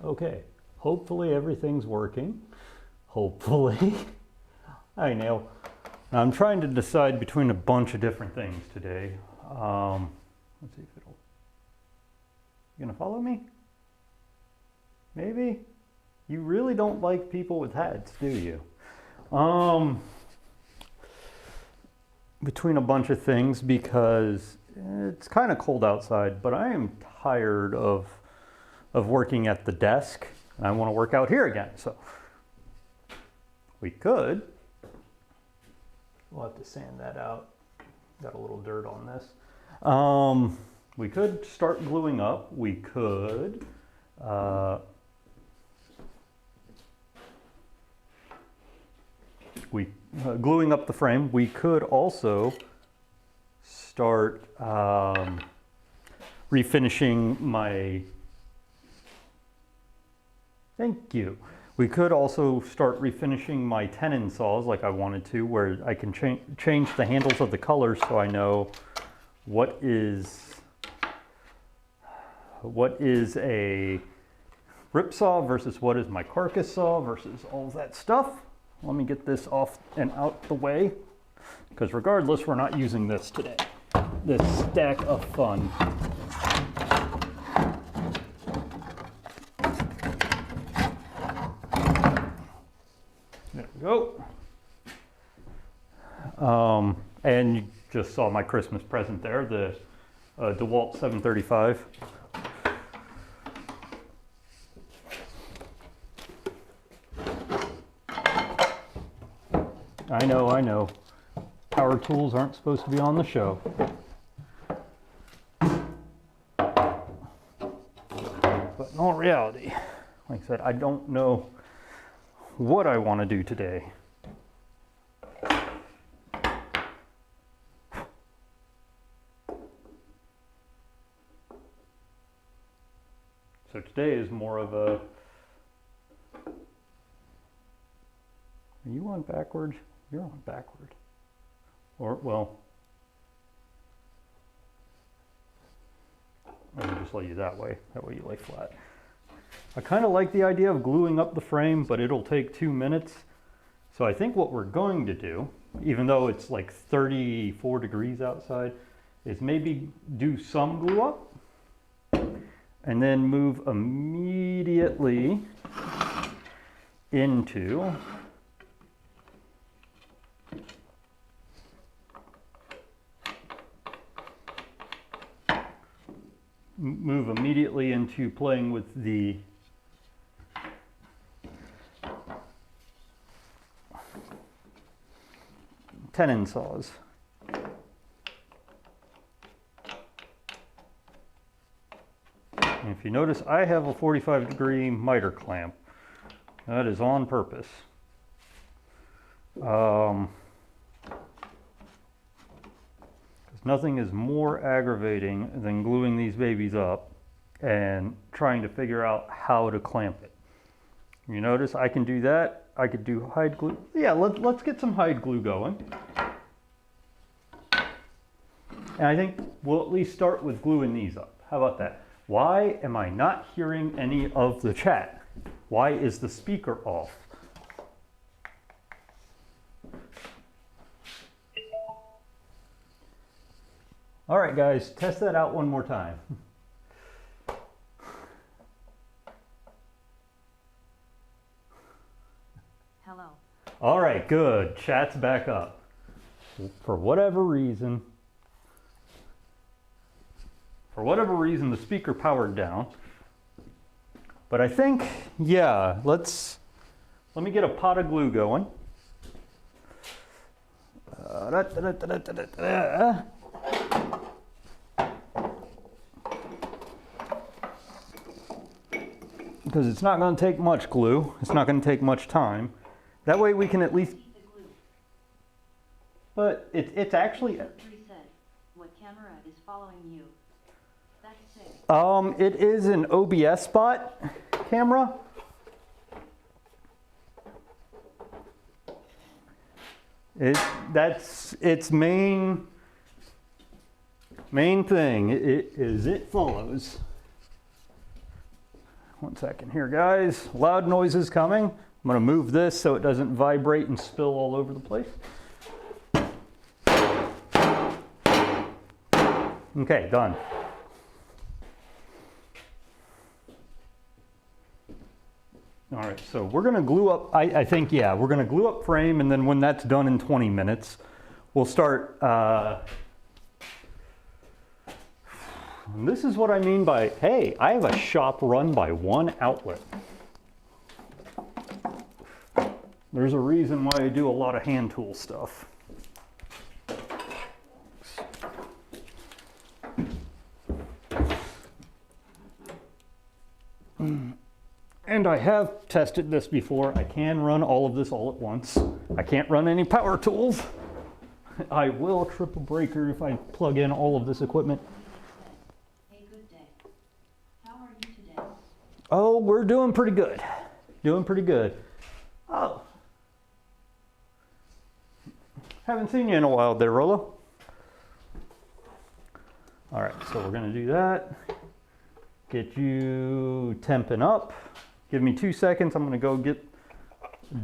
Okay, hopefully everything's working. Hopefully. Hi, Neil. I'm trying to decide between a bunch of different things today. Let's see if it'll... You gonna follow me? Maybe? You really don't like people with hats, do you? Between a bunch of things because it's kind of cold outside, but I am tired of working at the desk. And I want to work out here again, so we could. We'll have to sand that out. Got a little dirt on this. We could start gluing up. We could gluing up the frame. We could also start refinishing my... Thank you. We could also start refinishing my tenon saws like I wanted to, where I can change the handles of the colors so I know what is a rip saw versus what is my carcass saw versus all of that stuff. Let me get this off and out the way, because regardless, we're not using this today. This stack of fun. There we go. And you just saw my Christmas present there, the DeWalt 735. I know. Power tools aren't supposed to be on the show. But in all reality, like I said, I don't know what I want to do today. So today is more of a... Are you on backwards? You're on backward. Or, well, I can just lay you that way. That way you lay flat. I kind of like the idea of gluing up the frame, but it'll take 2 minutes. So I think what we're going to do, even though it's like 34 degrees outside, is maybe do some glue up and then move immediately into playing with the tenon saws. And if you notice, I have a 45-degree miter clamp. That is on purpose. Nothing is more aggravating than gluing these babies up and trying to figure out how to clamp it. You notice I can do that. I could do hide glue. Yeah, let's get some hide glue going. And I think we'll at least start with gluing these up. How about that? Why am I not hearing any of the chat? Why is the speaker off? All right, guys, test that out one more time. Hello. All right, good. Chat's back up. For whatever reason, the speaker powered down. But I think, yeah, let me get a pot of glue going. Because it's not going to take much glue. It's not going to take much time. That way we can at least... But it's actually... Reset. What camera is following you? That's it. It is an OBS spot camera. That's its main thing. It follows. One second here, guys. Loud noises coming. I'm gonna move this so it doesn't vibrate and spill all over the place. Okay, done. All right, so we're gonna glue up, I think, yeah, we're gonna glue up frame, and then when that's done in 20 minutes, we'll start, and this is what I mean by, hey, I have a shop run by one outlet. There's a reason why I do a lot of hand tool stuff. And I have tested this before. I can run all of this all at once. I can't run any power tools. I will trip a breaker if I plug in all of this equipment. Hey, good day. How are you today? Oh, we're doing pretty good. Doing pretty good. Oh. Haven't seen you in a while there, Rollo. All right, so we're gonna do that. Get you temping up. Give me 2 seconds, I'm gonna go get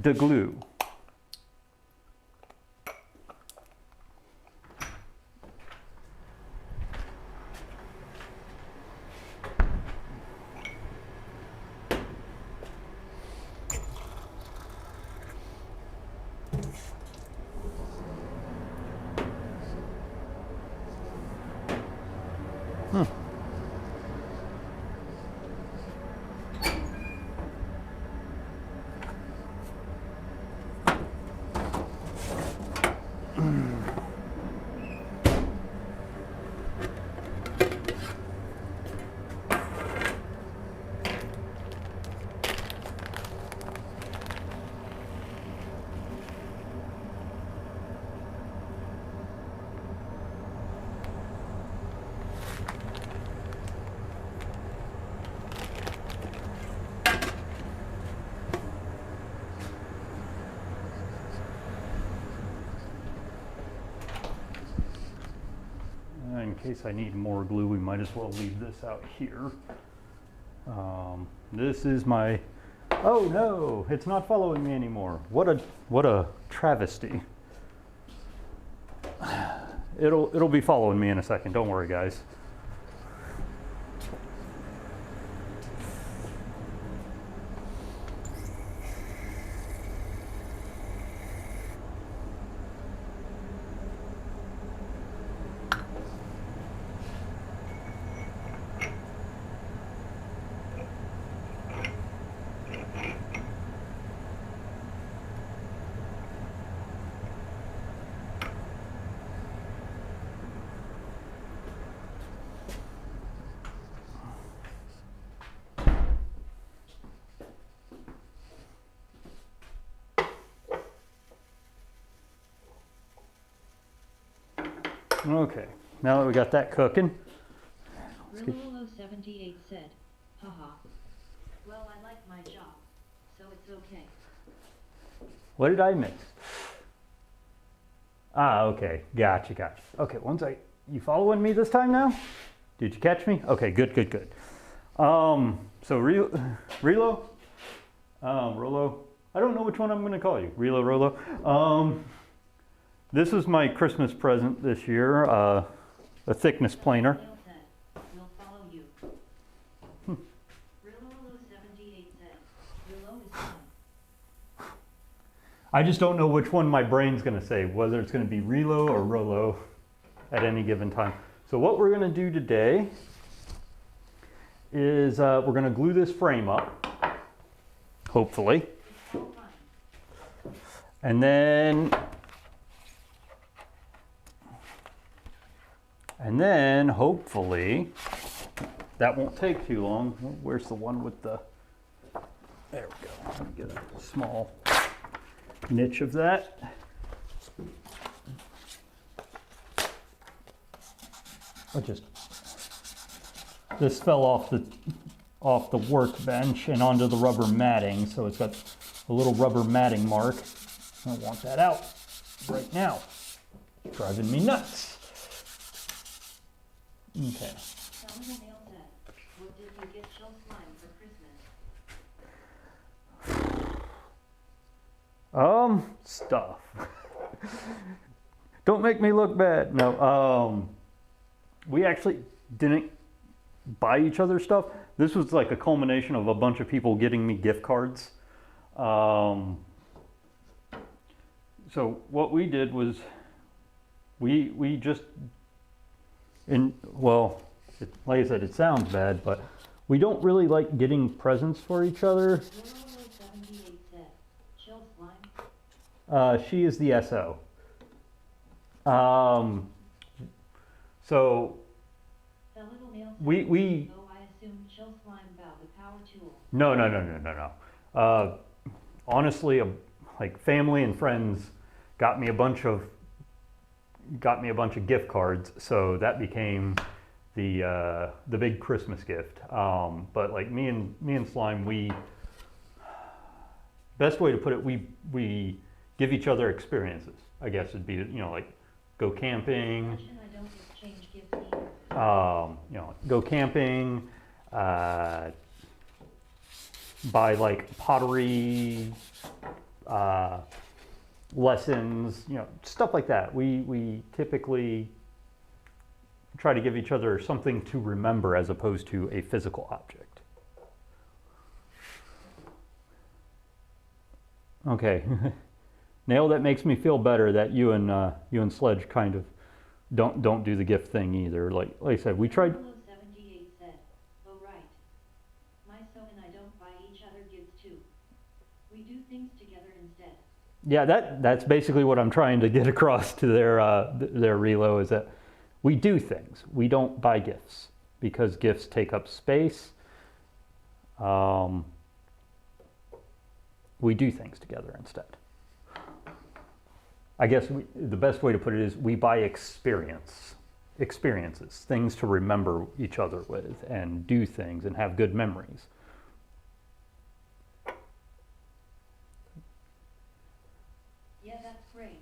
the glue. In case I need more glue, we might as well leave this out here. This is my, oh no, it's not following me anymore. What a travesty. It'll be following me in a second, don't worry guys. Okay, now that we got that cooking. Rillo78 said, haha. Well, I like my job, so it's okay. What did I miss? Ah, okay, gotcha. Okay, one second. You following me this time now? Did you catch me? Okay, good. So Relo, Rollo, I don't know which one I'm gonna call you. Relo, Rollo. This is my Christmas present this year, a thickness planer. We'll follow you. Rillo78 said, Rillo is fine. I just don't know which one my brain's gonna say, whether it's gonna be Relo or Rollo at any given time. So what we're gonna do today is we're gonna glue this frame up, hopefully. And then hopefully, that won't take too long. Where's the one with the, there we go. Let me get a small niche of that. This fell off the workbench and onto the rubber matting, so it's got a little rubber matting mark. I don't want that out right now. It's driving me nuts. Okay. Salmon Nail said, what did you get Joe Slime for Christmas? Stuff. Don't make me look bad. No, we actually didn't buy each other stuff. This was like a culmination of a bunch of people getting me gift cards. So what we did was we just, well, like I said, it sounds bad, but we don't really like getting presents for each other. 0078 said, chill slime. She is the SO. So The little nail said, we oh, I assumed chill slime about the power tool. no. Honestly, like family and friends got me a bunch of gift cards, so that became the big Christmas gift. But like me and Slime, best way to put it, we give each other experiences. I guess would be, like go camping. Imagine I don't exchange gifts either. Go camping. Buy like pottery lessons, stuff like that. We typically try to give each other something to remember as opposed to a physical object. Okay. Nail, that makes me feel better that you and Sledge kind of don't do the gift thing either. Like I said, we tried. 0078 said, oh right. My so and I don't buy each other gifts too. We do things together instead. Yeah, that's basically what I'm trying to get across to their relo, is that we do things. We don't buy gifts because gifts take up space. We do things together instead. I guess the best way to put it is we buy experiences, things to remember each other with and do things and have good memories. Yeah, that's great.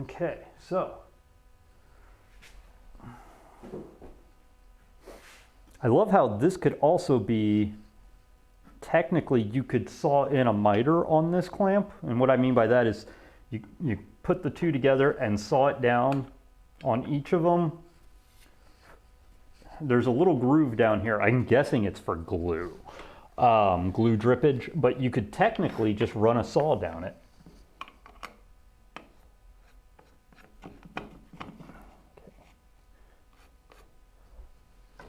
Okay, so I love how this could also be, technically you could saw in a miter on this clamp. And what I mean by that is you put the two together and saw it down on each of them. There's a little groove down here. I'm guessing it's for glue, glue drippage, but you could technically just run a saw down it.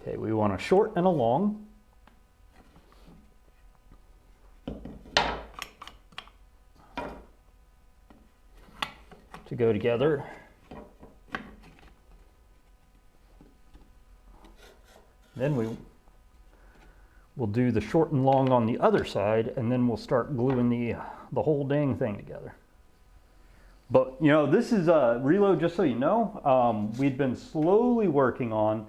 Okay, we want a short and a long. To go together. Then we'll do the short and long on the other side, and then we'll start gluing the whole dang thing together. But this is Relo, just so you know, we've been slowly working on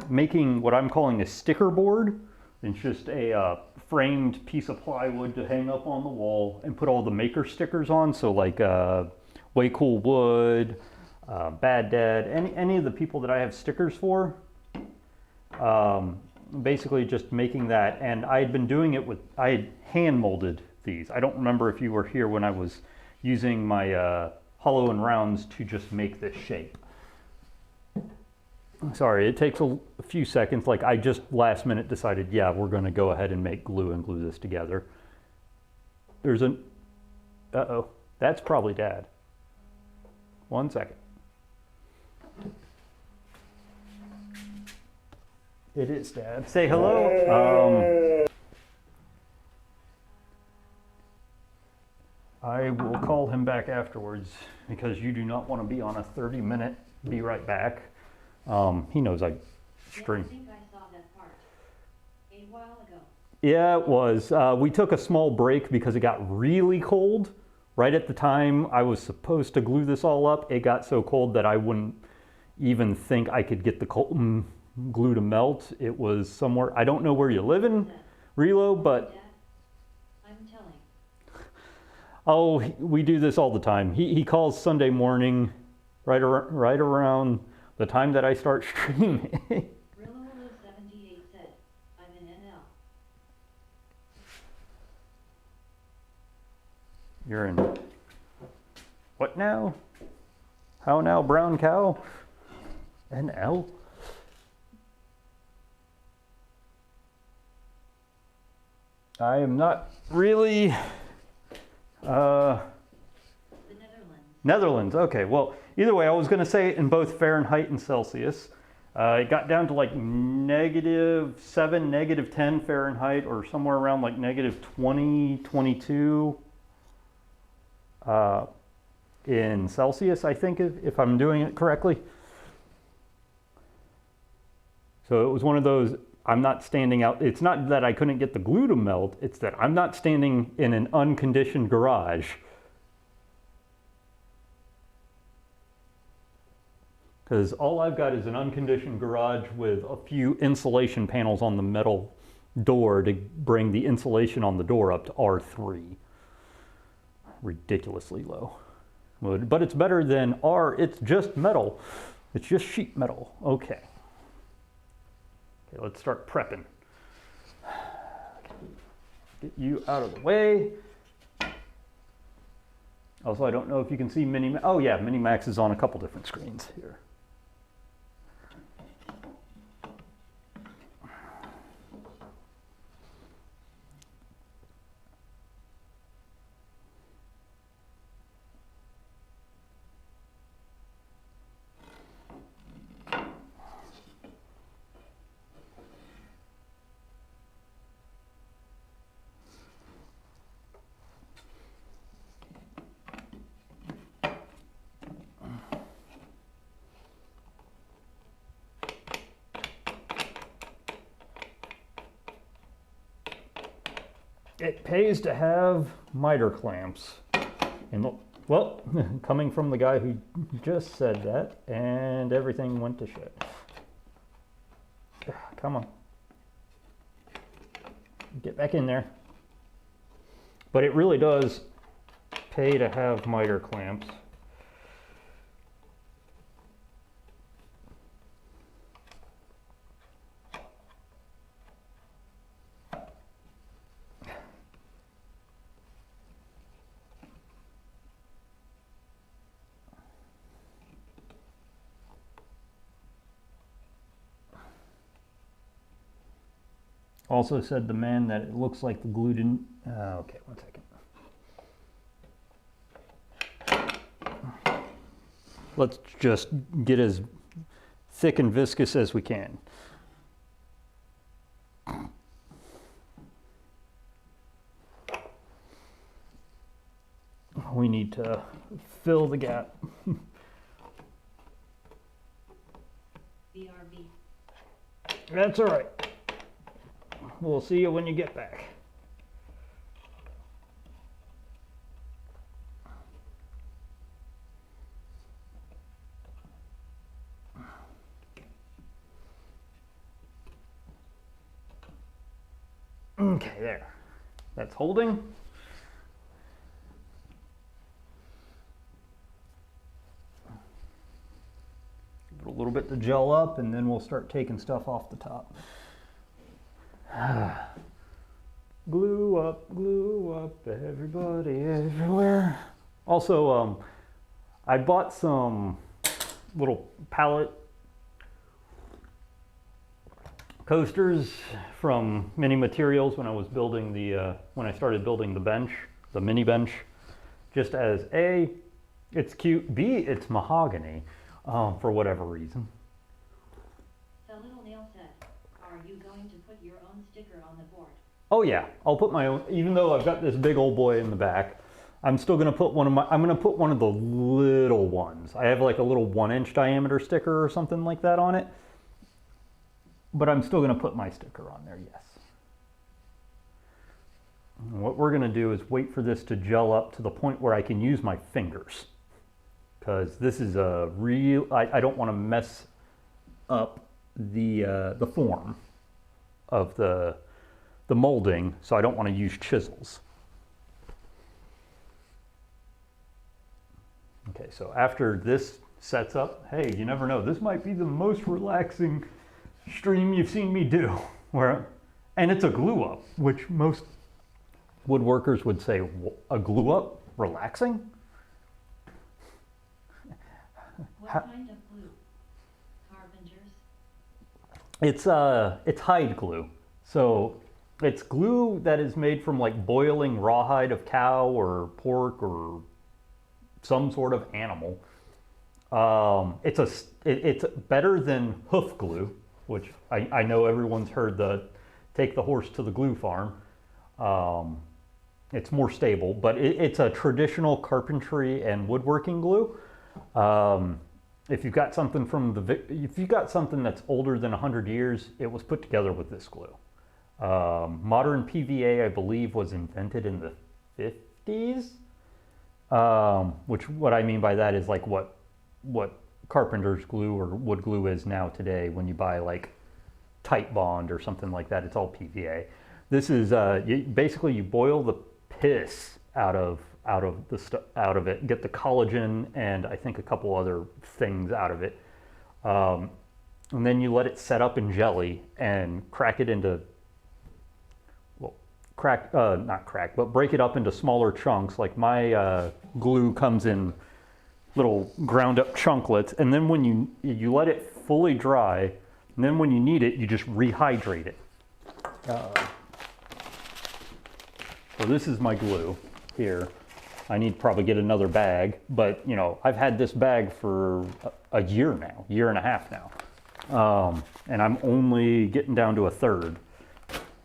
making what I'm calling a sticker board. It's just a framed piece of plywood to hang up on the wall and put all the maker stickers on. So like Way Cool Wood, Bad Dad, any of the people that I have stickers for. Basically just making that, and I had been doing it I had hand molded these. I don't remember if you were here when I was using my hollow and rounds to just make this shape. Sorry, it takes a few seconds. Like I just last minute decided, yeah, we're going to go ahead and make glue and glue this together. There's uh-oh, that's probably Dad. 1 second. It is Dad. Say hello. I will call him back afterwards because you do not want to be on a 30-minute be right back. He knows I stream. Yeah, I think I saw that part a while ago. Yeah, it was. We took a small break because it got really cold. Right at the time I was supposed to glue this all up, it got so cold that I wouldn't even think I could get the glue to melt. It was somewhere, I don't know where you live in Relo, but Dad, I'm telling. oh, we do this all the time. He calls Sunday morning right around the time that I start streaming. Relo78 said, I'm in NL. You're in, what now? How now, brown cow? NL? I am not really, The Netherlands. Netherlands, okay. Well, either way, I was gonna say it in both Fahrenheit and Celsius. It got down to like -7, -10 Fahrenheit, or somewhere around like -20, 22 in Celsius, I think, if I'm doing it correctly. So it was one of those, I'm not standing out. It's not that I couldn't get the glue to melt, it's that I'm not standing in an unconditioned garage. Because all I've got is an unconditioned garage with a few insulation panels on the metal door to bring the insulation on the door up to R3. Ridiculously low. But it's better than it's just metal. It's just sheet metal. Okay. Okay, let's start prepping. Get you out of the way. Also, I don't know if you can see oh yeah, Minimax is on a couple different screens here. It pays to have miter clamps. And well, coming from the guy who just said that, and everything went to shit. Come on. Get back in there. But it really does pay to have miter clamps. Also said the man that it looks like the glue didn't. Okay, 1 second. Let's just get as thick and viscous as we can. We need to fill the gap. BRB. That's all right. We'll see you when you get back. Okay, there. That's holding. Give it a little bit to gel up, and then we'll start taking stuff off the top. Glue up, everybody, everywhere. Also, I bought some little pallet coasters from Mini Materials when I was building when I started building the bench, the mini bench. Just as A, it's cute. B, it's mahogany, for whatever reason. The little nail set. Are you going to put your own sticker on the board? Oh yeah, I'll put my own, even though I've got this big old boy in the back, I'm still gonna put I'm gonna put one of the little ones. I have like a little 1-inch diameter sticker or something like that on it. But I'm still gonna put my sticker on there, yes. And what we're gonna do is wait for this to gel up to the point where I can use my fingers. Because this is a real, I don't wanna mess up the form of the molding, so I don't want to use chisels. Okay, so after this sets up, hey, you never know, this might be the most relaxing stream you've seen me do. And it's a glue up, which most woodworkers would say, a glue up? relaxing. What kind of glue? Carpenters? It's hide glue. So it's glue that is made from like boiling rawhide of cow or pork or some sort of animal. It's better than hoof glue, which I know everyone's heard the take the horse to the glue farm. It's more stable, but it's a traditional carpentry and woodworking glue. If you've got something if you've got something that's older than 100 years, it was put together with this glue. Modern PVA, I believe, was invented in the 50s. Which what I mean by that is like what carpenter's glue or wood glue is now today. When you buy like Tight Bond or something like that, it's all PVA. This is basically you boil the piss out of it, get the collagen and I think a couple other things out of it, and then you let it set up in jelly and crack it into break it up into smaller chunks. Like my glue comes in little ground up chunklets, and then when you let it fully dry, and then when you need it, you just rehydrate it. So this is my glue here. I need to probably get another bag, but you know, I've had this bag for a year now, year and a half now. And I'm only getting down to a third.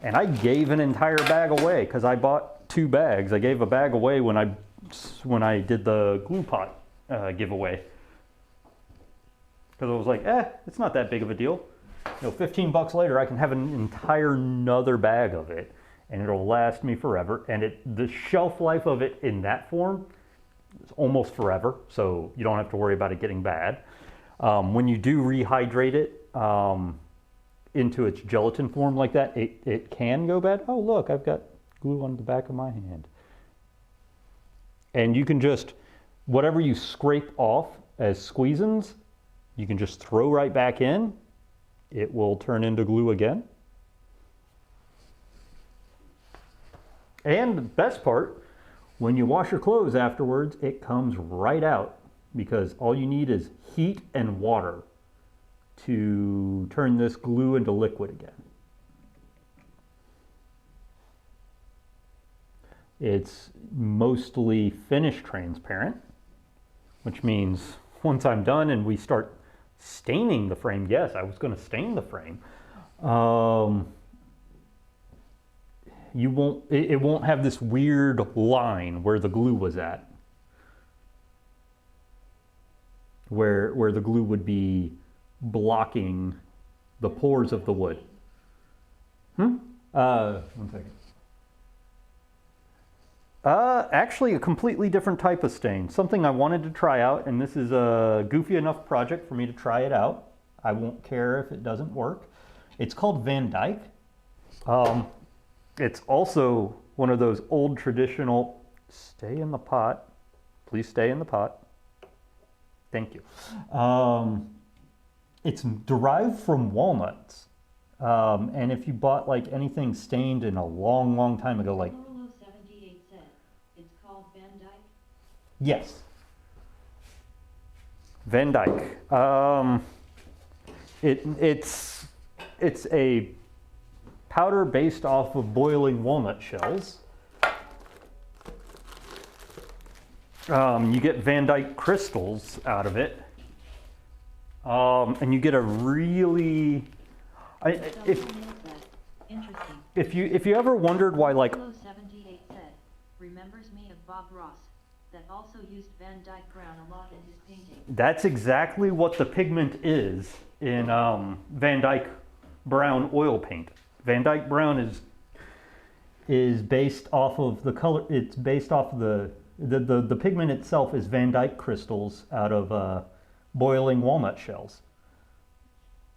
And I gave an entire bag away because I bought 2 bags. I gave a bag away when I did the glue pot giveaway. Because I was like, it's not that big of a deal. You know, 15 bucks later, I can have an entire another bag of it, and it'll last me forever. And the shelf life of it in that form is almost forever, so you don't have to worry about it getting bad. When you do rehydrate it into its gelatin form like that, it can go bad. Oh look, I've got glue on the back of my hand. And you can just, whatever you scrape off as squeezins, you can just throw right back in. It will turn into glue again. And the best part, when you wash your clothes afterwards, it comes right out because all you need is heat and water to turn this glue into liquid again. It's mostly finish transparent, which means once I'm done and we start staining the frame, yes, I was going to stain the frame. It won't have this weird line where the glue was at, where the glue would be blocking the pores of the wood. One second. Actually a completely different type of stain. Something I wanted to try out, and this is a goofy enough project for me to try it out. I won't care if it doesn't work. It's called Van Dyke. It's also one of those old traditional, stay in the pot, please stay in the pot. Thank you. It's derived from walnuts. And if you bought like anything stained in a long, long time ago, like 78 said, it's called Van Dyke? Yes. Van Dyke. It's a powder based off of boiling walnut shells. You get Van Dyke crystals out of it. And you get a really... If you ever wondered why, like... 78 said, remembers me of Bob Ross, that also used Van Dyke Brown a lot in his painting. That's exactly what the pigment is in Van Dyke Brown oil paint. Van Dyke Brown is based off of the color. It's based off of the pigment itself is Van Dyke crystals out of boiling walnut shells.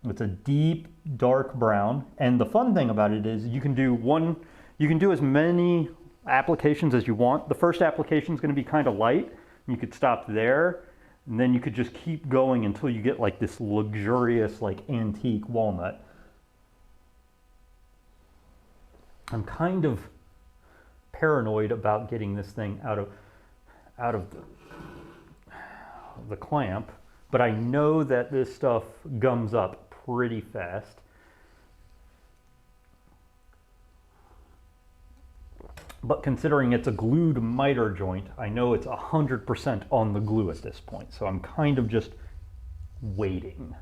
It's a deep dark brown, and the fun thing about it is you can do as many applications as you want. The first application is going to be kind of light. You could stop there, and then you could just keep going until you get like this luxurious, like antique walnut. I'm kind of paranoid about getting this thing out of... out of the clamp, but I know that this stuff gums up pretty fast. But considering it's a glued miter joint, I know it's 100% on the glue at this point. So I'm kind of just waiting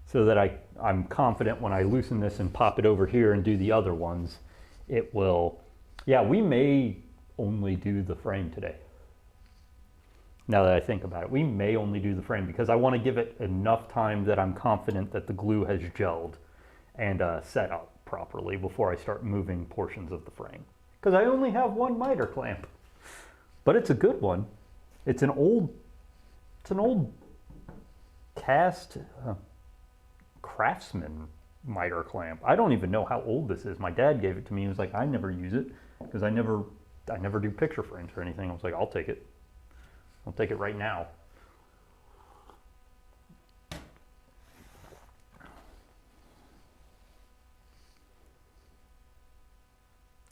so that I'm confident when I loosen this and pop it over here and do the other ones, it will, yeah, we may only do the frame today. Now that I think about it, we may only do the frame because I want to give it enough time that I'm confident that the glue has gelled and set up properly before I start moving portions of the frame. Because I only have one miter clamp, but it's a good one. It's an old cast Craftsman miter clamp. I don't even know how old this is. My dad gave it to me. He was like, I never use it because I never do picture frames or anything. I was like, I'll take it. I'll take it right now.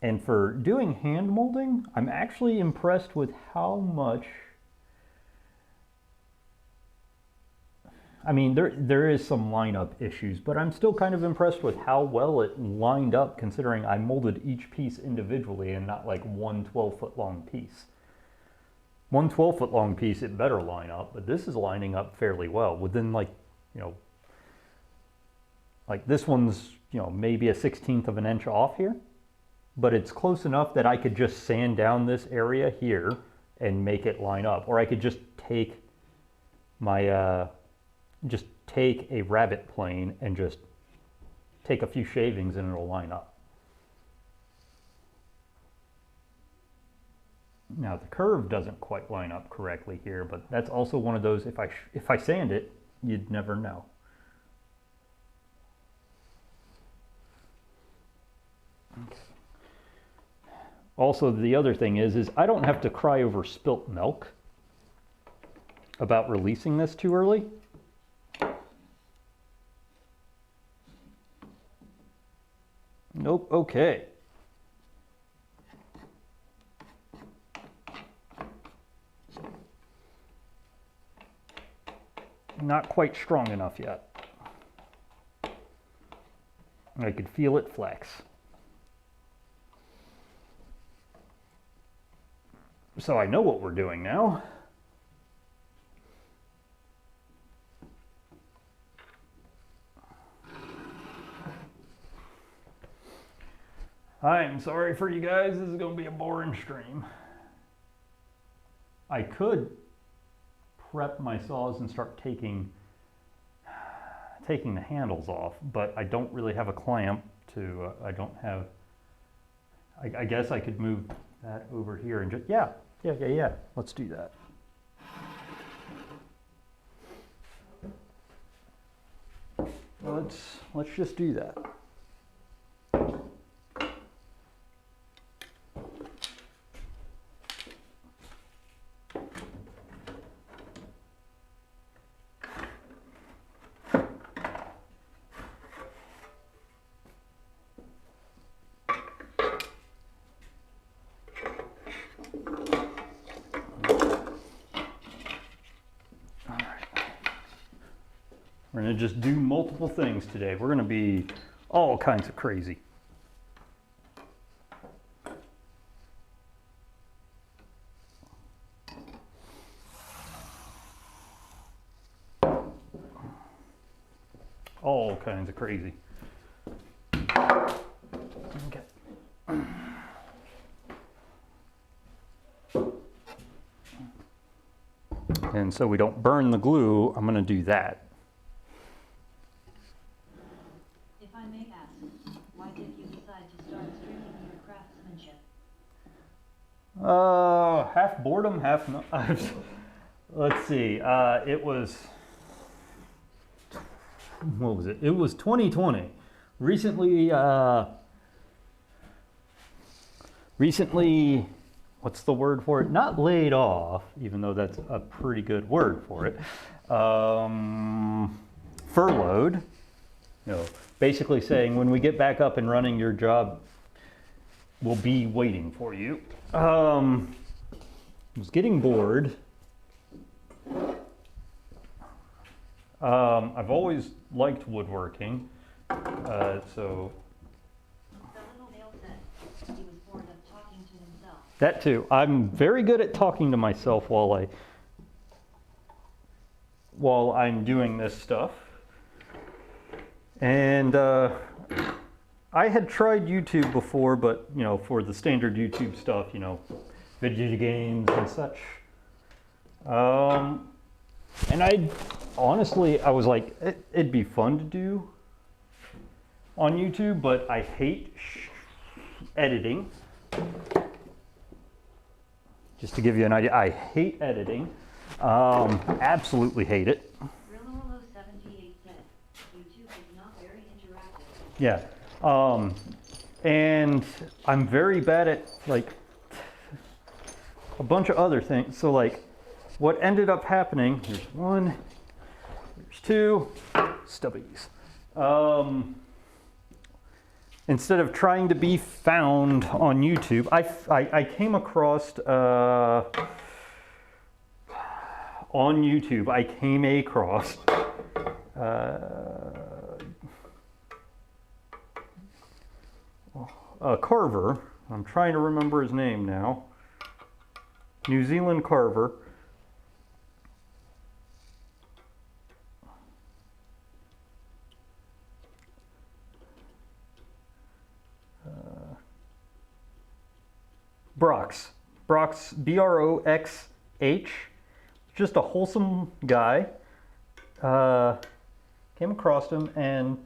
And for doing hand molding, I'm actually impressed with how much, I mean, there is some lineup issues, but I'm still kind of impressed with how well it lined up considering I molded each piece individually and not like one 12-foot long piece. One 12-foot long piece, it better line up, but this is lining up fairly well within like, you know, like this one's, you know, maybe a 1/16 of an inch off here, but it's close enough that I could just sand down this area here and make it line up. Or I could just take my, just take a rabbet plane and just take a few shavings and it'll line up. Now the curve doesn't quite line up correctly here, but that's also one of those, if I sand it, you'd never know. Okay. Also, the other thing is I don't have to cry over spilt milk about releasing this too early. Nope, okay. Not quite strong enough yet. I could feel it flex. So I know what we're doing now. I'm sorry for you guys, this is going to be a boring stream. I could prep my saws and start taking the handles off, but I don't really have a clamp to, I don't have, I guess I could move that over here and just, yeah, let's do that. Let's just do that. We're going to just do multiple things today. We're going to be all kinds of crazy. All kinds of crazy. Okay. And so we don't burn the glue, I'm going to do that. If I may ask, why did you decide to start streaming your craftsmanship? Half boredom, half not. Let's see. It was, what was it? It was 2020. Recently, what's the word for it? Not laid off, even though that's a pretty good word for it. Furloughed. You know, basically saying when we get back up and running, your job will be waiting for you. was getting bored. I've always liked woodworking, so The little male said he was bored of talking to himself. that too. I'm very good at talking to myself while I'm doing this stuff. And I had tried YouTube before, but you know, for the standard YouTube stuff, you know, video games and such. And I was like, it'd be fun to do on YouTube, but I hate editing. Just to give you an idea, I hate editing. Absolutely hate it. Rillo78 said, YouTube is not very interactive. Yeah. And I'm very bad at like a bunch of other things. So like what ended up happening, here's one, here's two, stubbies. Instead of trying to be found on YouTube, I came across, on YouTube, I came across a carver. I'm trying to remember his name now. New Zealand carver. Brox, Broxh, just a wholesome guy. Came across him and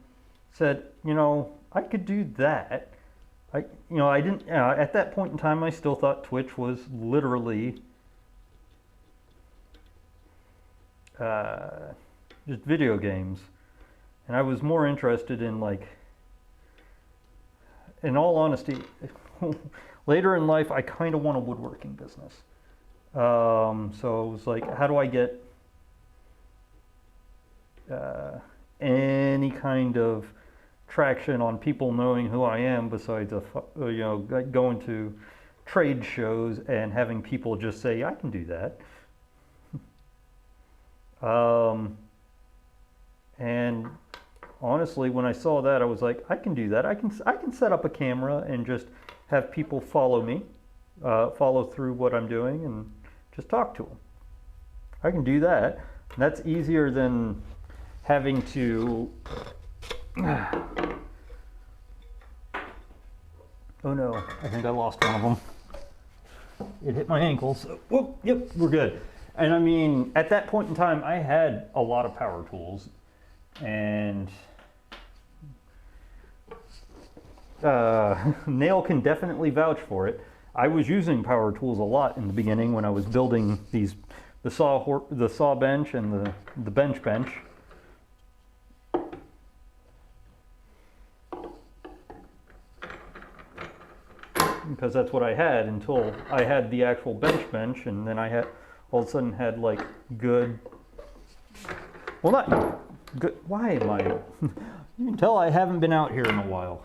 said, you know, I could do that. I didn't, at that point in time, I still thought Twitch was literally just video games. And I was more interested in like, in all honesty, later in life, I kind of want a woodworking business. So it was like, how do I get any kind of traction on people knowing who I am besides, going to trade shows and having people just say, I can do that. And honestly, when I saw that, I was like, I can do that. I can set up a camera and just have people follow me, follow through what I'm doing and just talk to them. I can do that. And that's easier than having to, oh no, I think I lost one of them. It hit my ankle, so, whoop, yep, we're good. And I mean, at that point in time, I had a lot of power tools, and Nail can definitely vouch for it. I was using power tools a lot in the beginning when I was building the saw bench and the bench. Because that's what I had until I had the actual bench, and then I had all of a sudden had like good, well, not good, why am I, you can tell I haven't been out here in a while.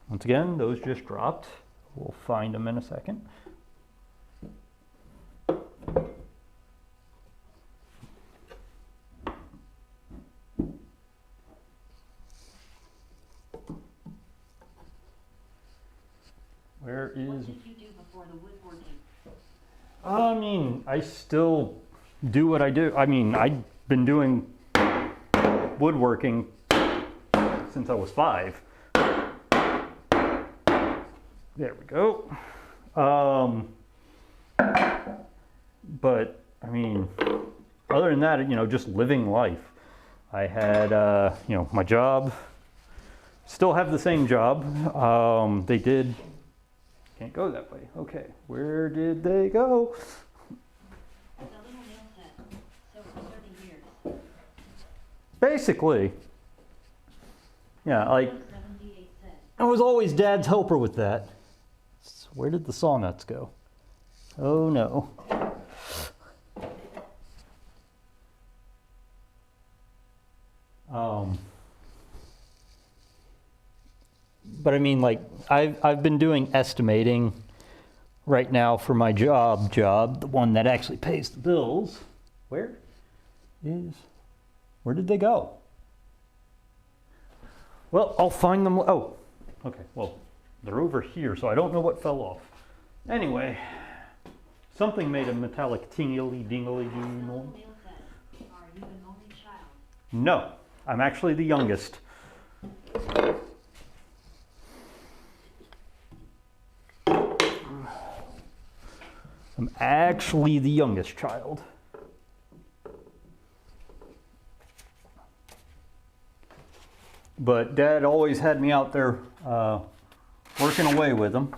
Once again, those just dropped. We'll find them in a second. Where is... What did you do before the woodworking? I mean, I still do what I do. I mean, I've been doing woodworking since I was 5. There we go. But, I mean, other than that, just living life. I had, my job. Still have the same job. They did... Can't go that way. Okay, where did they go? The little male said, so for 30 years. Basically. Yeah, like, 78 said, I was always Dad's helper with that. So where did the saw nuts go? Oh no. but I mean, like, I've been doing estimating right now for my job, the one that actually pays the bills. Where did they go? Well, I'll find them. Oh, okay. Well, they're over here, so I don't know what fell off. Anyway, something made a metallic tingly-dingly-doo noise. Are you an only child? No, I'm actually the youngest. I'm actually the youngest child. But Dad always had me out there working away with them.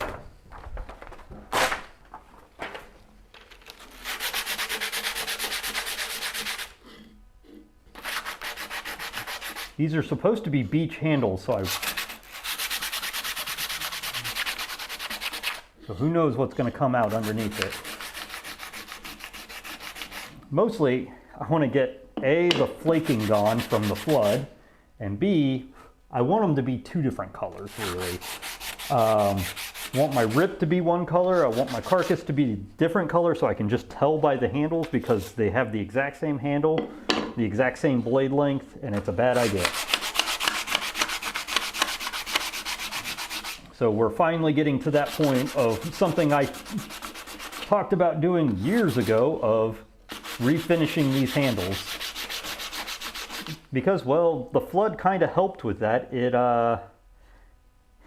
These are supposed to be beach handles, so who knows what's going to come out underneath it. Mostly, I want to get A, the flaking gone from the flood, and B, I want them to be two different colors, really. I want my rip to be one color, I want my carcass to be a different color, so I can just tell by the handles because they have the exact same handle, the exact same blade length, and it's a bad idea. So we're finally getting to that point of something I talked about doing years ago, of refinishing these handles. Because, well, the flood kind of helped with that.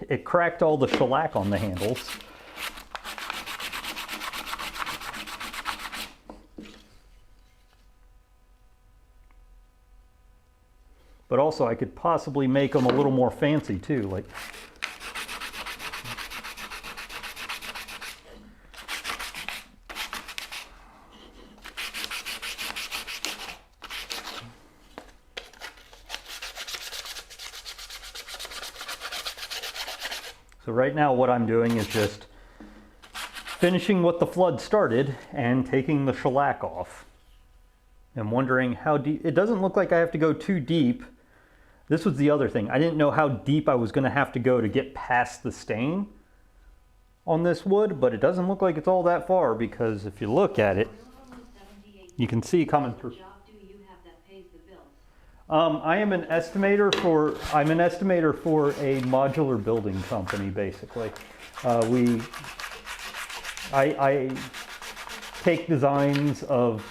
It cracked all the shellac on the handles. But also I could possibly make them a little more fancy too, like so right now what I'm doing is just finishing what the flood started and taking the shellac off. I'm wondering how deep. It doesn't look like I have to go too deep. This was the other thing. I didn't know how deep I was going to have to go to get past the stain on this wood, but it doesn't look like it's all that far, because if you look at it, you can see coming through. I'm an estimator for a modular building company, basically. I take designs of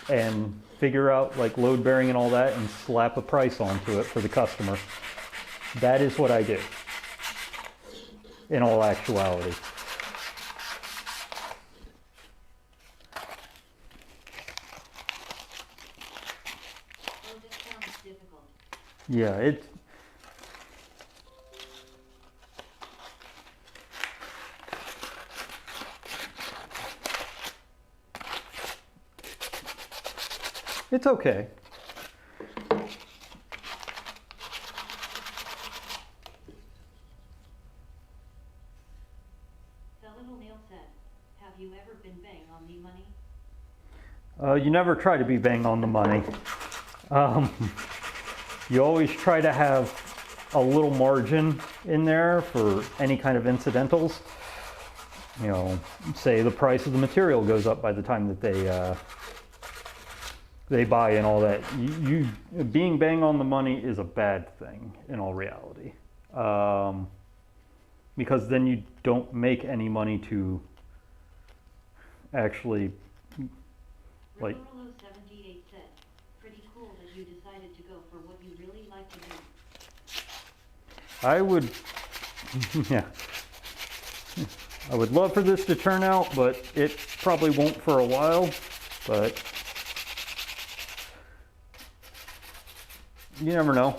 and figure out like load bearing and all that and slap a price onto it for the customer. That is what I do in all actuality. Yeah, it's okay. The little Neil said, have you ever been bang on the money? You never try to be bang on the money. You always try to have a little margin in there for any kind of incidentals. You know, say the price of the material goes up by the time that they buy and all that. You being bang on the money is a bad thing in all reality, because then you don't make any money to actually like. 78 said, pretty cool that you decided to go for what you really like to do. I would, yeah. I would love for this to turn out, but it probably won't for a while. But you never know.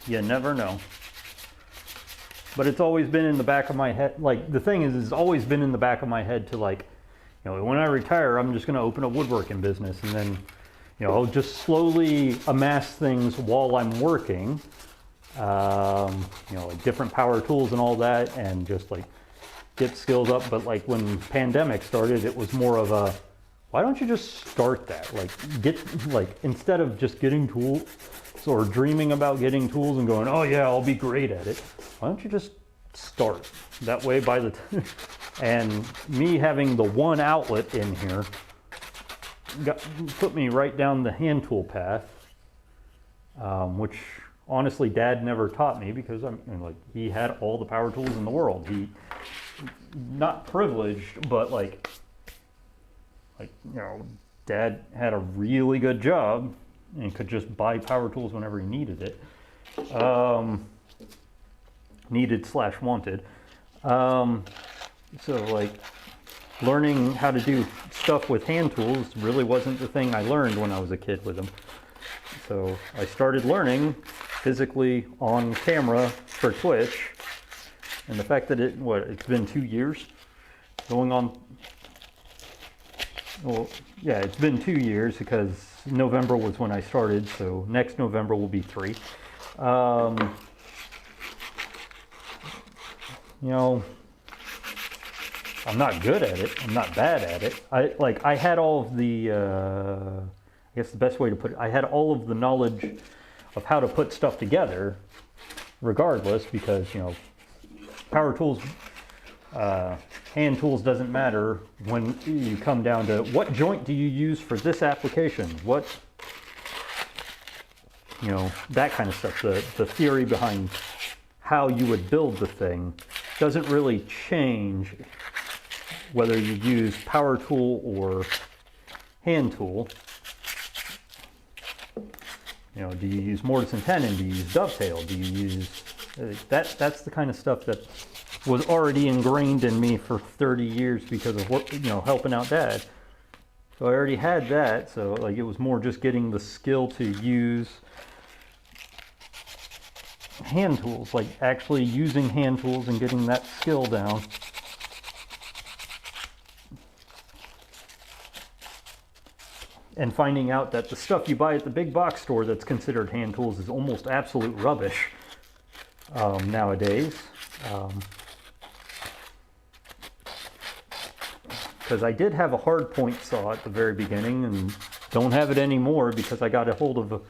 You never know. But it's always been in the back of my head. Like, the thing is, it's always been in the back of my head to, like, you know, when I retire, I'm just going to open a woodworking business, and then, you know, I'll just slowly amass things while I'm working. You know, like different power tools and all that, and just like get skills up. But like when pandemic started, it was more of a, why don't you just start that? Like instead of just getting tools, tools or dreaming about getting tools and going, oh yeah, I'll be great at it. Why don't you just start? That way by the and me having the one outlet in here put me right down the hand tool path, which honestly Dad never taught me because like he had all the power tools in the world. He not privileged, but like Dad had a really good job and could just buy power tools whenever he needed it. Needed/wanted. So like learning how to do stuff with hand tools really wasn't the thing I learned when I was a kid with them. So I started learning physically on camera for Twitch, and the fact that it's been 2 years going on. Well, yeah, it's been 2 years because November was when I started, so next November will be 3. I'm not good at it. I'm not bad at it. I had all of the, I guess the best way to put it, I had all of the knowledge of how to put stuff together regardless, because, power tools, hand tools doesn't matter when you come down to what joint do you use for this application, that kind of stuff. The theory behind how you would build the thing doesn't really change whether you use power tool or hand tool. Do you use mortise and tenon? Do you use dovetail? Do you use that's the kind of stuff that was already ingrained in me for 30 years because of what, helping out Dad. So I already had that. So like it was more just getting the skill to use hand tools, like actually using hand tools and getting that skill down. And finding out that the stuff you buy at the big box store that's considered hand tools is almost absolute rubbish nowadays. Because I did have a hard point saw at the very beginning and don't have it anymore because I got a hold of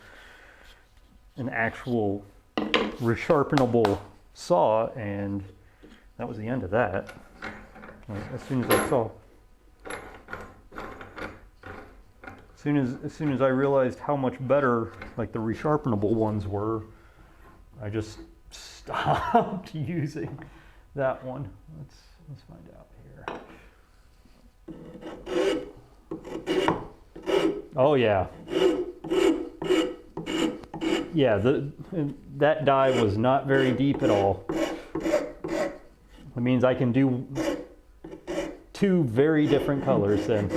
an actual resharpenable saw, and that was the end of that. As soon as I realized how much better like the resharpenable ones were, I just stopped using that one. Let's find out here. Oh yeah. Yeah, that dye was not very deep at all. It means I can do 2 very different colors then.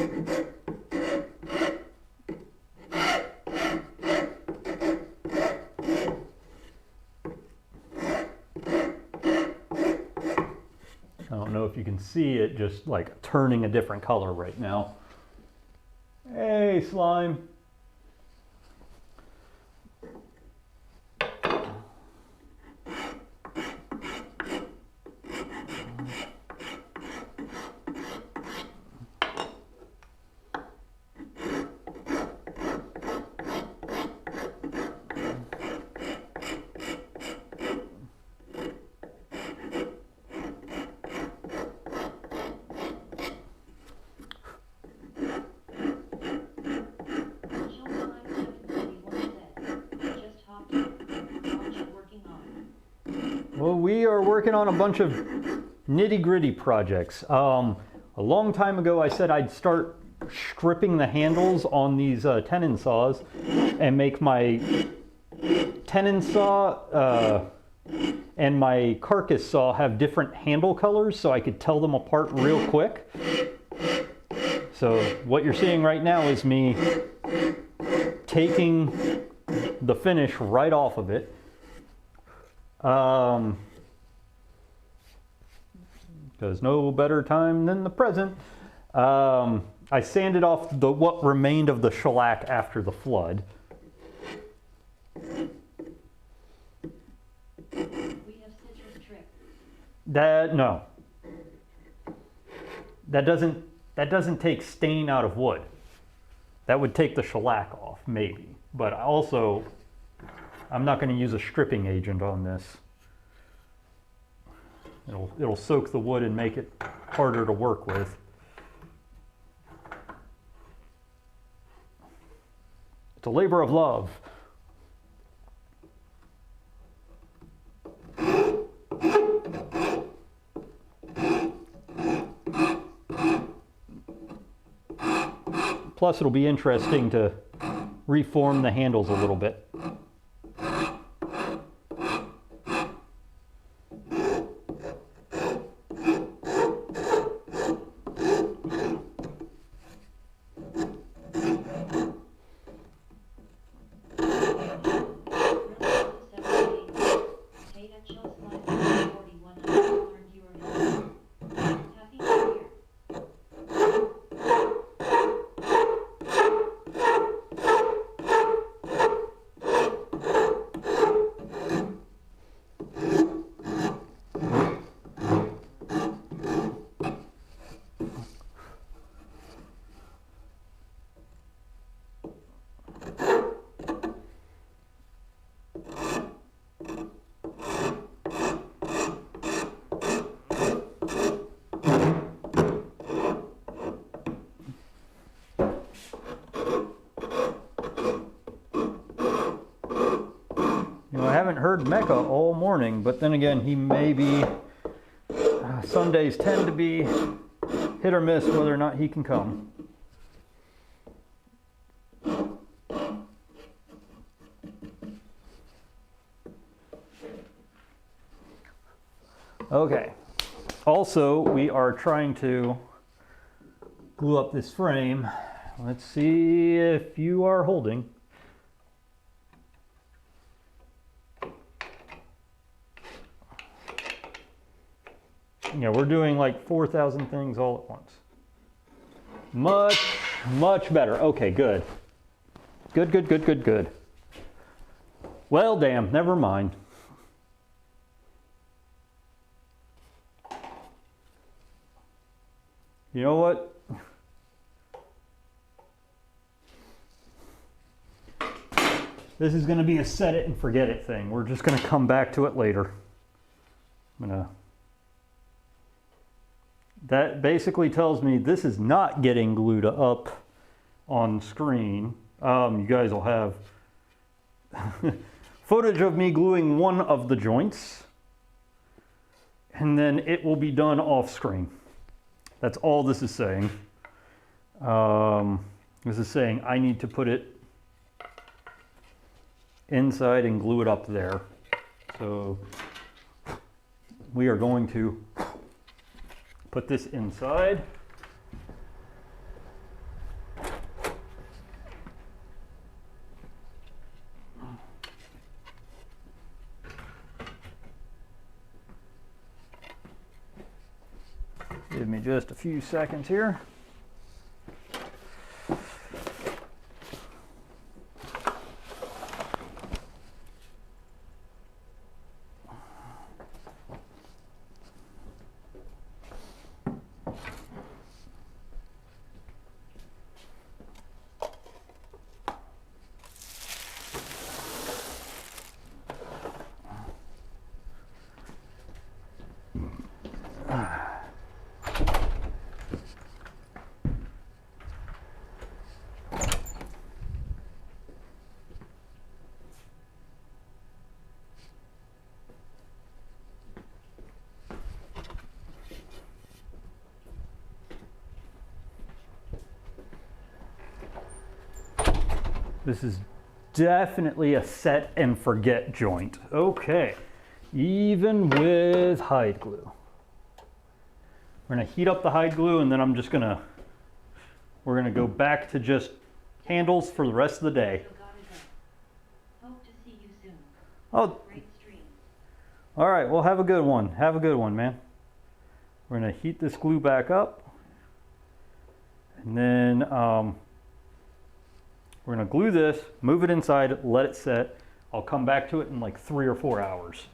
I don't know if you can see it just like turning a different color right now. Hey, slime. Well, we are working on a bunch of nitty-gritty projects. A long time ago, I said I'd start stripping the handles on these tenon saws and make my tenon saw and my carcass saw have different handle colors so I could tell them apart real quick. So what you're seeing right now is me taking the finish right off of it. Because no better time than the present. I sanded off what remained of the shellac after the flood. We have citrus trip. No. That doesn't take stain out of wood. That would take the shellac off, maybe. But also, I'm not going to use a stripping agent on this. It'll soak the wood and make it harder to work with. It's a labor of love. Plus, it'll be interesting to reform the handles a little bit. I haven't heard Mecca all morning, but then again, he may be, Sundays tend to be hit or miss whether or not he can come. Okay, also we are trying to glue up this frame. Let's see if you are holding. Yeah, we're doing like 4,000 things all at once. Much better. Okay, good. Good. Well, damn, never mind. You know what? This is going to be a set it and forget it thing. We're just going to come back to it later. That basically tells me this is not getting glued up on screen. You guys will have footage of me gluing one of the joints, and then it will be done off screen. That's all this is saying. This is saying I need to put it inside and glue it up there. So we are going to put this inside. Give me just a few seconds here. This is definitely a set and forget joint. Okay, even with hide glue. We're gonna heat up the hide glue, and then we're gonna go back to just handles for the rest of the day. Hope to see you soon. Oh, Great stream. all right, well, have a good one. Have a good one, man. We're gonna heat this glue back up, and then we're gonna glue this, move it inside, let it set. I'll come back to it in like 3 or 4 hours.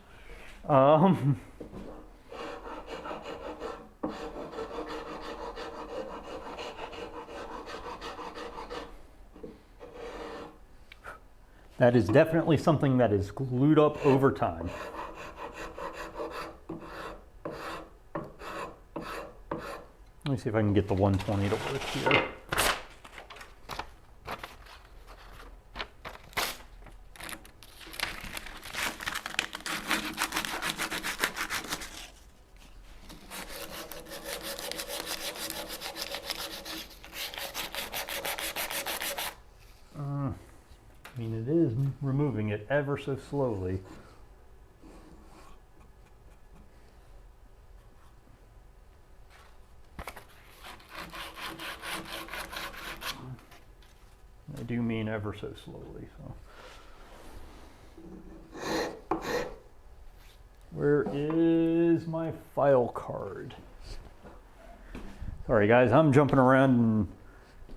That is definitely something that is glued up over time. Let me see if I can get the 120 to work here. I mean, it is removing it ever so slowly. I do mean ever so slowly. So, where is my file card? Sorry guys, I'm jumping around and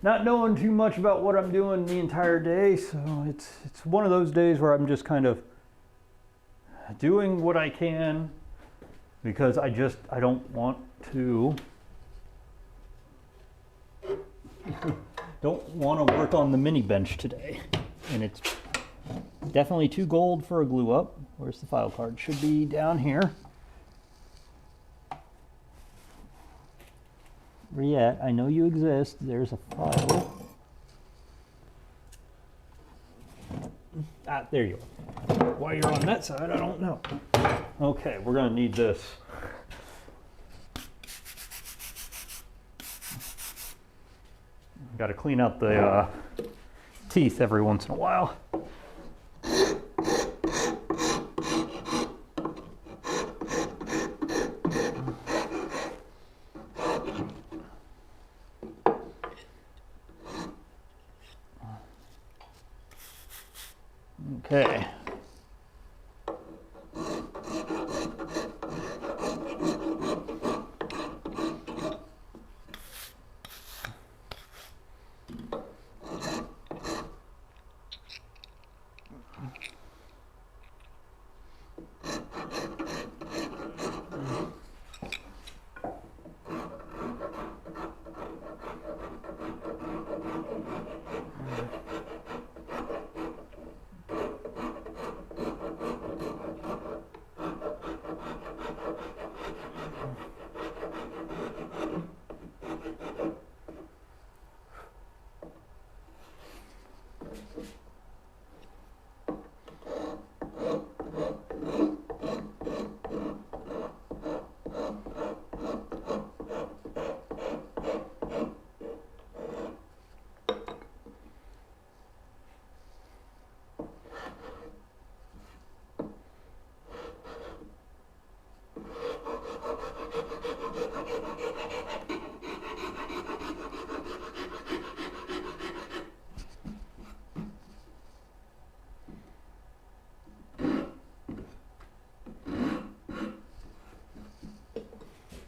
not knowing too much about what I'm doing the entire day, so it's one of those days where I'm just kind of doing what I can because I don't want to work on the mini bench today, and it's definitely too gold for a glue up. Where's the file card? Should be down here. Where you at? I know you exist. There's a file. Ah, there you are. Why you're on that side, I don't know. Okay, we're gonna need this. Got to clean out the teeth every once in a while. Okay.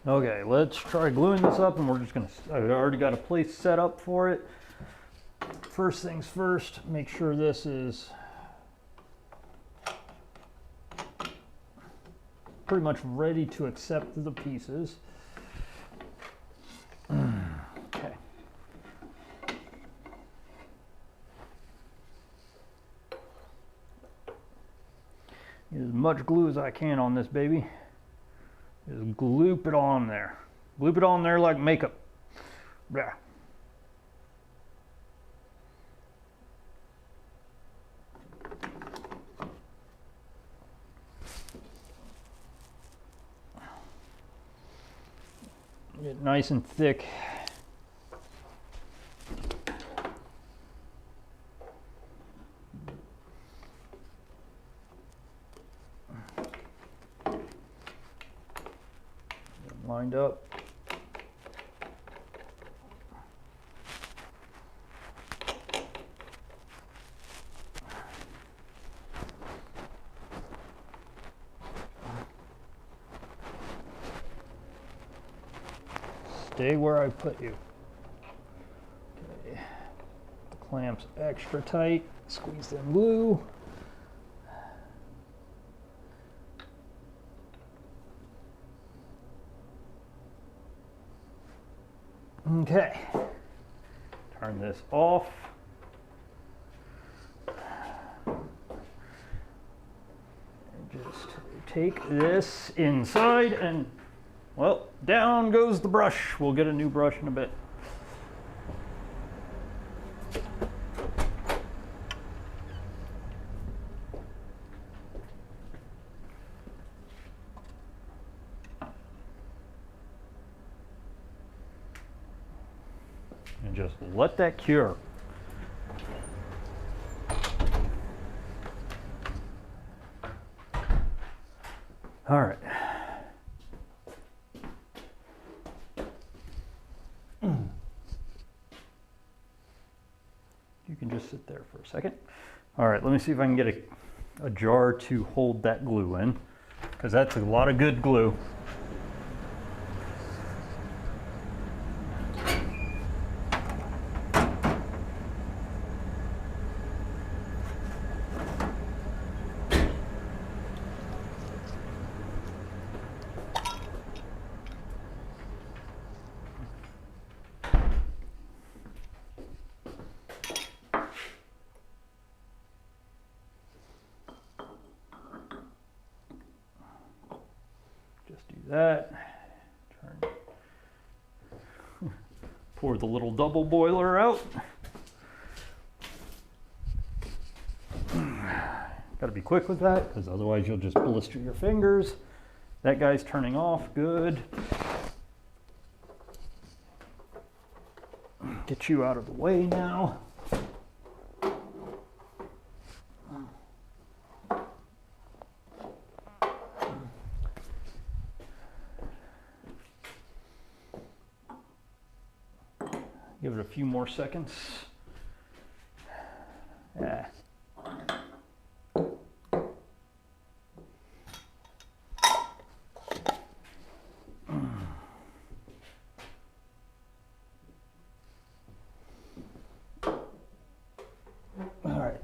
Okay, let's try gluing this up, and we're just gonna, I've already got a place set up for it. First things first, make sure this is pretty much ready to accept the pieces. Okay. Get as much glue as I can on this baby. Just gloop it on there. Gloop it on there like makeup. Yeah. Get nice and thick. Lined up. Stay where I put you. Okay. The clamps extra tight. Squeeze them glue. Okay, turn this off. take this inside and, well, down goes the brush. We'll get a new brush in a bit. And just let that cure. All right. You can just sit there for a second. All right, let me see if I can get a jar to hold that glue in, because that's a lot of good glue. That. Turn. Pour the little double boiler out. Got to be quick with that, because otherwise you'll just blister your fingers. That guy's turning off. Good. Get you out of the way now. Give it a few more seconds. Yeah. All right.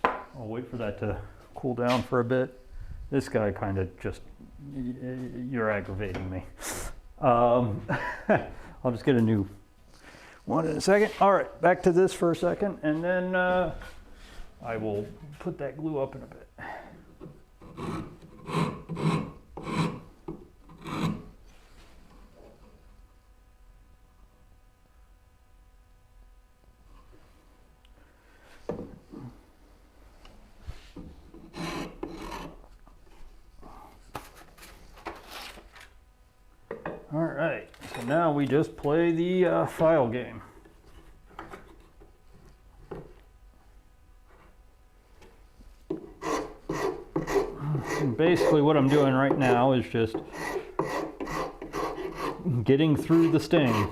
I'll wait for that to cool down for a bit. This guy kind of just, you're aggravating me. I'll just get a new one in a second. All right, back to this for a second, and then I will put that glue up in a bit. All right, so now we just play the file game. And basically what I'm doing right now is just getting through the sting.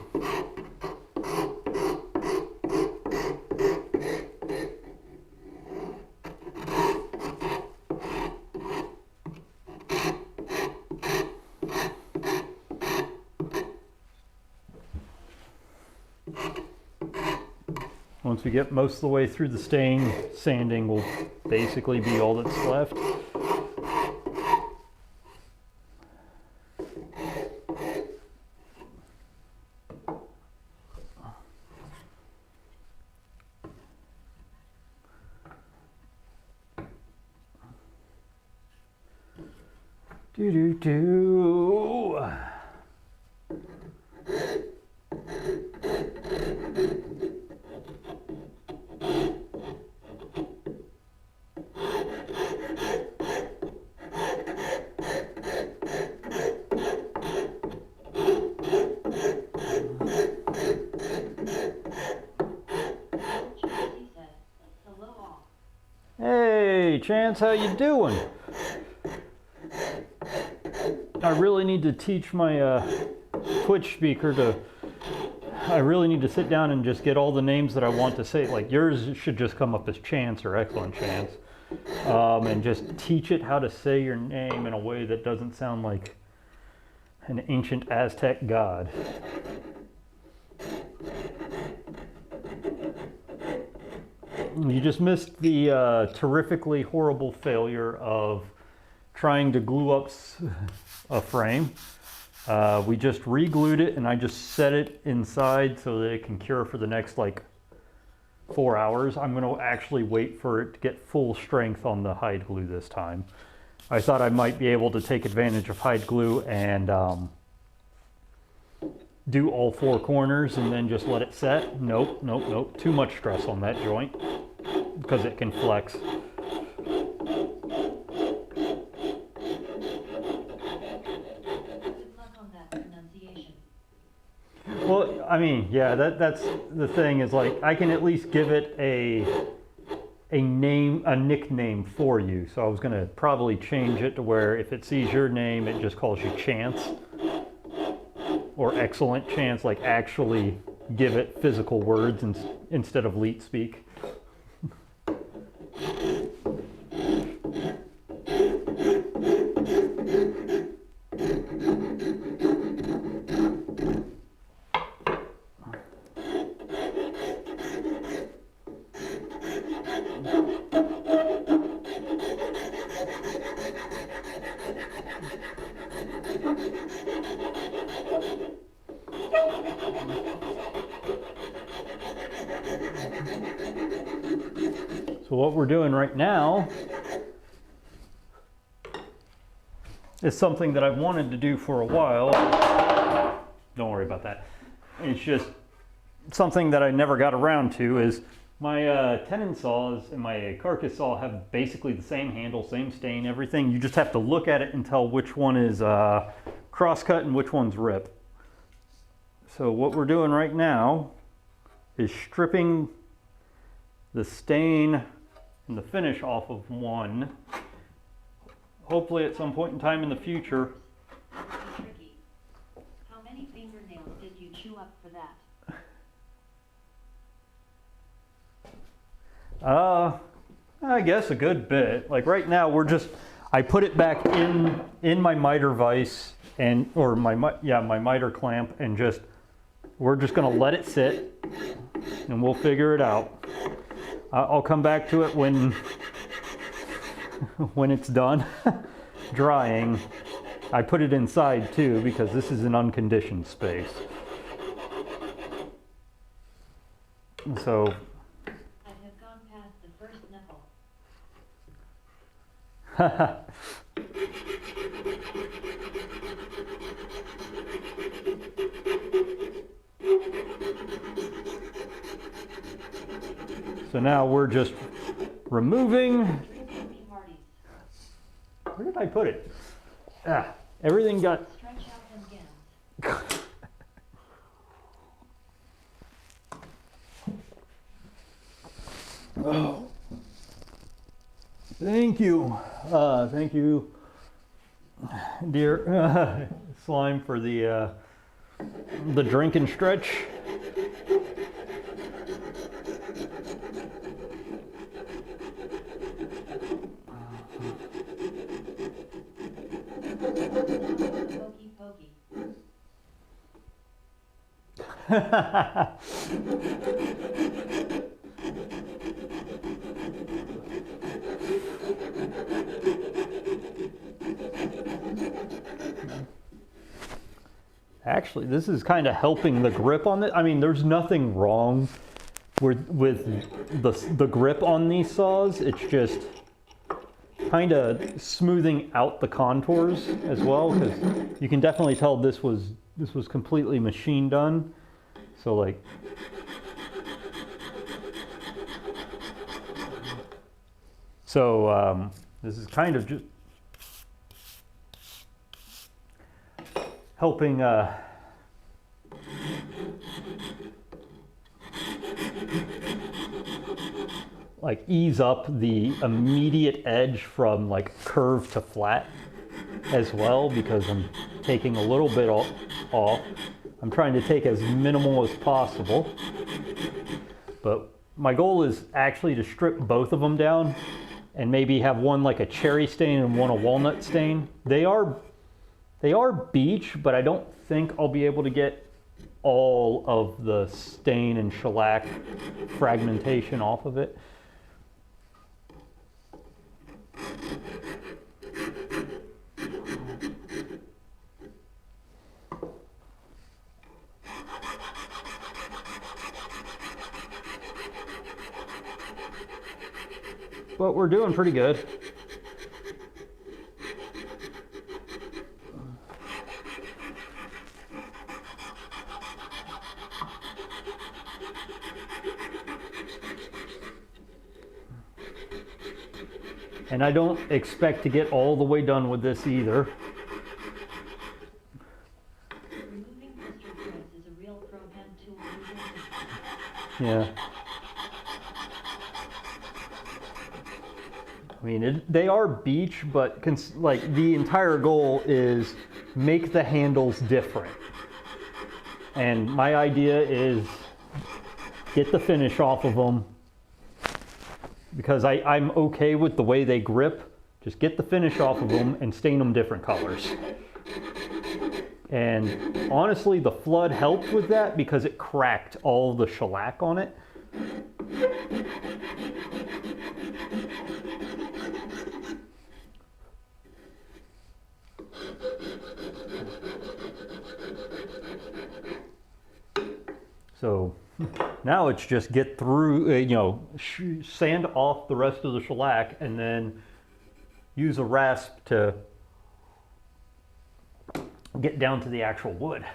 Once we get most of the way through the stain, sanding will basically be all that's left. Do-do-do. Hey, Chance, how you doing? I really need to teach my Twitch speaker to, I really need to sit down and just get all the names that I want to say. Like yours should just come up as Chance or Excellent Chance. And just teach it how to say your name in a way that doesn't sound like an ancient Aztec god. You just missed the terrifically horrible failure of trying to glue up a frame. We just re-glued it and I just set it inside so that it can cure for the next like 4 hours. I'm going to actually wait for it to get full strength on the hide glue this time. I thought I might be able to take advantage of hide glue and do all 4 corners and then just let it set. Nope, nope, nope. Too much stress on that joint because it can flex. Well, I mean, yeah, that's the thing is like I can at least give it a nickname for you. So I was gonna probably change it to where if it sees your name, it just calls you Chance or Excellent Chance. Like actually give it physical words instead of leet speak. So what we're doing right now is something that I've wanted to do for a while. Don't worry about that. It's just something that I never got around to is my tenon saws and my carcass saw have basically the same handle, same stain, everything. You just have to look at it and tell which one is crosscut and which one's rip. So what we're doing right now is stripping the stain and the finish off of one. Hopefully at some point in time in the future. Tricky. How many fingernails did you chew up for that? I guess a good bit. Like right now I put it back in my miter vise or my miter clamp and we're just gonna let it sit and we'll figure it out. I'll come back to it when it's done drying. I put it inside too because this is an unconditioned space. So I have gone past the first knuckle. So now we're just removing. Where did I put it? Everything got. Stretch out them gams. Oh, thank you, dear Slime, for the drink and stretch. Pokey, pokey. Actually, this is kind of helping the grip on it. I mean, there's nothing wrong with the grip on these saws. It's just kind of smoothing out the contours as well, because you can definitely tell this was completely machine done. So like, this is kind of just helping like ease up the immediate edge from like curve to flat as well, because I'm taking a little bit off. I'm trying to take as minimal as possible, but my goal is actually to strip both of them down and maybe have one like a cherry stain and one a walnut stain. They are beech, but I don't think I'll be able to get all of the stain and shellac fragmentation off of it. but we're doing pretty good. And I don't expect to get all the way done with this either. Removing blister threads is a real pro hand tool. Yeah. I mean, they are beech, but like the entire goal is make the handles different. And my idea is get the finish off of them, because I'm okay with the way they grip. Just get the finish off of them and stain them different colors. And honestly, the flood helped with that because it cracked all the shellac on it. So now it's just get through, you know, sand off the rest of the shellac and then use a rasp to get down to the actual wood.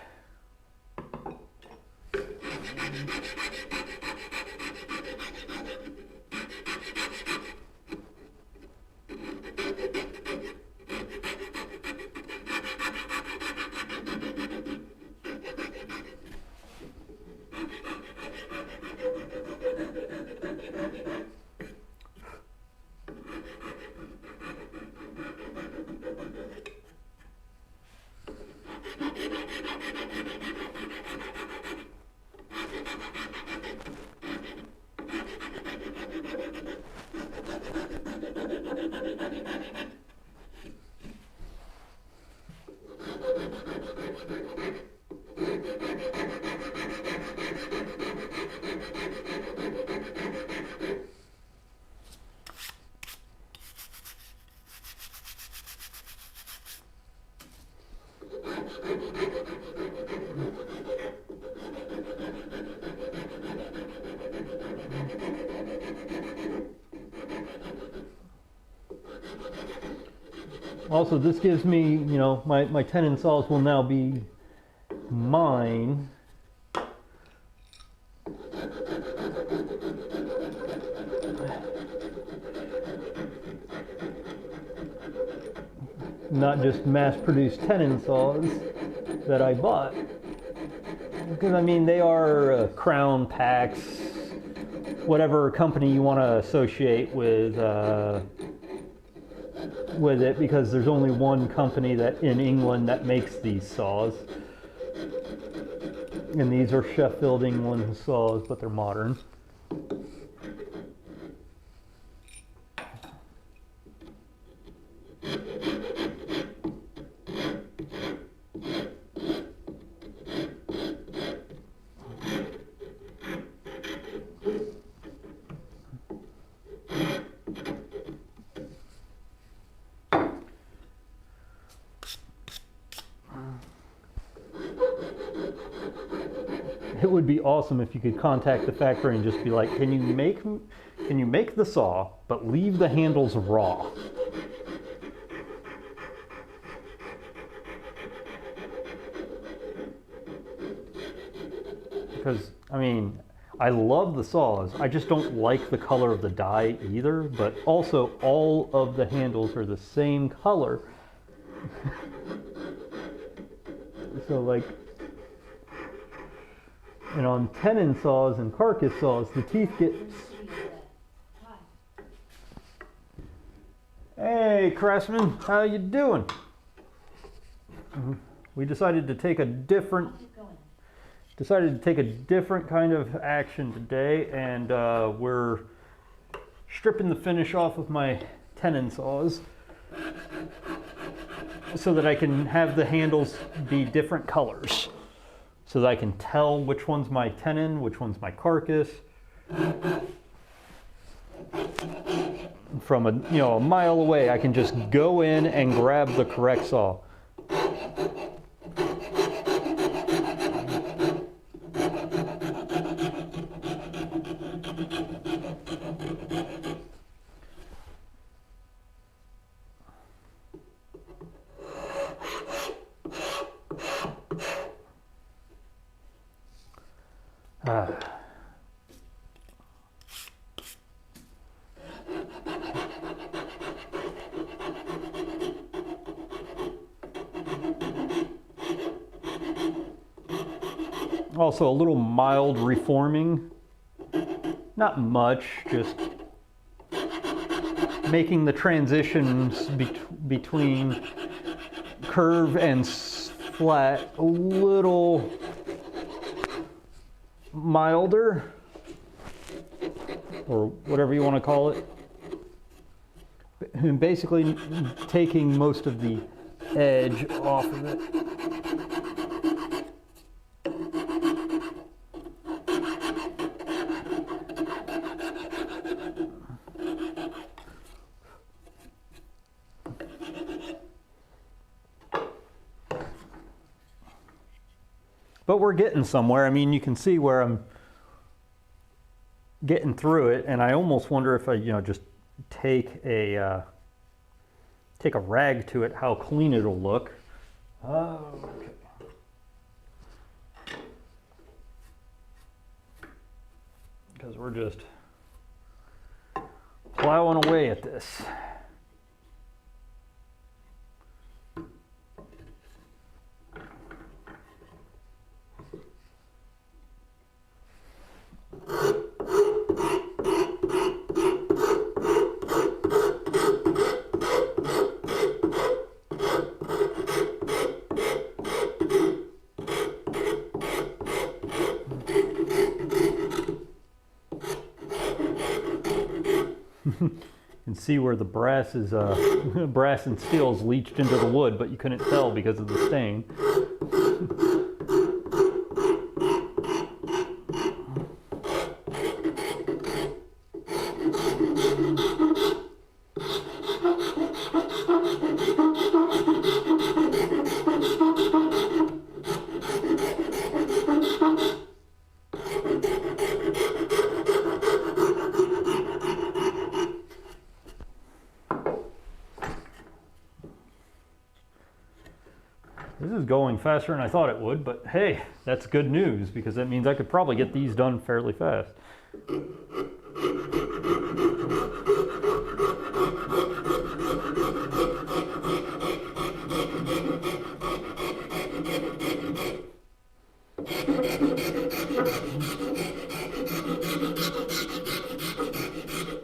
Also, this gives me, you know, my tenon saws will now be mine. Not just mass-produced tenon saws that I bought. Because, I mean, they are Crown, Pax, whatever company you want to associate with it, because there's only one company that in England that makes these saws. And these are Sheffield England saws, but they're modern. It would be awesome if you could contact the factory and just be like, can you make the saw, but leave the handles raw? Because, I mean, I love the saws. I just don't like the color of the die either, but also all of the handles are the same color. So, like, and on tenon saws and carcass saws, the teeth get... Hey, Craftsman, how you doing? We decided to take a different kind of action today, and we're stripping the finish off of my tenon saws so that I can have the handles be different colors, so that I can tell which one's my tenon, which one's my carcass. From a mile away, I can just go in and grab the correct saw. Also a little mild reforming. Not much, just making the transitions between curve and flat a little milder, or whatever you want to call it. And basically taking most of the edge off of it. But we're getting somewhere. I mean, you can see where I'm getting through it, and I almost wonder if I, just take a rag to it, how clean it'll look. Okay. Because we're just plowing away at this. You can see where the brass is, brass and steel is leached into the wood, but you couldn't tell because of the stain. This is going faster than I thought it would, but hey, that's good news because that means I could probably get these done fairly fast. I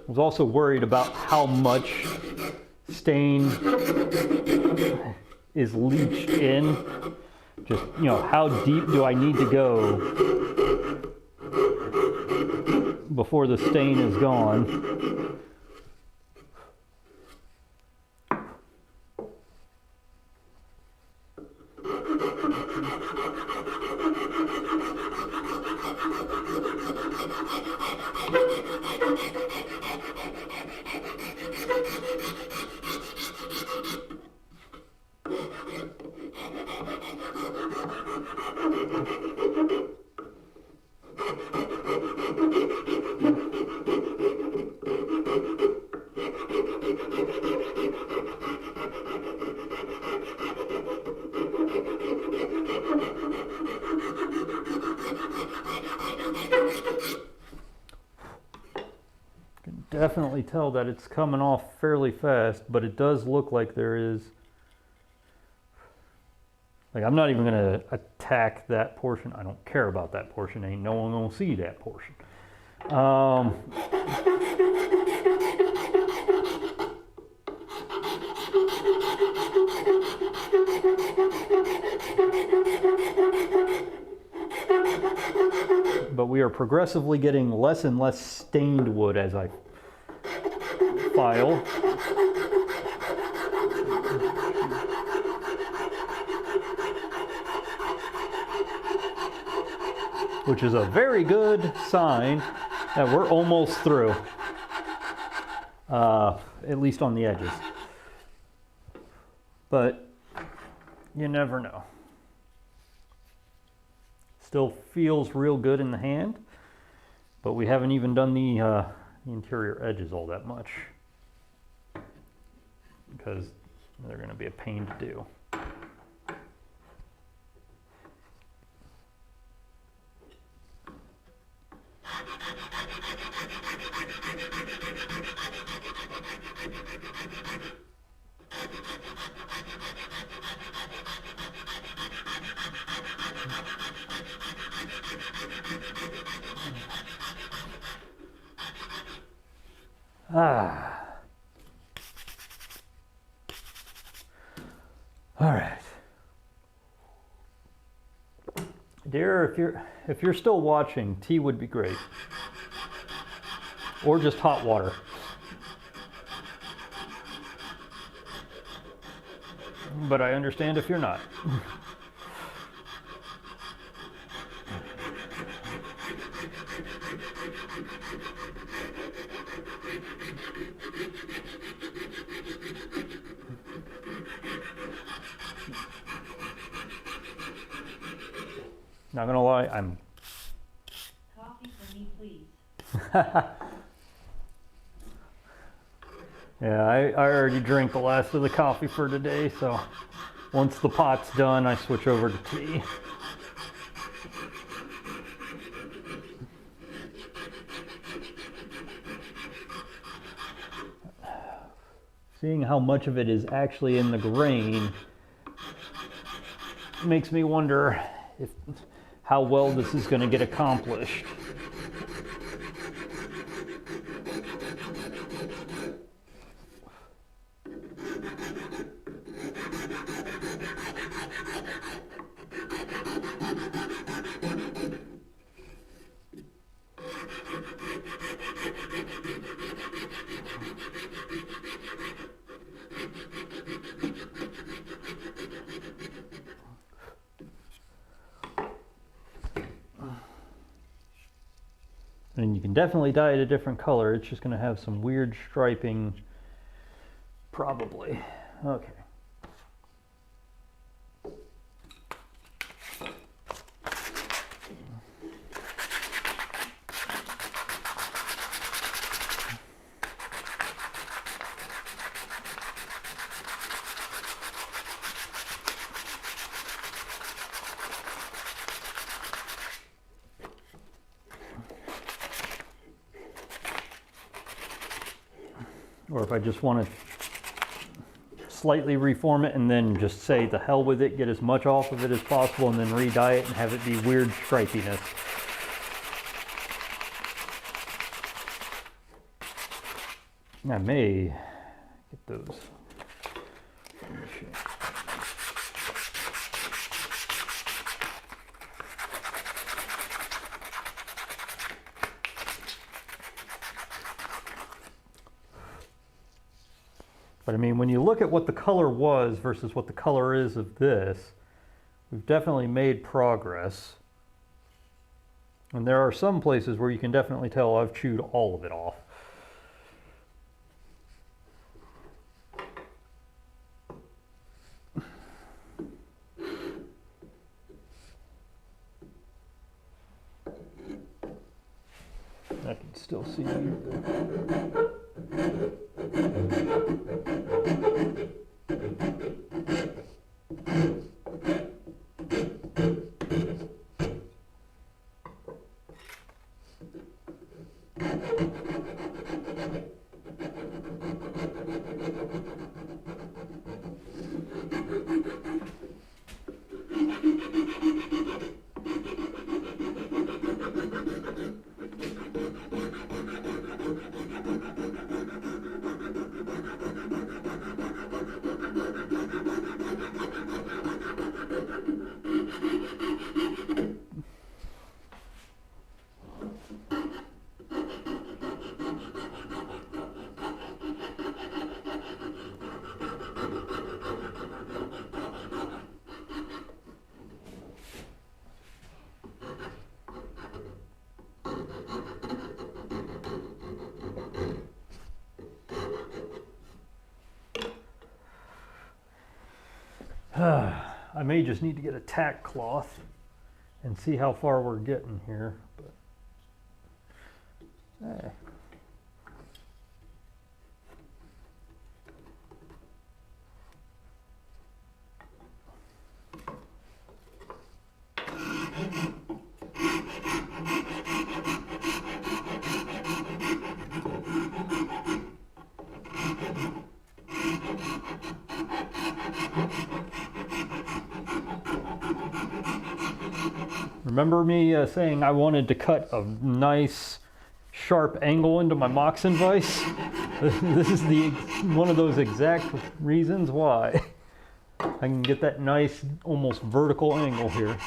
was also worried about how much stain is leached in. Just, how deep do I need to go before the stain is gone? Definitely tell that it's coming off fairly fast, but it does look like there is, I'm not even going to attack that portion. I don't care about that portion. Ain't no one going to see that portion. But we are progressively getting less and less stained wood as I file. Which is a very good sign that we're almost through, at least on the edges. But you never know. Still feels real good in the hand, but we haven't even done the interior edges all that much because they're going to be a pain to do. Ah. All right. Dear, if you're still watching, tea would be great. Or just hot water. But I understand if you're not. Not gonna lie, I'm... Coffee for me, please. Yeah, I already drank the last of the coffee for today, so once the pot's done, I switch over to tea. Seeing how much of it is actually in the grain makes me wonder how well this is going to get accomplished. And you can definitely dye it a different color. It's just going to have some weird striping, probably. Okay. Or if I just want to slightly reform it and then just say the hell with it, get as much off of it as possible and then re-dye it and have it be weird stripiness. I may get those. But I mean, when you look at what the color was versus what the color is of this, we've definitely made progress. And there are some places where you can definitely tell I've chewed all of it off. I can still see I may just need to get a tack cloth and see how far we're getting here. But, remember me saying I wanted to cut a nice sharp angle into my Moxon vise? This is one of those exact reasons why I can get that nice, almost vertical angle here.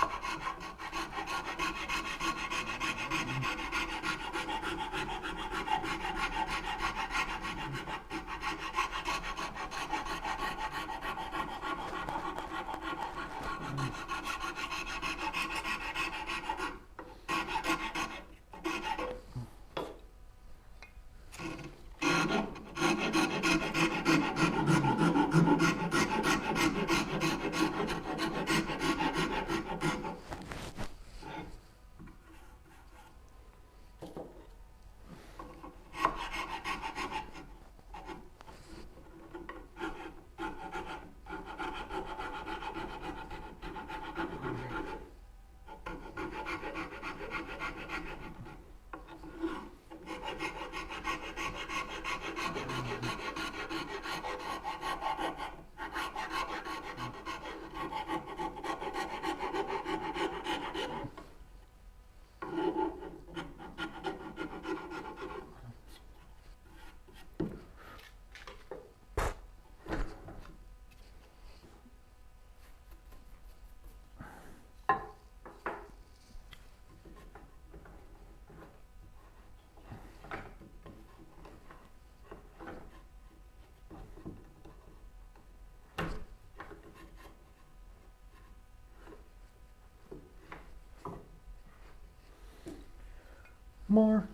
More.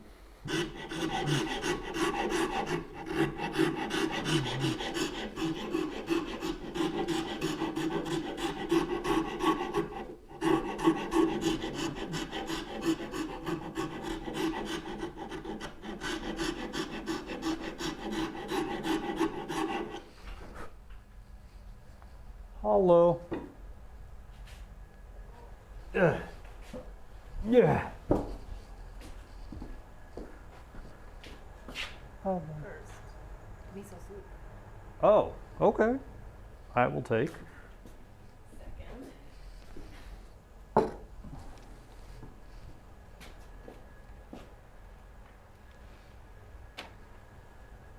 Hello. Yeah. Oh. First, miso soup. Oh, okay. I will take. Second,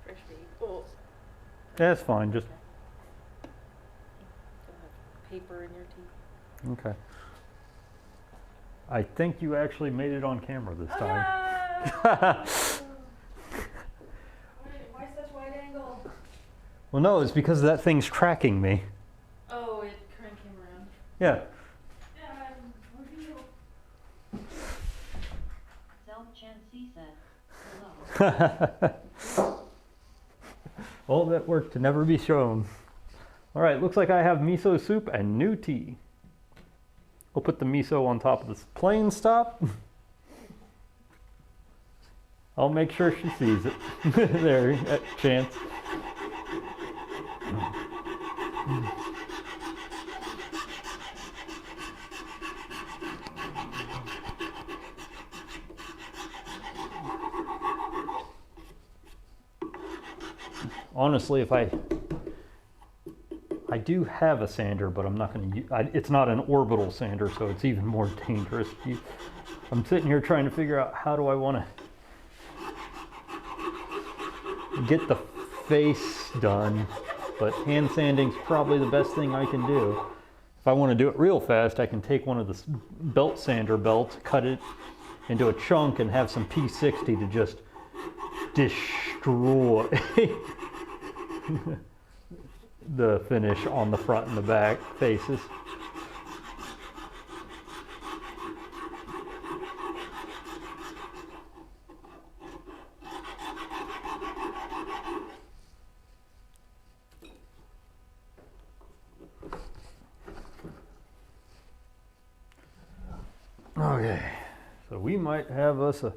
fresh meat. Oh, That's fine. Just don't have paper in your teeth. okay. I think you actually made it on camera this time. Ah! Why such wide angle? Well, no, it's because that thing's tracking me. Oh, it current came around. Yeah. Self-Chan C said, hello. All that work to never be shown. All right, looks like I have miso soup and new tea. We'll put the miso on top of this plain stop. I'll make sure she sees it. There, at chance. Honestly, if I do have a sander, but I'm not going to use, it's not an orbital sander, so it's even more dangerous. I'm sitting here trying to figure out how do I want to get the face done, but hand sanding's probably the best thing I can do. If I want to do it real fast, I can take one of the belt sander belts, cut it into a chunk, and have some P60 to just destroy the finish on the front and the back faces. Okay, so we might have us a...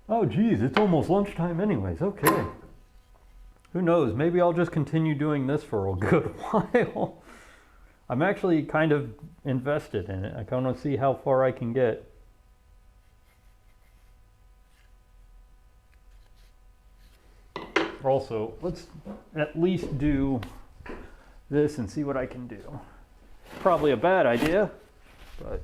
Oh geez, it's almost lunchtime anyways, okay. Who knows, maybe I'll just continue doing this for a good while. I'm actually kind of invested in it. I kind of see how far I can get. Also, let's at least do this and see what I can do. Probably a bad idea, but...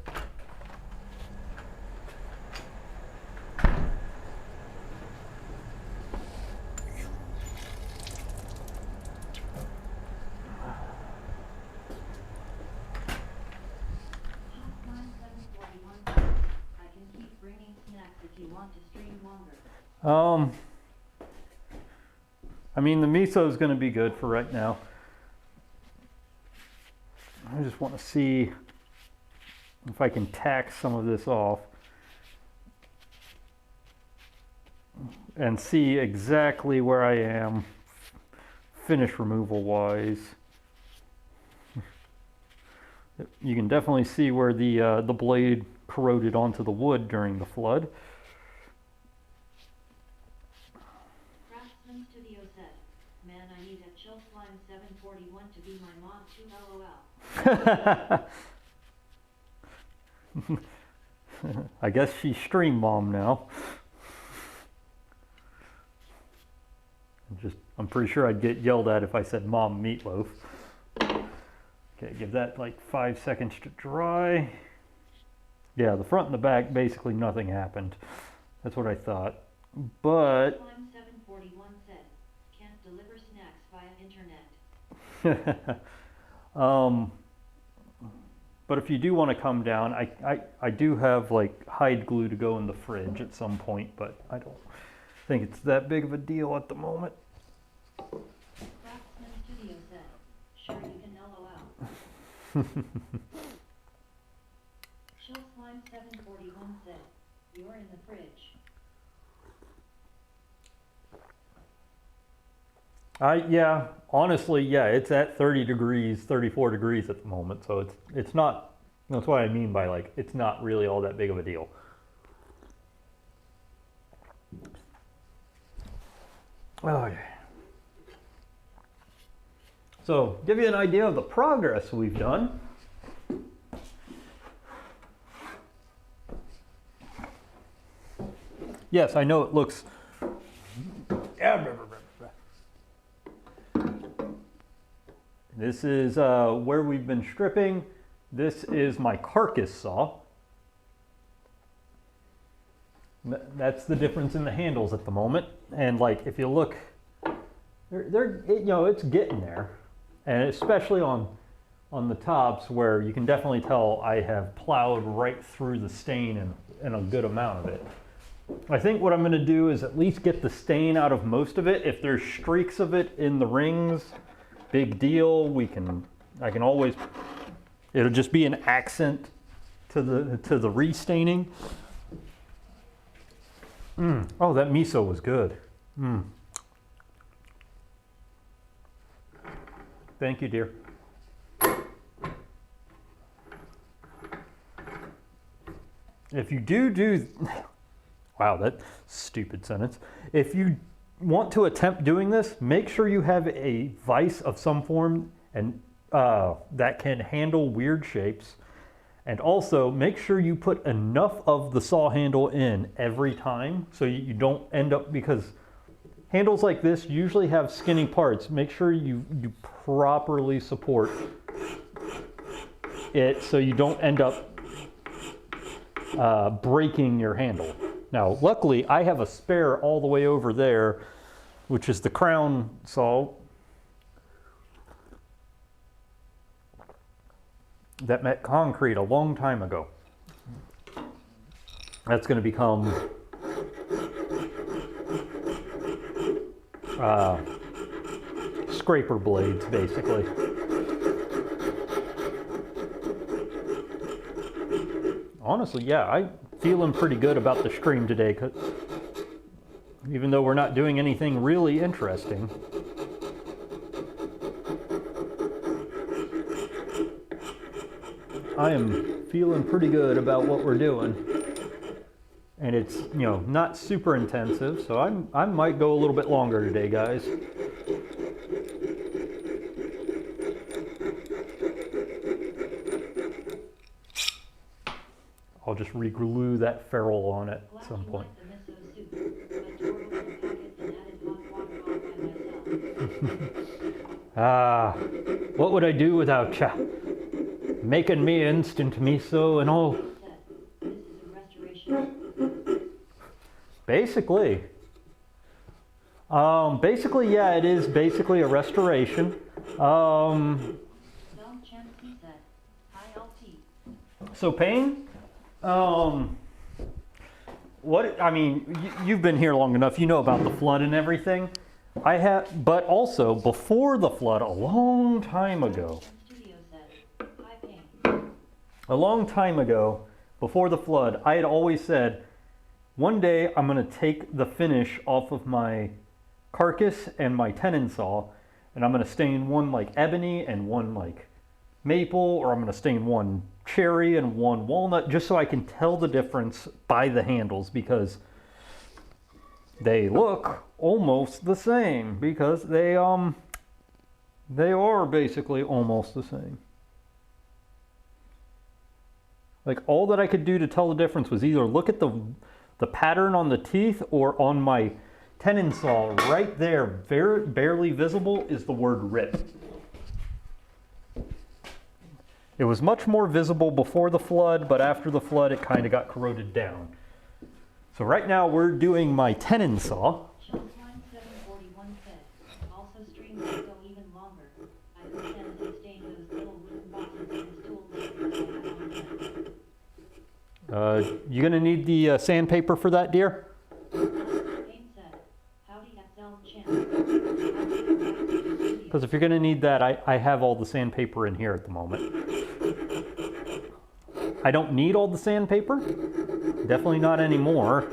I mean, the miso is going to be good for right now. I just want to see if I can tack some of this off and see exactly where I am finish removal wise. You can definitely see where the blade corroded onto the wood during the flood. Craftsman Studio said, man, I need a chill slime 741 to be my mom too, lol. I guess she's stream mom now. I'm pretty sure I'd get yelled at if I said mom meatloaf. Okay, give that like 5 seconds to dry. Yeah, the front and the back, basically nothing happened. That's what I thought. But Slime 741 said, can't deliver snacks via internet. But if you do want to come down, I do have like hide glue to go in the fridge at some point, but I don't think it's that big of a deal at the moment. Craftsman Studio said, sure you can LOL. Chill slime 741 said, you're in the fridge. Yeah, honestly, yeah, it's at 30 degrees, 34 degrees at the moment, so it's not, that's what I mean by like, it's not really all that big of a deal. Okay. So, give you an idea of the progress we've done. Yes, I know it looks... This is where we've been stripping. This is my carcass saw. That's the difference in the handles at the moment. And like, if you look, it's getting there. And especially on the tops where you can definitely tell I have plowed right through the stain and a good amount of it. I think what I'm going to do is at least get the stain out of most of it. If there's streaks of it in the rings, big deal. I can always, it'll just be an accent to the restaining. Oh, that miso was good. Thank you, dear. If you do, wow, that stupid sentence. If you want to attempt doing this, make sure you have a vise of some form and that can handle weird shapes. And also make sure you put enough of the saw handle in every time so you don't end up, because handles like this usually have skinny parts. Make sure you properly support it so you don't end up breaking your handle. Now, luckily, I have a spare all the way over there, which is the crown saw that met concrete a long time ago. That's going to become scraper blades, basically. Honestly, yeah, I'm feeling pretty good about the stream today, 'cause even though we're not doing anything really interesting. I am feeling pretty good about what we're doing. And it's, not super intensive, so I might go a little bit longer today, guys. I'll just re-glue that ferrule on it at some point. What would I do without ya? Making me instant miso and all. Basically. Yeah, it is basically a restoration. So pain, what I mean, you've been here long enough. You know about the flood and everything. I have, but also before the flood, a long time ago. Studio set. High pain. A long time ago, before the flood, I had always said, one day I'm going to take the finish off of my carcass and my tenon saw, and I'm going to stain one like ebony and one like maple, or I'm going to stain one cherry and one walnut, just so I can tell the difference by the handles, because they look almost the same, because they are basically almost the same. Like, all that I could do to tell the difference was either look at the pattern on the teeth, or on my tenon saw right there, barely visible, is the word rip. It was much more visible before the flood, but after the flood it kind of got corroded down. So right now we're doing my tenon saw. Shelf line 741 said, also streams that go even longer. I could send to stain those little wooden boxes and stool legs that I have on them. You gonna need the sandpaper for that, dear? Kane said, howdy XL champ. Because if you're gonna need that, I have all the sandpaper in here at the moment. I don't need all the sandpaper, definitely not anymore,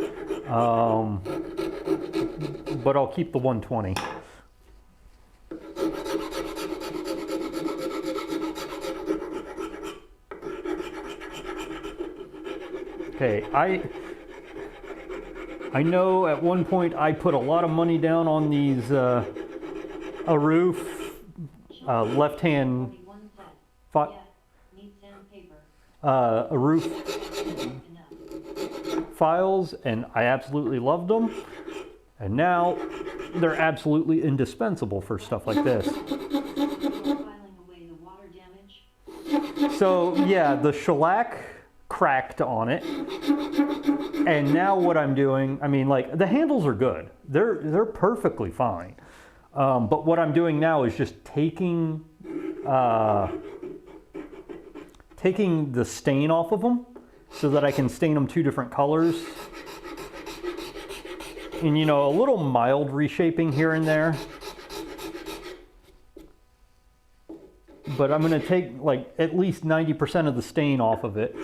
but I'll keep the 120. Okay, I know at one point I put a lot of money down on these, a roof, left-hand, Yeah, need sandpaper. a roof Enough. files, and I absolutely loved them. And now they're absolutely indispensable for stuff like this. Filing away the water damage. So yeah, the shellac cracked on it. And now what I'm doing, I mean, like, the handles are good. They're perfectly fine. But what I'm doing now is just taking the stain off of them so that I can stain them two different colors. And, you know, a little mild reshaping here and there. But I'm going to take like at least 90% of the stain off of it.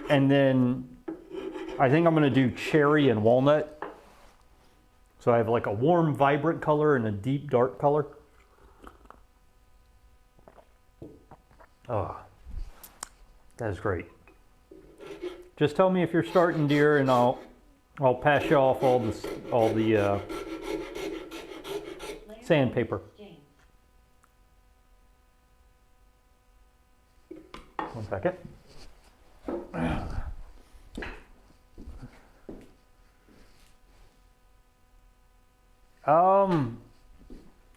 And then I think I'm going to do cherry and walnut. So I have like a warm, vibrant color and a deep, dark color. Oh, that is great. Just tell me if you're starting, dear, and I'll pass you off all the sandpaper. Stains. 1 second.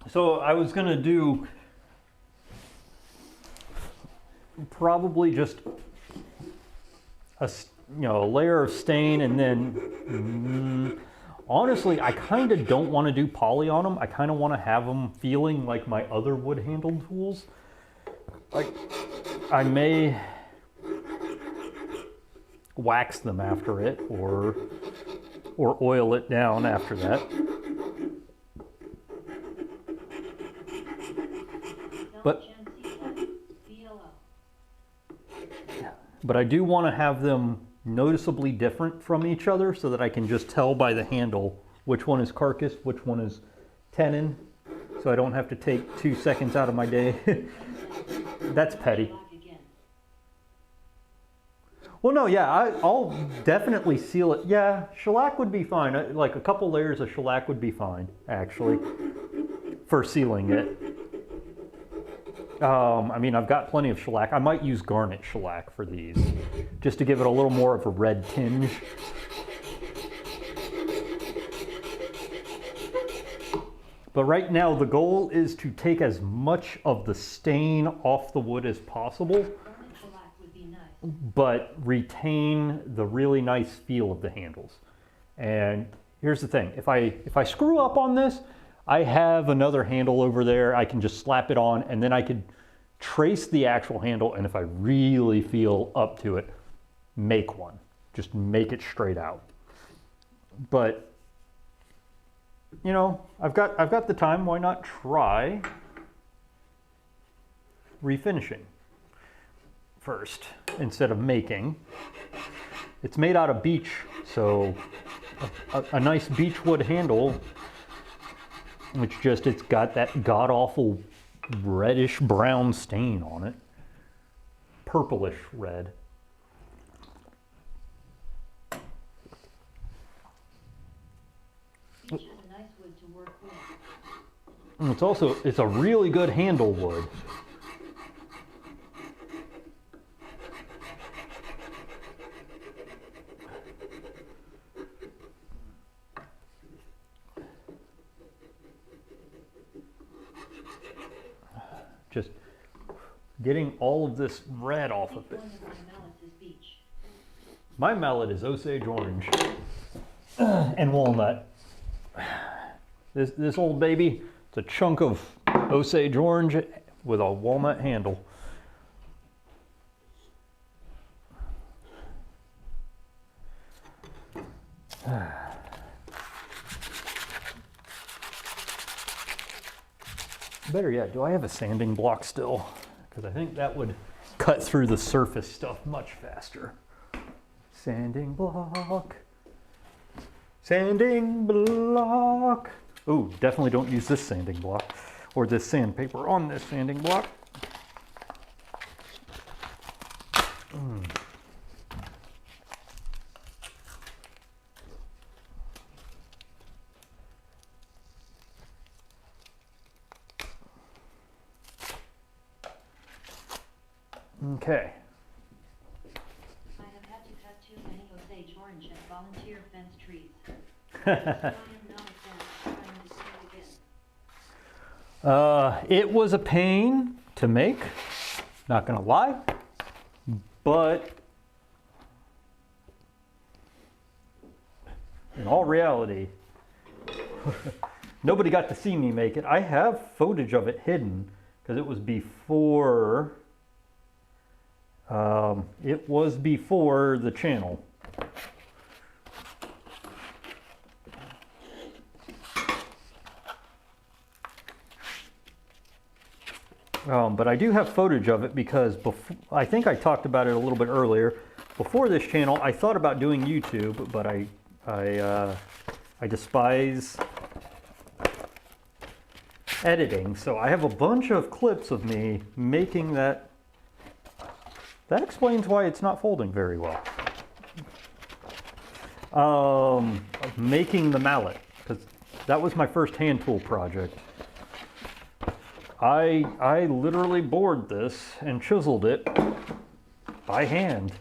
So I was gonna do probably just a layer of stain, and then honestly, I kind of don't want to do poly on them. I kind of want to have them feeling like my other wood handled tools. Like, I may wax them after it, or oil it down after that. But But I do want to have them noticeably different from each other so that I can just tell by the handle which one is carcass, which one is tenon, so I don't have to take 2 seconds out of my day. That's petty. Well, no, yeah, I'll definitely seal it. Yeah, shellac would be fine. Like a couple layers of shellac would be fine, actually, for sealing it. I mean, I've got plenty of shellac. I might use garnet shellac for these, just to give it a little more of a red tinge. But right now, the goal is to take as much of the stain off the wood as possible, but retain the really nice feel of the handles. And here's the thing, if I screw up on this, I have another handle over there. I can just slap it on, and then I could trace the actual handle, and if I really feel up to it, make one. Just make it straight out. But you know, I've got the time. Why not try refinishing first instead of making? It's made out of beech, so a nice beechwood handle, which just it's got that god awful reddish brown stain on it, purplish red. Beech is a nice wood to work with. And it's a really good handle wood. Just getting all of this red off of it. One of my mallets is beech. My mallet is Osage orange and walnut. This old baby, it's a chunk of Osage orange with a walnut handle. Better yet, do I have a sanding block still? Because I think that would cut through the surface stuff much faster. Sanding block. Sanding block. Ooh, definitely don't use this sanding block or this sandpaper on this sanding block. Okay. I have had to cut too many Osage orange and volunteer fence trees. I am not a fan of trying to start again. It was a pain to make, not gonna lie, but in all reality, nobody got to see me make it. I have footage of it hidden because it was before the channel. But I do have footage of it because I think I talked about it a little bit earlier. Before this channel, I thought about doing YouTube, but I despise editing. So I have a bunch of clips of me making that. That explains why it's not folding very well. Making the mallet, because that was my first hand tool project. I literally bored this and chiseled it by hand.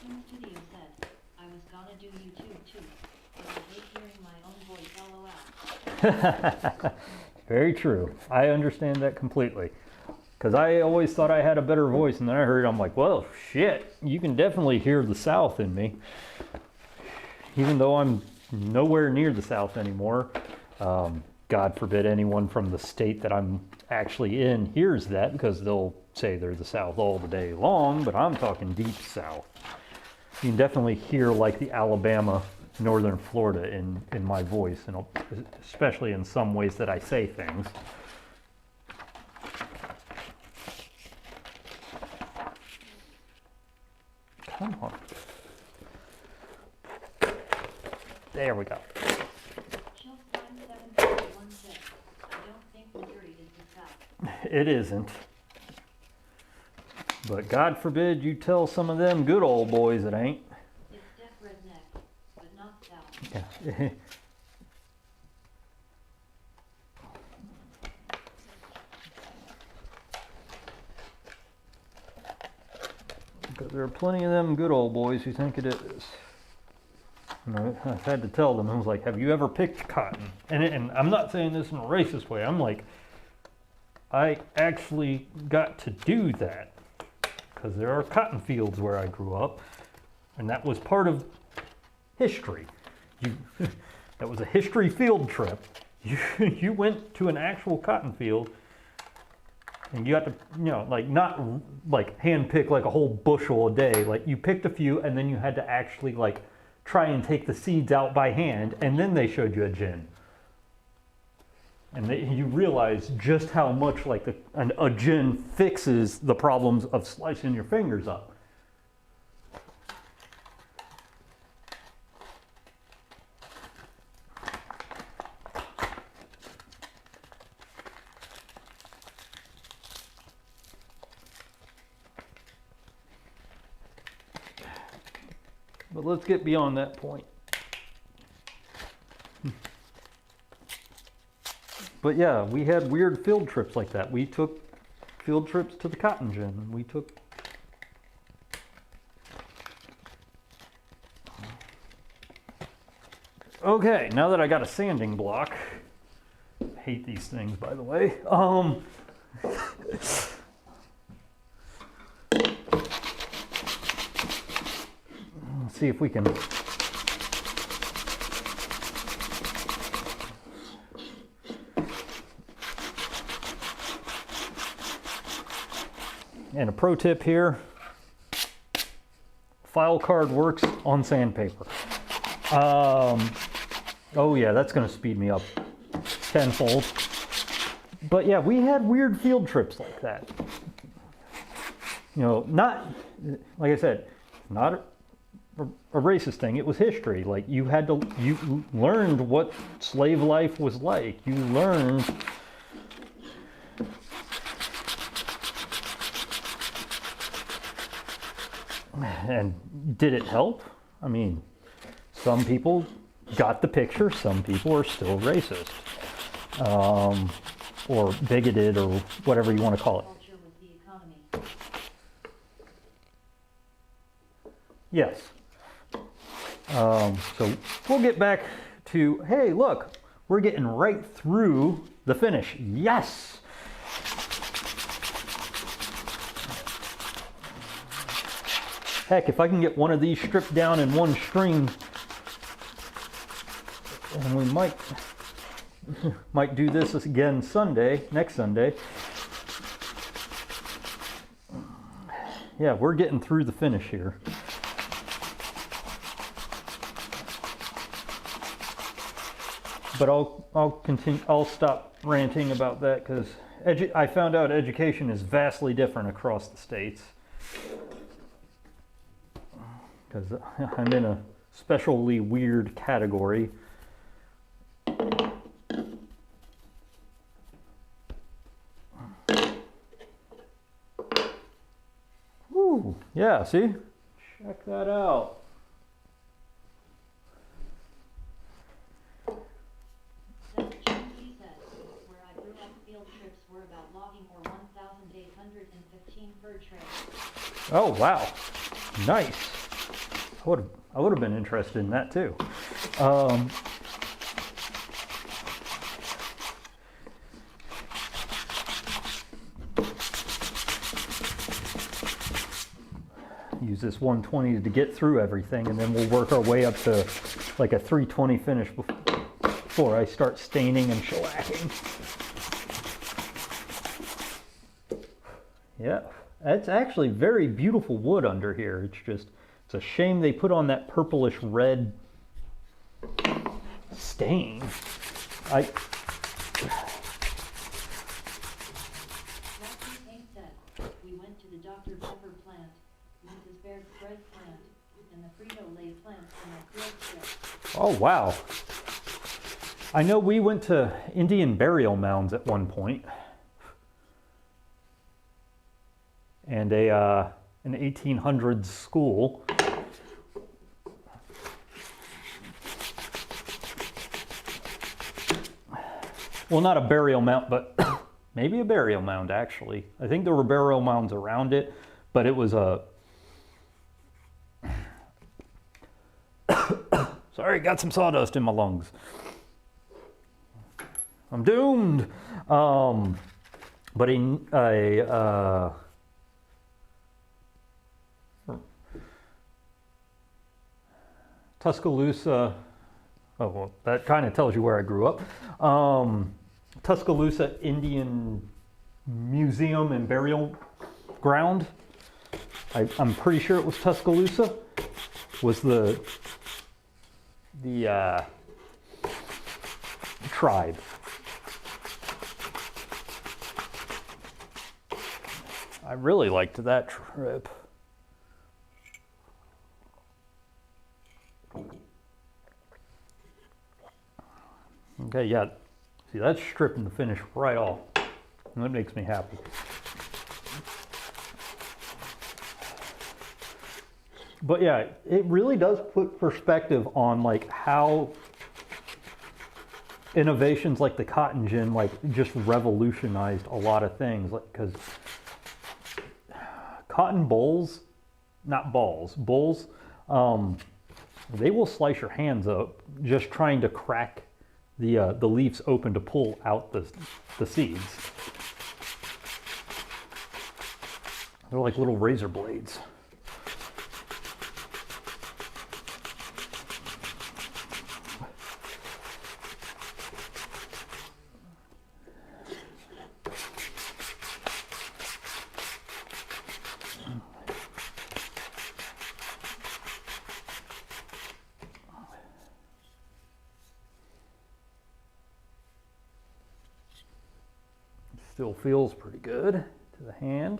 In the studio said I was gonna do YouTube too, but I hate hearing my own voice, LOL. Very true. I understand that completely. Because I always thought I had a better voice, and then I heard it, I'm like, well, shit, you can definitely hear the South in me. Even though I'm nowhere near the South anymore. God forbid anyone from the state that I'm actually in hears that, because they'll say they're the South all the day long, but I'm talking deep South. You can definitely hear like the Alabama, northern Florida in my voice, and especially in some ways that I say things. Come on. There we go. Shelf 5741 I don't think Missouri is the South. It isn't. But God forbid you tell some of them good old boys it ain't. It's deaf redneck, but not South. Yeah. Because there are plenty of them good old boys who think it is. And I've had to tell them, I was like, have you ever picked cotton? And I'm not saying this in a racist way. I'm like, I actually got to do that. Because there are cotton fields where I grew up. And that was part of history. That was a history field trip. You went to an actual cotton field And you got to, you know, like not like hand pick like a whole bushel a day. Like you picked a few and then you had to actually like try and take the seeds out by hand, and then they showed you a gin. And you realize just how much like a gin fixes the problems of slicing your fingers up. But let's get beyond that point. But yeah, we had weird field trips like that. We took field trips to the cotton gin. We took... Okay, now that I got a sanding block, I hate these things, by the way. Let's see if we can... And a pro tip here, file card works on sandpaper. Oh yeah, that's gonna speed me up tenfold. But yeah, we had weird field trips like that. You know, not, like I said, not a racist thing, it was history. Like you learned what slave life was like. You learned and did it help? I mean, some people got the picture, some people are still racist. Or bigoted, or whatever you want to call it. Culture with the economy. Yes. So we'll get back to, hey, look, we're getting right through the finish. Yes! Heck, if I can get one of these stripped down in one string, and we might do this again next Sunday. Yeah, we're getting through the finish here. But I'll continue. I'll stop ranting about that because I found out education is vastly different across the states. Because I'm in a specially weird category. Woo, yeah, see? Check that out. Says Chunky says, where I grew up, field trips were about logging or 1,815 fur trails. Oh, wow. Nice. I would have been interested in that too. Use this 120 to get through everything, and then we'll work our way up to like a 320 finish before I start staining and shellacking. Yeah, that's actually very beautiful wood under here. It's a shame they put on that purplish red stain. Rocky Saint said, we went to the Dr. Pepper plant, Mrs. Baird's bread plant, and the Frito-Lay plant for my field trip. Oh, wow. I know we went to Indian burial mounds at one point. And an 1800s school. Well, not a burial mound, but maybe a burial mound, actually. I think there were burial mounds around it, but it was a... Sorry, got some sawdust in my lungs. I'm doomed. But Tuscaloosa, oh, well, that kind of tells you where I grew up. Tuscaloosa Indian museum and burial ground. I'm pretty sure it was Tuscaloosa. Was the tribe. I really liked that trip. Okay, yeah. See, that's stripping the finish right off. And that makes me happy. But yeah, it really does put perspective on like how innovations like the cotton gin like just revolutionized a lot of things. Like, because cotton bowls, not balls, bowls, they will slice your hands up just trying to crack the leaves open to pull out the seeds. They're like little razor blades. Still feels pretty good to the hand.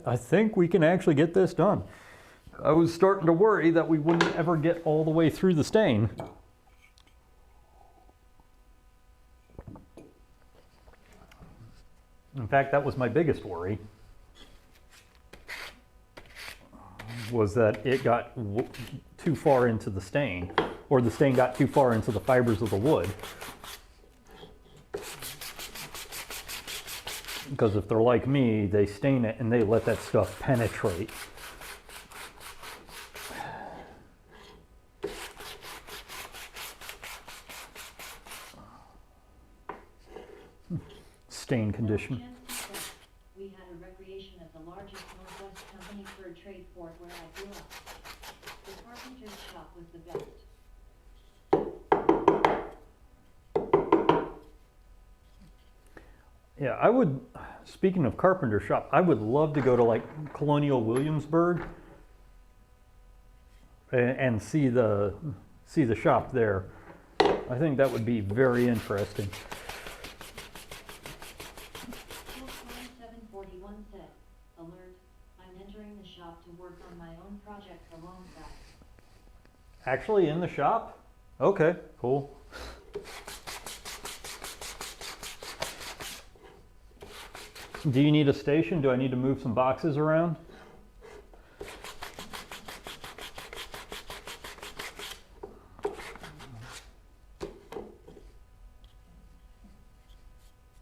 I think we can actually get this done. I was starting to worry that we wouldn't ever get all the way through the stain. In fact, that was my biggest worry, was that it got too far into the stain, or the stain got too far into the fibers of the wood. Because if they're like me, they stain it and they let that stuff penetrate. Stain condition. We had a recreation at the largest Northwest Company Fur Trade Fort where I grew up. The carpenter's shop was the best. Yeah, I would, speaking of carpenter shop, I would love to go to like Colonial Williamsburg and see the shop there. I think that would be very interesting. 741 said, alert, I'm entering the shop to work on my own projects alongside. Actually in the shop? Okay, cool. Do you need a station? Do I need to move some boxes around?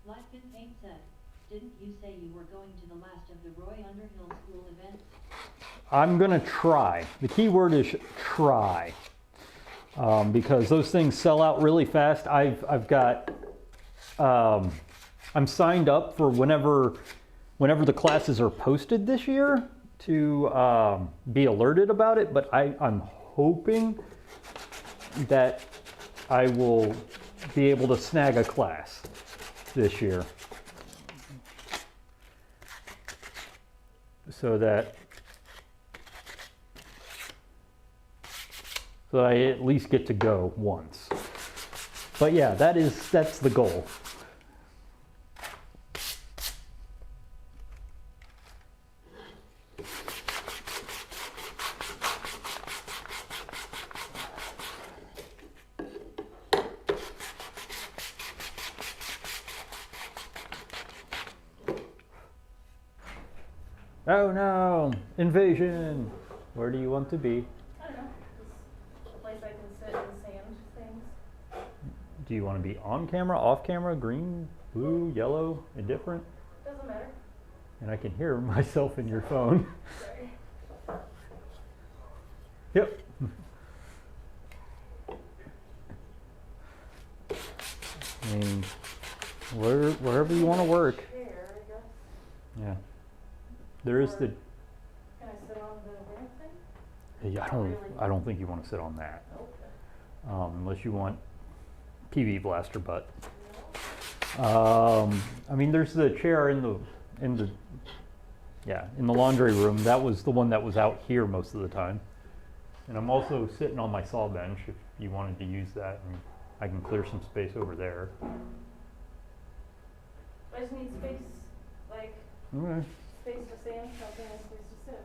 Life in Paint said, didn't you say you were going to the last of the Roy Underhill School events? I'm gonna try. The key word is try. Because those things sell out really fast. I've got, I'm signed up for whenever the classes are posted this year to be alerted about it, but I'm hoping that I will be able to snag a class this year. So that I at least get to go once. But yeah, that's the goal. Oh no, invasion. Where do you want to be? I don't know. Just a place I can sit and sand things. Do you want to be on camera, off camera, green, blue, yellow, indifferent? Doesn't matter. And I can hear myself in your phone. Sorry. Yep. I mean, wherever you want to work. Chair, I guess. Yeah. There is the, Can I sit on the ramp thing? yeah, I don't think you want to sit on that. Okay. Unless you want PV blaster butt. No. I mean, there's the chair in the, in the laundry room. That was the one that was out here most of the time. And I'm also sitting on my saw bench if you wanted to use that, and I can clear some space over there. I just need space, like, Okay. space to stand, something, and space to sit.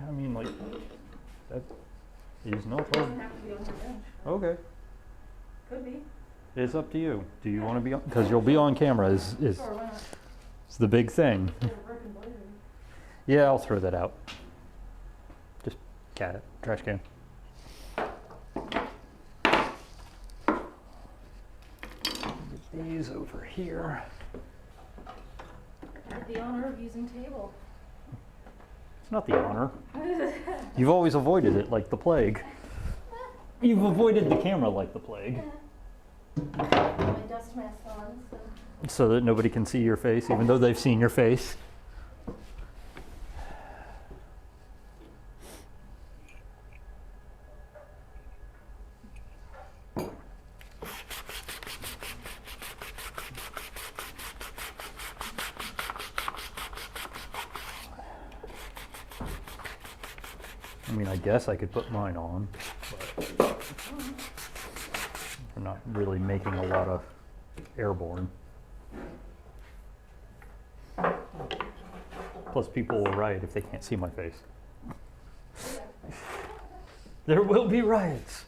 I mean, like, that is no It doesn't problem. have to be on the bench. Okay. Could be. It's up to you. Do you want to be on? Because you'll be on camera is Sure, why not? it's the big thing. It's a brick and blazing. Yeah, I'll throw that out. Just cat it. Trash can. Get these over here. I had the honor of using table. It's not the honor. You've always avoided it like the plague. You've avoided the camera like the plague. My dust mask on, so. So that nobody can see your face, even though they've seen your face. I mean, I guess I could put mine on, but we're not really making a lot of airborne. Plus, people will riot if they can't see my face. There will be riots.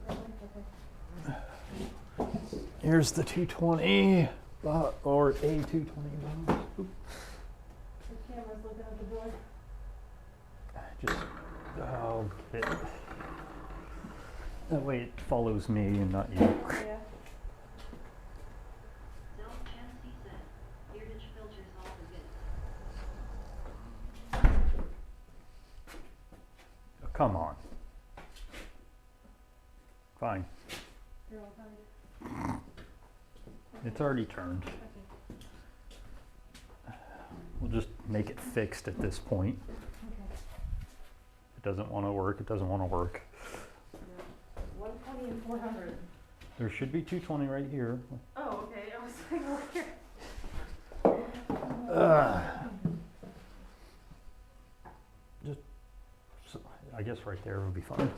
Sandpaper? Here's the 220 or A220. The camera's looking at the door. Just okay. That way it follows me and not you. Yeah. Self-Gen CZ. Beardage filters all the goods. Come on. Fine. You're all tied. It's already turned. Okay. We'll just make it fixed at this point. Okay. If it doesn't want to work, it doesn't want to work. 120 and 400. There should be 220 right here. Oh, okay. I was like, over here. Just, so, I guess right there would be fine.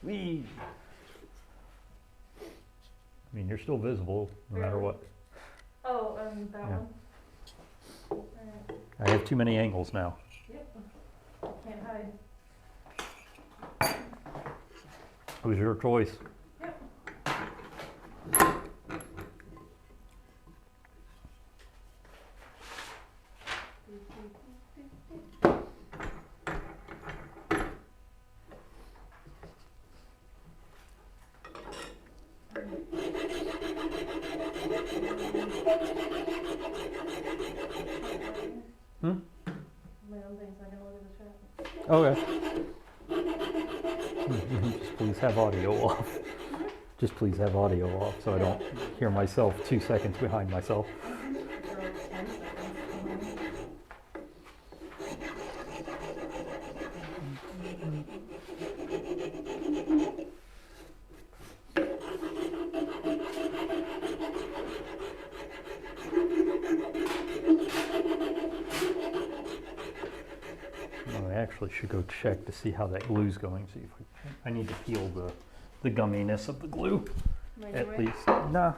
Whee! I mean, you're still visible no matter what. Oh, that Yeah. one. Alright. I have too many angles now. Yep. Can't hide. It was your choice. Yep. Hmm? My own thing's not gonna look at the chat. Okay. Just please have audio off. Just please have audio off so I don't hear myself 2 seconds behind myself. For like 10 seconds. Oh, I actually should go check to see how that glue's going. See if I need to peel the gumminess of the glue Right at away. least. Nah.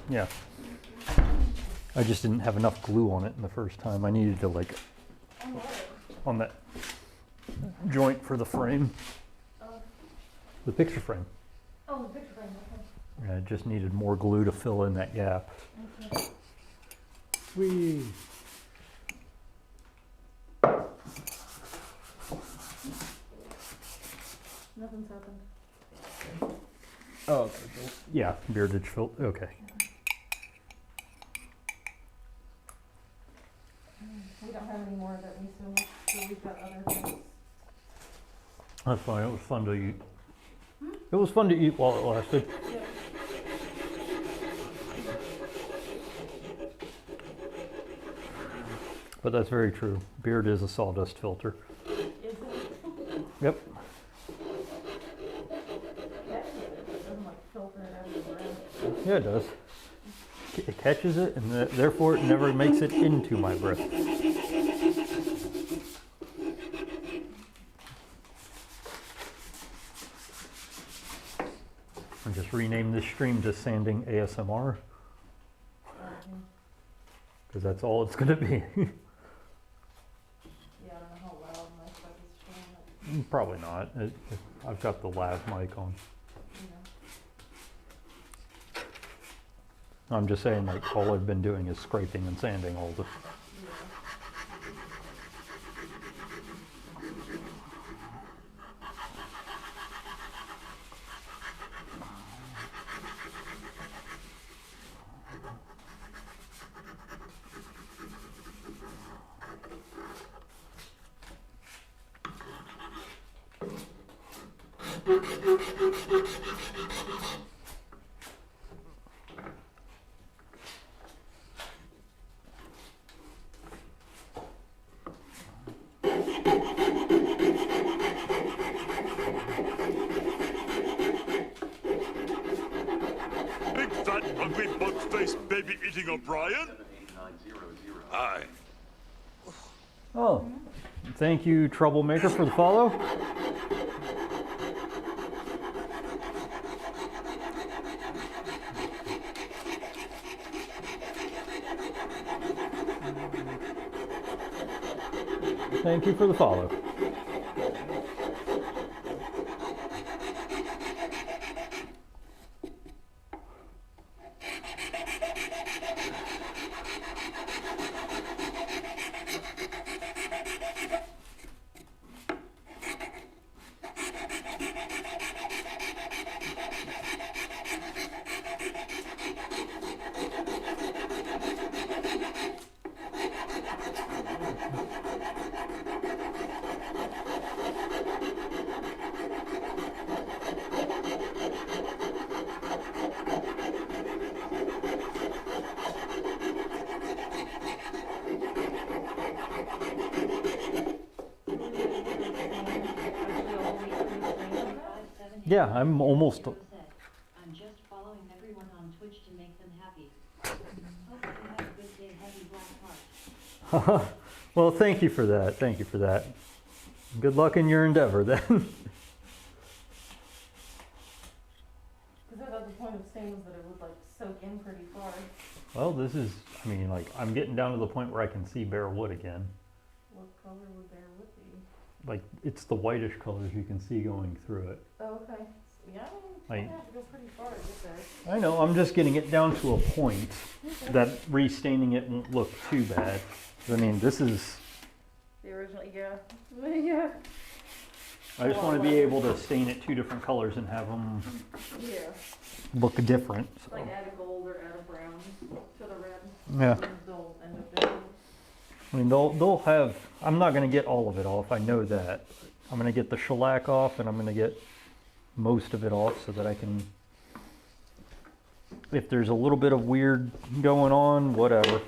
Yeah. I just didn't have enough glue on it in the first time. I needed to like, On what? on that joint for the frame, Oh, the picture frame. oh, the picture frame, okay. Yeah, I just needed more glue to fill in that gap. Okay. Whee! Nothing's happened. Oh, okay. Yeah, beardage filter. Okay. We don't have any more that we so we've got other things. That's fine. It was fun to eat. It was fun to eat while it lasted. Yeah. But that's very true. Beard is a sawdust filter. Is it? Yep. Catches it, but it doesn't like filter it out of the breath. Yeah, it does. It catches it, and therefore it never makes it into my breath. And just rename this stream to Sanding ASMR, because that's all it's going to be. Yeah, I don't know how loud my stuff is showing up, Probably not. I've got the lav mic on. you know. I'm just saying, like, all I've been doing is scraping and sanding all the. Yeah. Big fat hungry bug-faced baby eating O'Brien? Hi. Oh, thank you, Troublemaker, for the follow. Thank you for the follow. Yeah, I'm almost. I'm just following everyone on Twitch to make them happy. Hope you have a good day, heavy black heart. Well, thank you for that. Thank you for that. Good luck in your endeavor then. Because I thought the point of stains that it would like soak in pretty far. Well, this is, I mean, like, I'm getting down to the point where I can see bare wood again. What color would there would be? Like, it's the whitish colors you can see going through it. Oh, okay. Yeah, I I- have to go pretty far to get there. I know, I'm just getting it down to a point that restaining it won't look too bad. I mean, this is, The original, yeah. Yeah. I just want to be able to stain it two different colors and have them Yeah. look different. So. Like add a gold or add a brown to the red. Yeah. And they'll end up doing. I mean, they'll have, I'm not going to get all of it off, I know that. I'm going to get the shellac off and I'm going to get most of it off so that I can, if there's a little bit of weird going on, whatever.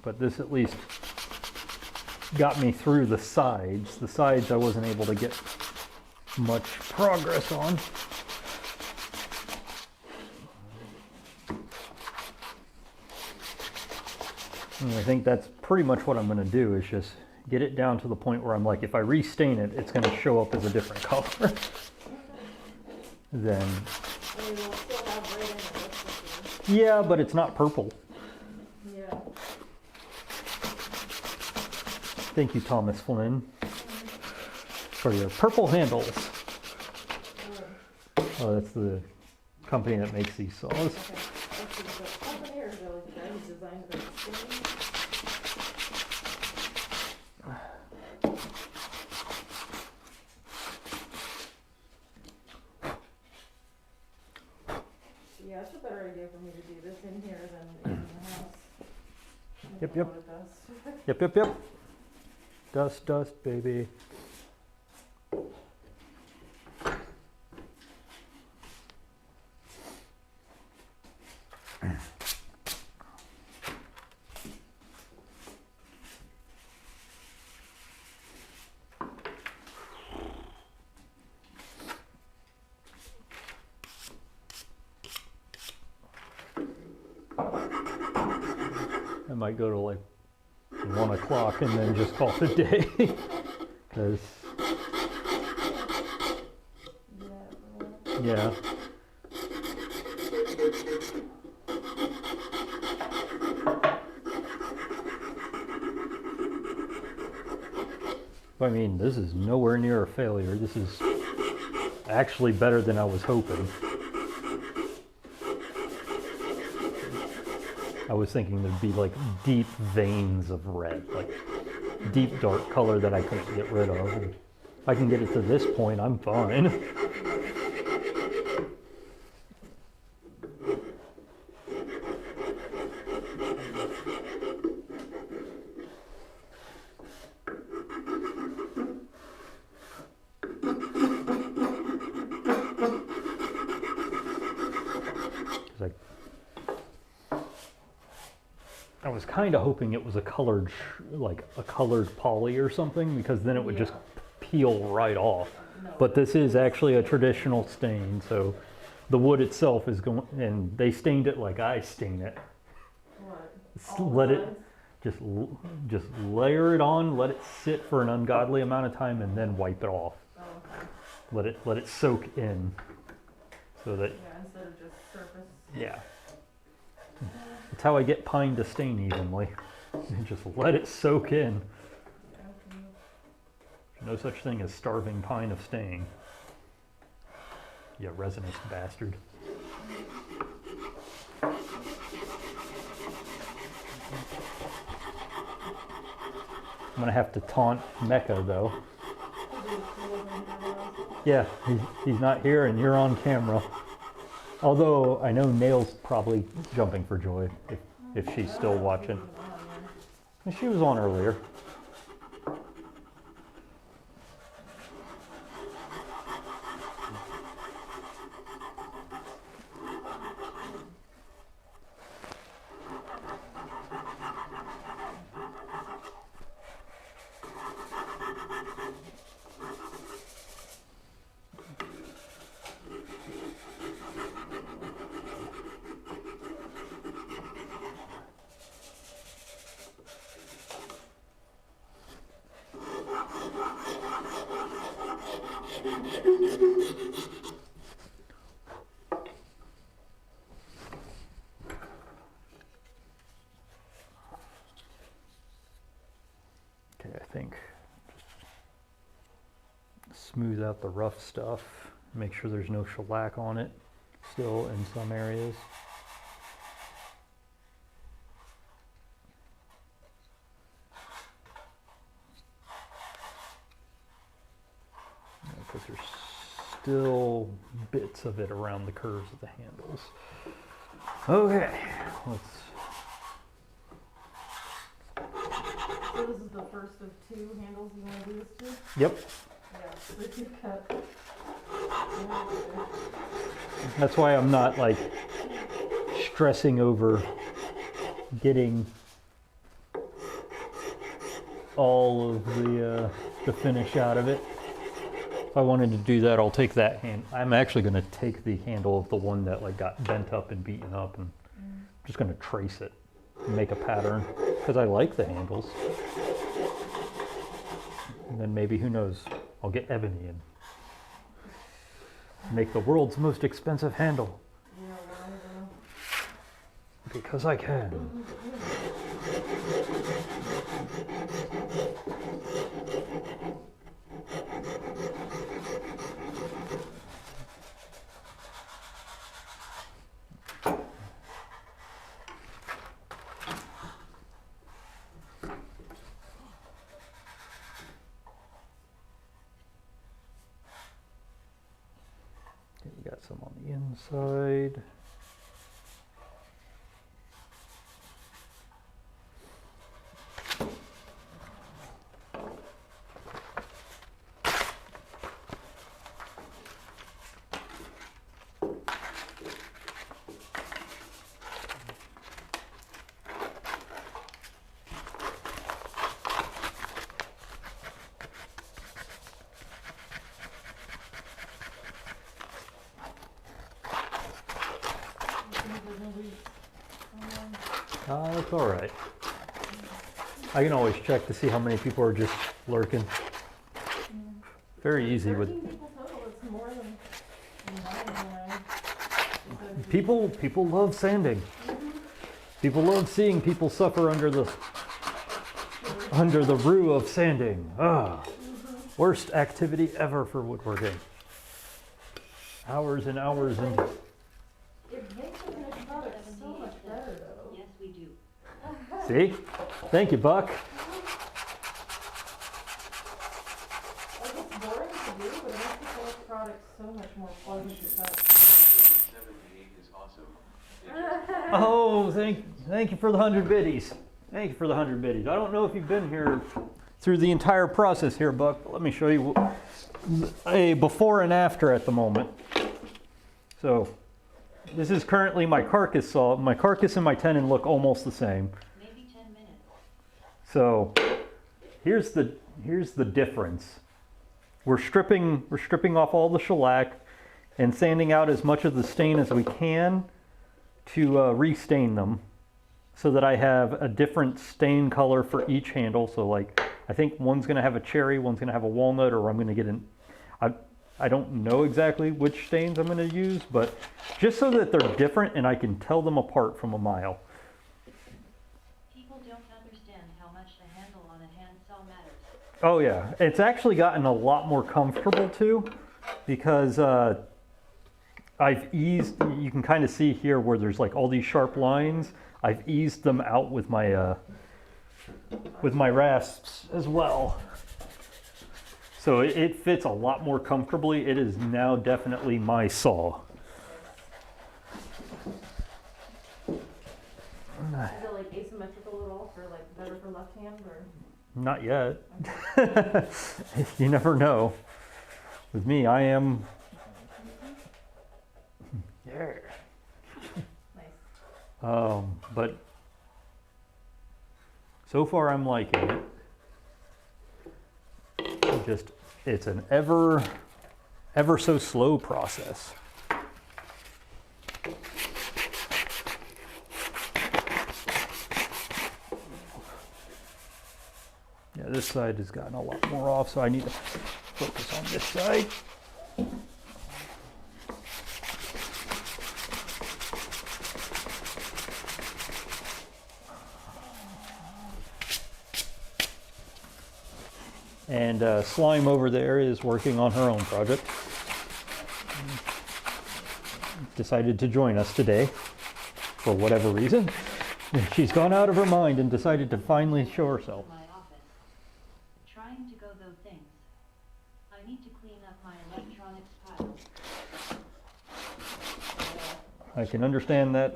But this at least got me through the sides. The sides I wasn't able to get much progress on. And I think that's pretty much what I'm going to do, is just get it down to the point where I'm like, if I restain it, it's going to show up as a different color. Then, I mean, we'll still have red in it, that's for yeah, but it's not purple. sure. Yeah. Thank you, Thomas Flynn, for your purple handles. Oh, that's the company that makes these saws. Okay. Let's see, the company or the guy who designed the thing? Yeah, it's a better idea for me to do this in here than in the house. Yep, A yep. lot of dust. Yep, yep, yep. Dust, dust, baby. I might go to like 1 o'clock and then just call it a day. Because, yeah. I mean, this is nowhere near a failure. This is actually better than I was hoping. I was thinking there'd be like deep veins of red, like deep dark color that I couldn't get rid of. And if I can get it to this point, I'm fine. I was kind of hoping it was a colored, like a colored poly or something, because then it would just peel right off. But this is actually a traditional stain, so the wood itself is going, and they stained it like I stain it. What? Let it, just layer it on, let it sit for an ungodly amount of time, and then wipe it off. Oh, okay. Let it soak in, so that, Yeah, instead of just surface. yeah. That's how I get pine to stain evenly. Just let it soak in. No such thing as starving pine of stain. You resinous bastard. I'm gonna have to taunt Mecca though. Yeah, he's not here and you're on camera. Although I know Nail's probably jumping for joy if she's still watching. She was on earlier. Okay, I think just smooth out the rough stuff, make sure there's no shellac on it still in some areas. Because there's still bits of it around the curves of the handles. Okay, let's. So this is the first of 2 handles you want to do this to? Yep, Yeah, so you cut. that's why I'm not like stressing over getting all of the finish out of it. If I wanted to do that, I'll take that hand. I'm actually going to take the handle of the one that like got bent up and beaten up, and I'm just going to trace it and make a pattern. because I like the handles. And then maybe, who knows, I'll get ebony and make the world's most expensive handle. Yeah, well, Because I can. We got some on the inside. That's all right. I can always check to see how many people are just lurking. Very easy with 13 people total, it's more than mine. people love sanding. People love seeing people suffer under the rue of sanding. Worst activity ever for woodworking. Hours and hours and It makes the finished product so much better though. Yes, we do. see? Thank you, Buck. Like, it's boring to do, but it makes the finished product so much more pleasant to touch. 78 is awesome. Oh, thank you for the 100 biddies. Thank you for the 100 biddies. I don't know if you've been here through the entire process here, Buck. But let me show you a before and after at the moment. So this is currently my carcass saw. My carcass and my tenon look almost the same. Maybe 10 minutes. So here's the difference. We're stripping off all the shellac and sanding out as much of the stain as we can to restain them, so that I have a different stain color for each handle. So like, I think one's gonna have a cherry, one's gonna have a walnut, or I'm gonna get I don't know exactly which stains I'm gonna use, but just so that they're different and I can tell them apart from a mile. People don't understand how much the handle on a hand saw matters. Oh yeah, it's actually gotten a lot more comfortable too, because I've eased, you can kind of see here where there's like all these sharp lines. I've eased them out with my rasps as well. So it fits a lot more comfortably. It is now definitely my saw. Is it like asymmetrical at all for like better for left hand or? Not yet. You never know. With me, I am. Yeah. Nice. But so far I'm liking it. It's an ever so slow process. Yeah, this side has gotten a lot more off, so I need to focus on this side. And Slime over there is working on her own project. Decided to join us today for whatever reason. She's gone out of her mind and decided to finally show herself. My office. Trying to go though things. I need to clean up my electronics pile. I can understand that.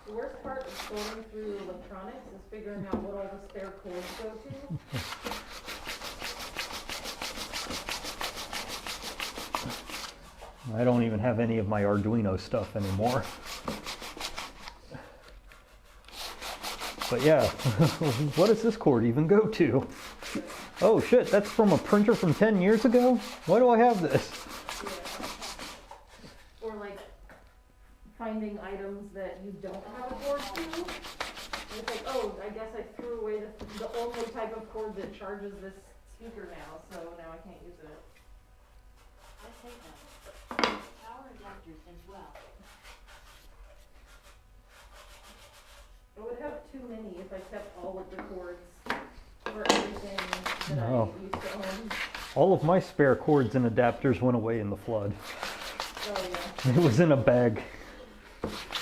The worst part of sorting through electronics is figuring out what all the spare cords go to. I don't even have any of my Arduino stuff anymore. But yeah, what does this cord even go to? Oh shit, that's from a printer from 10 years ago? Why do I have this? and you don't have a cord to, and it's like, oh, I guess I threw away the only type of cord that charges this speaker now, so now I can't use it. I say that. Power adapters as well. I would have too many if I kept all of the cords for everything that No. I used to own. All of my spare cords and adapters went away in the flood. Oh, yeah. It was in a bag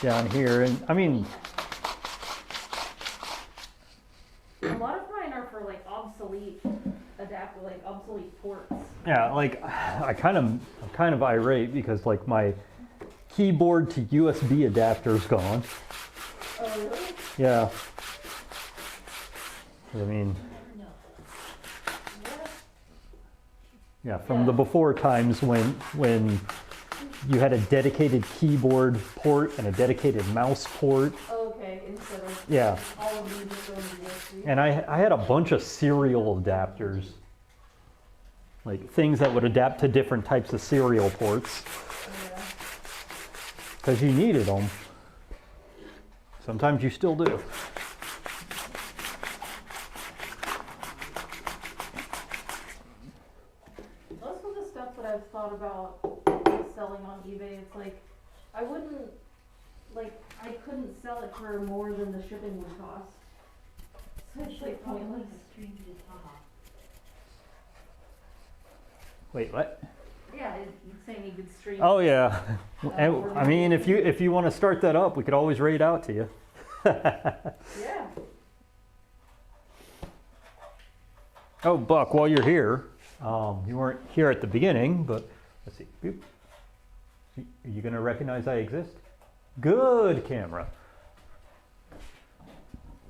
down here, and I mean, A lot of mine are for like obsolete obsolete ports. yeah, like I'm kind of irate because like my keyboard to USB adapter's gone. Oh, really? Yeah. I mean, Never know. What? yeah, from the before times when you had a dedicated keyboard port and a dedicated mouse port. Oh, okay, instead of Yeah. all of these just going to USB. And I had a bunch of serial adapters. Like things that would adapt to different types of serial ports. Yeah. Because you needed them. Sometimes you still do. Most of the stuff that I've thought about selling on eBay, it's like, I couldn't sell it for more than the shipping would cost. So it's like pointless. Stream to Taha. Wait, what? Yeah, it's saying you could stream. Oh yeah. And, I mean, if you want to start that up, we could always raid out to you. Yeah. Oh, Buck, while you're here, you weren't here at the beginning, but let's see. Boop. Are you going to recognize I exist? Good camera. But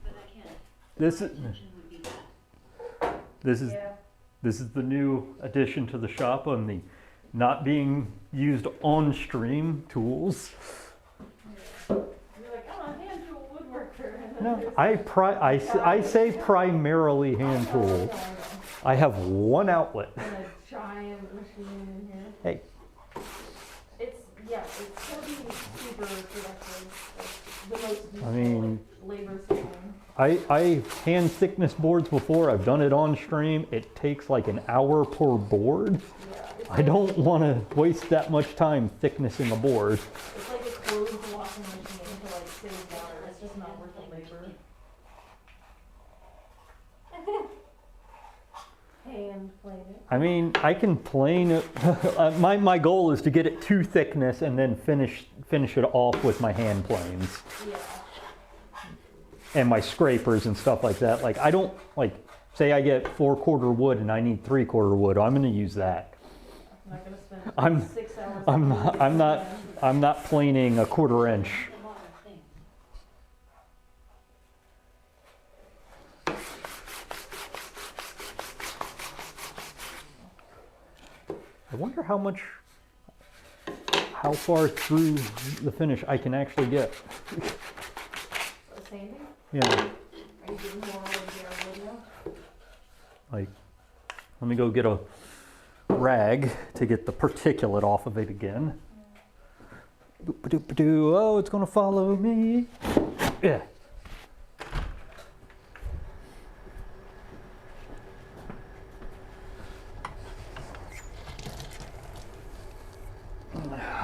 I can't. This My is attention would be bad. Yeah. this is the new addition to the shop on the not being used on stream tools. You're like, oh, a hand tool woodworker. And then No, there's I say primarily hand I tool. know. I have one outlet. And a giant machine in here. Hey, It's gonna be super productive. Like, the most useful, I mean, like, labor saving. I hand thickness boards before. I've done it on stream. It takes like an hour per board. Yeah. It's I like, don't want to waste that much time thicknessing a board. It's like a closed washing machine to like save water. It's just not worth the labor. Hand plane it. I mean, I can plane it. My goal is to get it to thickness and then finish it off with my hand planes Yeah. and my scrapers and stuff like that. Like I don't like say I get 4/4 wood and I need 3/4 wood. I'm going to use that. I'm not gonna spend I'm- 6 hours. I'm not planing a 1/4 inch. A lot of things. I wonder how far through the finish I can actually get. Sanding? Yeah, Are you doing more of your video? like, let me go get a rag to get the particulate off of it again. Boop-a-doop-a-doo. Oh, it's gonna follow me. Yeah.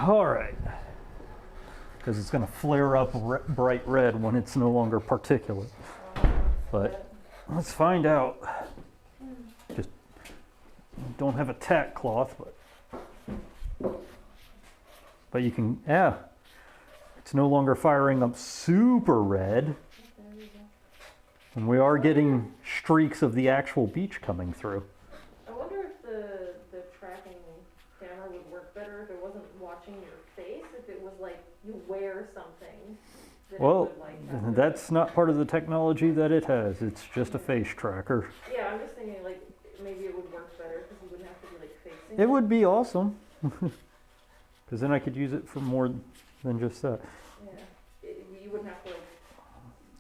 All right. Because it's going to flare up bright red when it's no longer particulate. But let's find out. Just don't have a tack cloth, but you can, yeah. It's no longer firing up super red. There you go. And we are getting streaks of the actual beach coming through. I wonder if the tracking camera would work better if it wasn't watching your face, if it was like you wear something. That it Well, would, like, have to- that's not part of the technology that it has. It's just a face tracker. Yeah, I'm just thinking like maybe it would work better because you wouldn't have to be like facing. It would be awesome. Because then I could use it for more than just that. Yeah. You wouldn't have to like.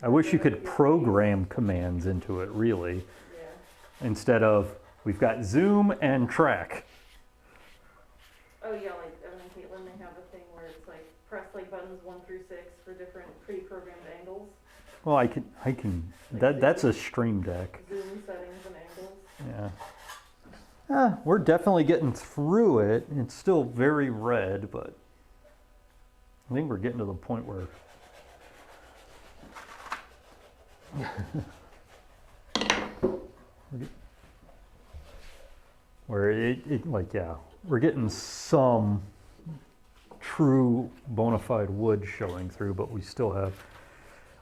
I wish you could program commands into it, really, Yeah. instead of we've got zoom and track. Oh yeah, like Evan and Caitlin, they have a thing where it's like press like buttons 1 through 6 for different pre-programmed angles, Well, I can, that's a Stream Deck. zoom settings and angles. Yeah. We're definitely getting through it. It's still very red, but I think we're getting to the point where we're getting some true bona fide wood showing through, but we still have,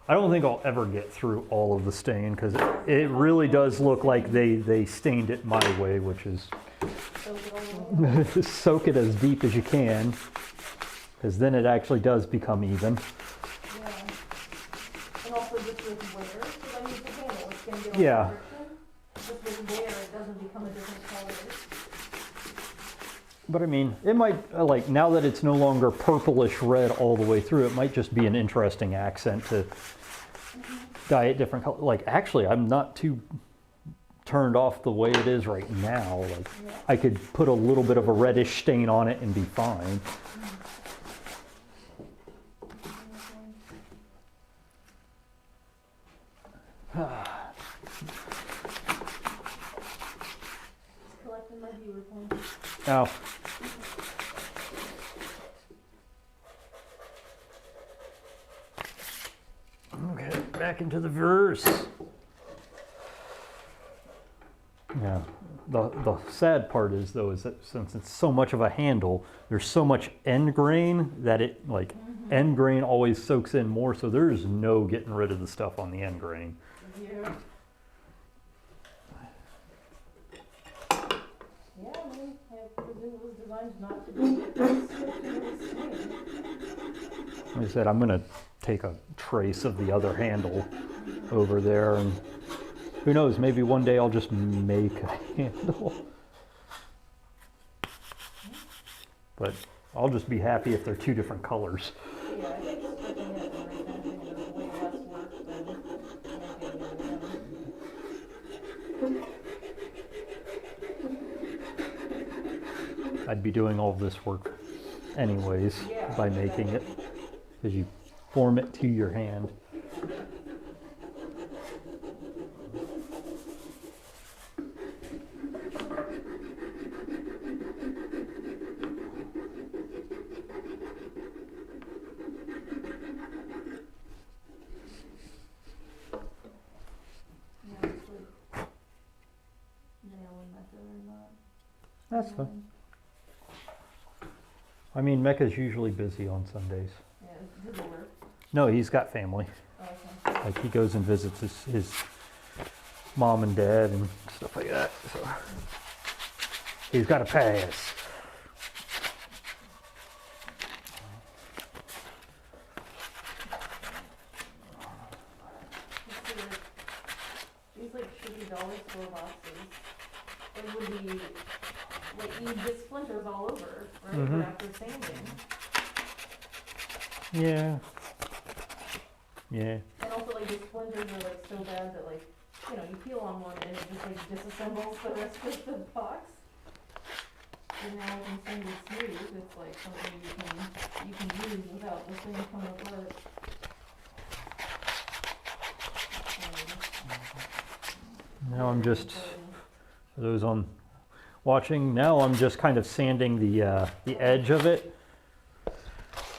I don't think I'll ever get through all of the stain because it really does look like they stained it my way, which is soak it as deep as you can, because then it actually does become even. Yeah. And also just with wear, because I mean, the handle, it's gonna get a Yeah. friction. Just with wear, it doesn't become a different color. But I mean, it might, like, now that it's no longer purplish red all the way through, it might just be an interesting accent to dye it different color. Like, actually, I'm not too turned off the way it is right now. Like, I could put a little bit of a reddish stain on it and be fine. Collecting my viewer points. Now, okay, back into the verse. Yeah, the sad part is though is that since it's so much of a handle, there's so much end grain that it like end grain always soaks in more, so there's no getting rid of the stuff on the end grain. Yeah. Yeah, I mean, I presume it was designed not to be Like I said, I'm gonna take a trace of the other handle over there, and who knows, maybe one day I'll just make a handle. But I'll just be happy if they're two different colors. Yeah, I think stripping it and refinishing it is way less work than making it again. I'd be doing all this work anyways Yeah, by making it, because you form it to your hand. Yeah, it's like nailing method or not. That's fine. I mean, Mecca's usually busy on Sundays. Yeah, does it work? No, he's got family. Oh, okay. Like, he goes and visits his mom and dad and stuff like that. So he's got a pass. Let's see, these like shitty dollar store boxes, it would be, like, you get splinters all over, right, Mhm. but after sanding. Yeah. Yeah. And also, like, the splinters are like so bad that, like, you know, you peel on one and it just like disassembles the rest of the box. And now when sand is smooth, it's like something you can use without the thing coming apart. Now I'm just, for those on watching, now I'm just kind of sanding the edge of it,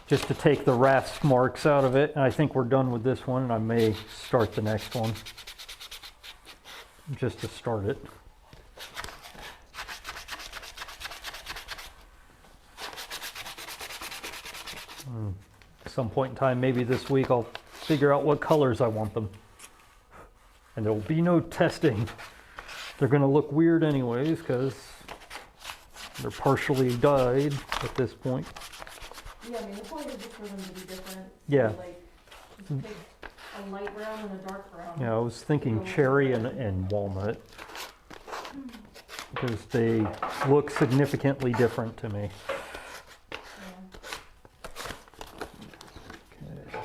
just to take the rasp marks out of it. And I think we're done with this one, and I may start the next one, just to start it. At some point in time, maybe this week, I'll figure out what colors I want them. And there will be no testing. They're going to look weird anyways because they're partially dyed at this point. Yeah, I mean, the point is just for them to be different. Yeah. So, like, just take a light brown and a dark brown. Yeah, I was thinking cherry and walnut because they look significantly different to me. Yeah.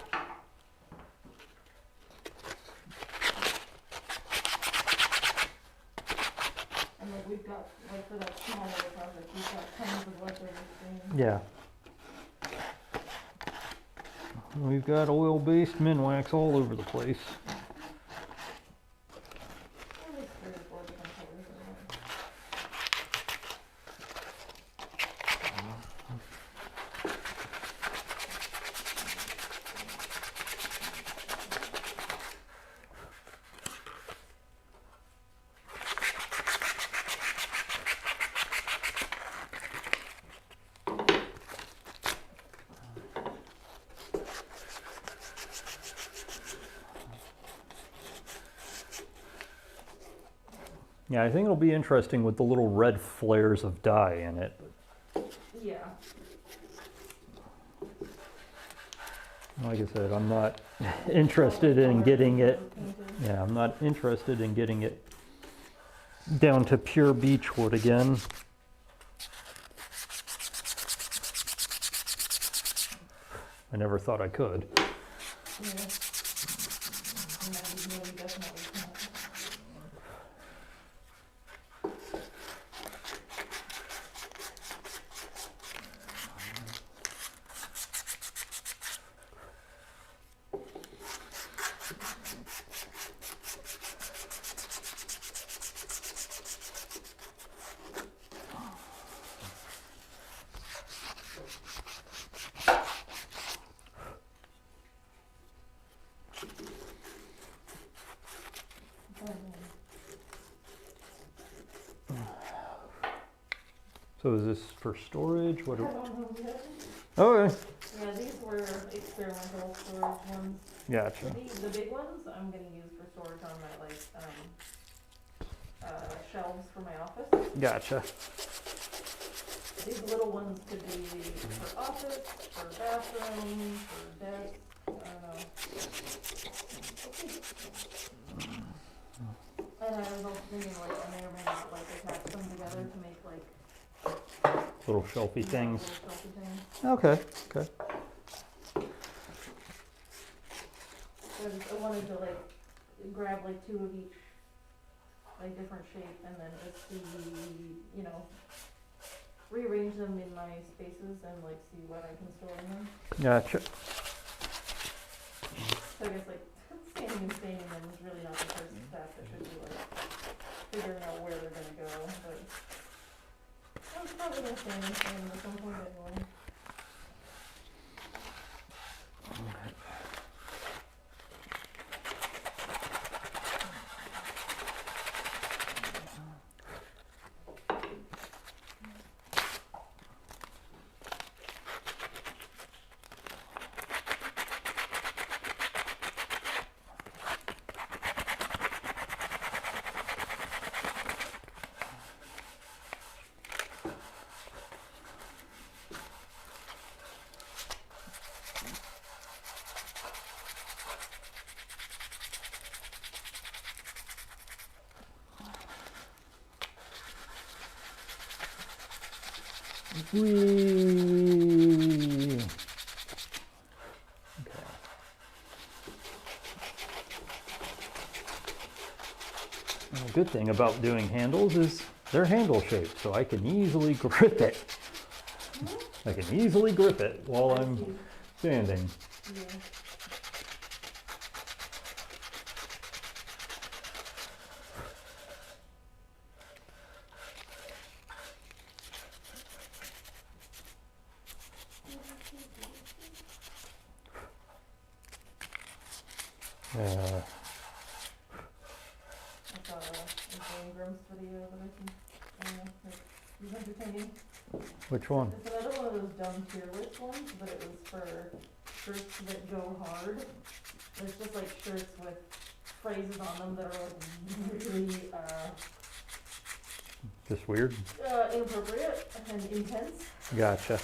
And like we've got, like for that small little project, we've got tons of leftover stain. Yeah. We've got oil-based Minwax all over the place. At least 3 or 4 different colors of it. Yeah, I think it'll be interesting with the little red flares of dye in it. Yeah. Like I said, I'm not interested in getting it. Painted. Yeah, I'm not interested in getting it down to pure beechwood again. I never thought I could. Yeah. And that is really definitely not. So is this for storage? What? I don't know yet. Okay. Yeah, these were experimental storage ones. Gotcha. The big ones I'm gonna use for storage on my shelves for my office. Gotcha. These little ones could be for office, for bathroom, for desk, I don't know. And I was also thinking like I may or may not like attach them together to make like Little shelfy things. little shelfy things. Okay. Okay. I wanted to like grab like 2 of each, like different shape, and then just see, you know, rearrange them in my spaces and like see what I can store in them. Gotcha. So I guess like scanning and staining them is really not the first step. It should be like figuring out where they're gonna go, but I was probably gonna stain and stain them at some point anyway. Whee! Okay. Well, the good thing about doing handles is they're handle shaped, so I can easily grip it. I can easily grip it while I'm standing. Yeah. I saw an Ingram's video that I can, like, he's entertaining. Which one? It's another one of those dumb tier list ones, but it was for shirts that go hard. It's just like shirts with phrases on them that are like really, Just weird? inappropriate and intense. Gotcha.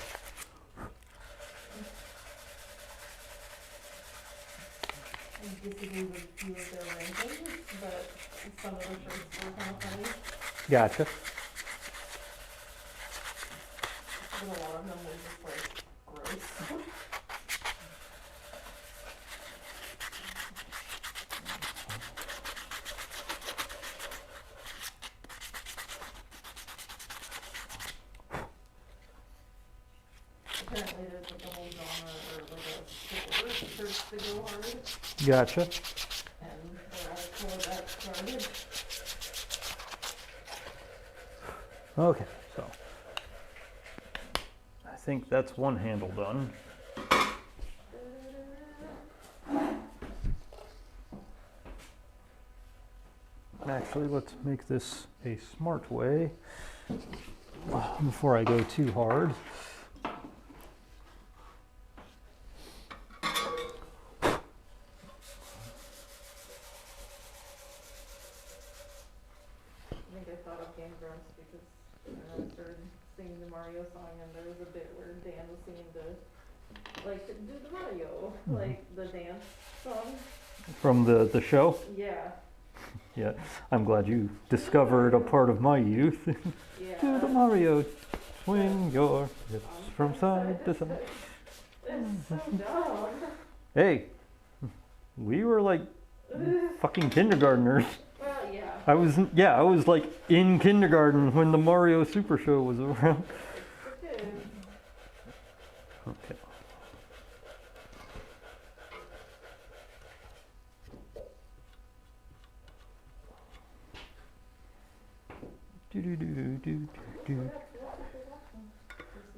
I disagree with a few of their rankings, but some of the shirts were kind of funny, Gotcha. but a lot of them were just like gross. Apparently there's like a whole genre or like a sore, it hurts to go hard, Gotcha. and they're out of cool that started. Okay, so I think that's one handle done. Actually, let's make this a smart way before I go too hard. I think I thought of Game Grumps because I started singing the Mario song, and there was a bit where Dan was singing like, do the Mario, like the dance song. From the show? Yeah, Yeah, I'm glad you discovered a part of my youth. yeah. Do the Mario, swing your hips from side to side. It's so dumb. Hey, we were like fucking kindergartners. Well, yeah. I was like in kindergarten when the Mario Super Show was around. It's okay. Okay. Do.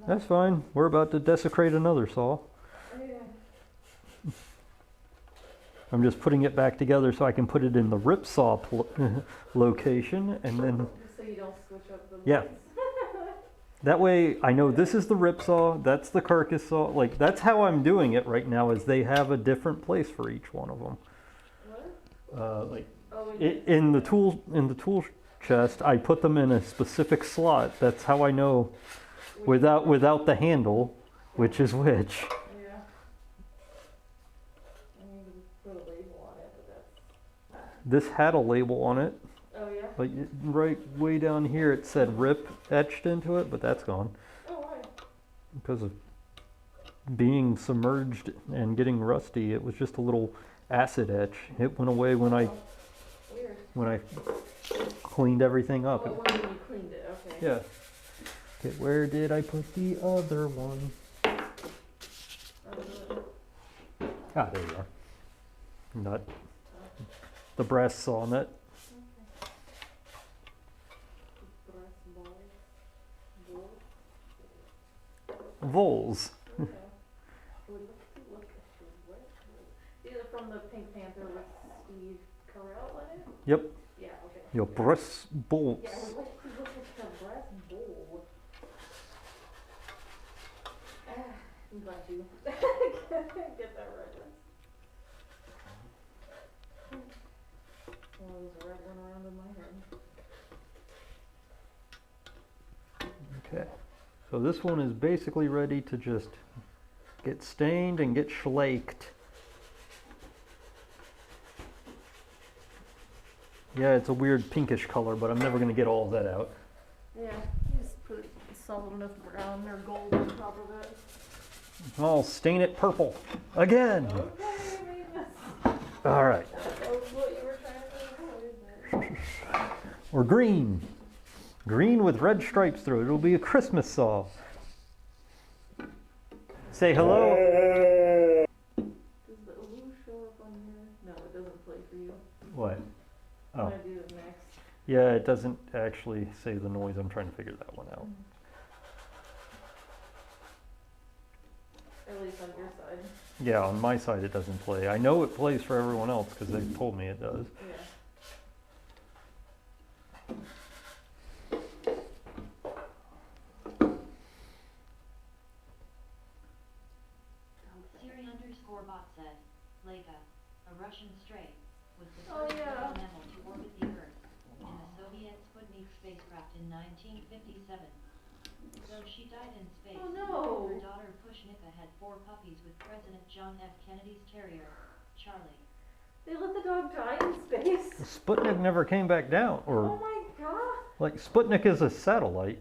That's fine. We're about to desecrate another saw. I'm just putting it back together so I can put it in the rip saw location, and then So you don't switch up the Yeah. lights. that way I know this is the rip saw, that's the carcass saw. Like, that's how I'm doing it right now, is they have a different place for each one of them. What? Like Oh, in the tool chest, I put them in a specific slot. That's how I know without the handle which is which. Yeah. I need to put a label on it, but that's. This had a label on it. Oh yeah. Like right way down here it said RIP etched into it, but that's gone Oh why? because of being submerged and getting rusty. It was just a little acid etch. It went away when Weird. I cleaned everything up. Oh, when you cleaned it, okay. Yeah. Okay, where did I put the other one? Ah, there you are. Nut. The brass saw nut. Voles. Either from the Pink Panther with Steve Carell in it? Yep. Yeah, okay. Your brass bolts. Yeah, I would like to look at the brass bowl. I'm glad you get that reference. Well, there's a red one around in my head. Okay. So this one is basically ready to just get stained and get slaked. Yeah, it's a weird pinkish color, but I'm never going to get all of that out. Yeah, just put solid enough brown or gold on top of it. I'll stain it purple again. Okay, All right. that was what you were trying to avoid, but. Or green. Green with red stripes through it. It'll be a Christmas saw. Say hello. Does the Olu show up on here? No, it doesn't play for you. What? I'm Oh. gonna do it next. Yeah, it doesn't actually say the noise. I'm trying to figure that one out. At least on your side. Yeah, on my side it doesn't play. I know it plays for everyone else because they told me it does. Yeah. Siri_bot said, Leica, a Russian stray, was the Oh, first yeah. living mammal to orbit the Earth in the Soviet Sputnik spacecraft in 1957. Though she died in space, Oh, no. her daughter Pushnika had 4 puppies with President John F. Kennedy's terrier, Charlie. They let the dog die in space. Sputnik never came back down, Oh or my god. like Sputnik is a satellite.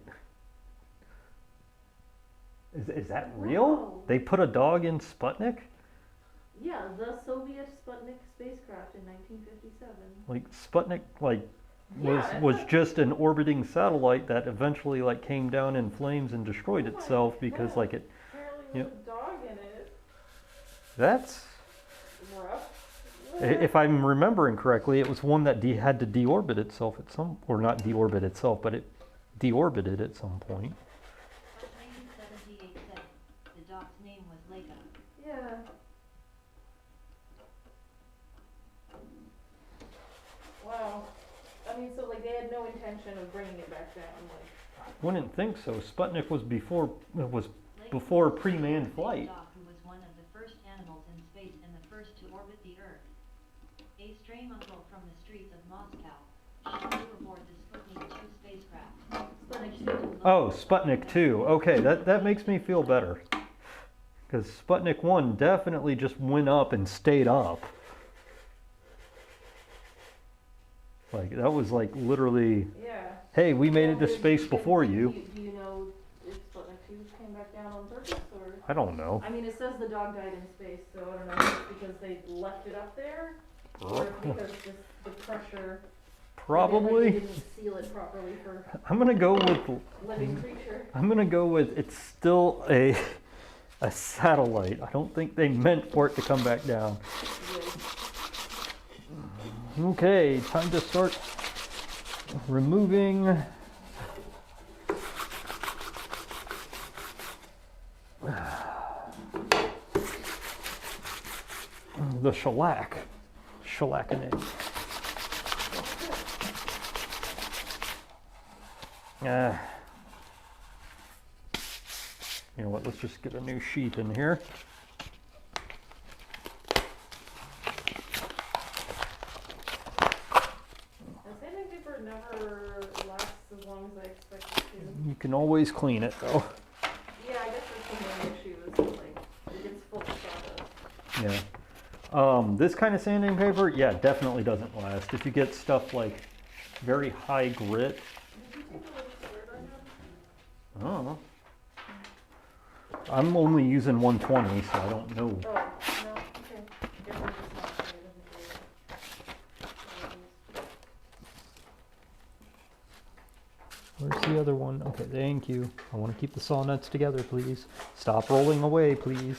Is that real? Wow. They put a dog in Sputnik? Yeah, the Soviet Sputnik spacecraft in 1957. Like Sputnik Yeah, was it's just an orbiting satellite that eventually like came down in flames and destroyed Oh my itself because God. like it Apparently Yep. with a dog in it. That's, Rough. if I'm remembering correctly, it was one that had to deorbit itself at some, or not deorbit itself, but it deorbited at some point. 1978 said the dog's name was Leica. Yeah. Wow. I mean, so like they had no intention of bringing it back down, like. Wouldn't think so. Sputnik was before Leica before was a pre-manned space flight. dog who was one of the first animals in space and the first to orbit the Earth. A stray uncle from the streets of Moscow flew aboard the Sputnik 2 spacecraft. Sputnik 2. Oh, Sputnik 2. Okay, that makes me feel better. Because Sputnik 1 definitely just went up and stayed up. Like, that was like literally, Yeah. hey, we made it to Well, space before you. Do you know if Sputnik 2 came back down on purpose, or? I don't know. I mean, it says the dog died in space, so I don't know if it's because they left it up there, or if because just the pressure. Probably. Like they didn't seal it properly for I'm gonna go with, living creature. I'm gonna go with, it's still a satellite. I don't think they meant for it to come back down. Okay, time to start removing the shellacking. You know what, let's just get a new sheet in here. Sanding paper never lasts as long as I expect it to. You can always clean it though. Yeah, I guess that's the main issue, is that, like, it gets full of sawdust. Yeah. This kind of sanding paper, yeah, definitely doesn't last. If you get stuff like very high grit, Did you take a look at where I have? I don't know. I'm only using 120, so I don't know. Oh, no, okay. Guess I'm just not paying Where's the other one? Okay, thank you. I want to keep the saw nuts together, please. Stop rolling away, please.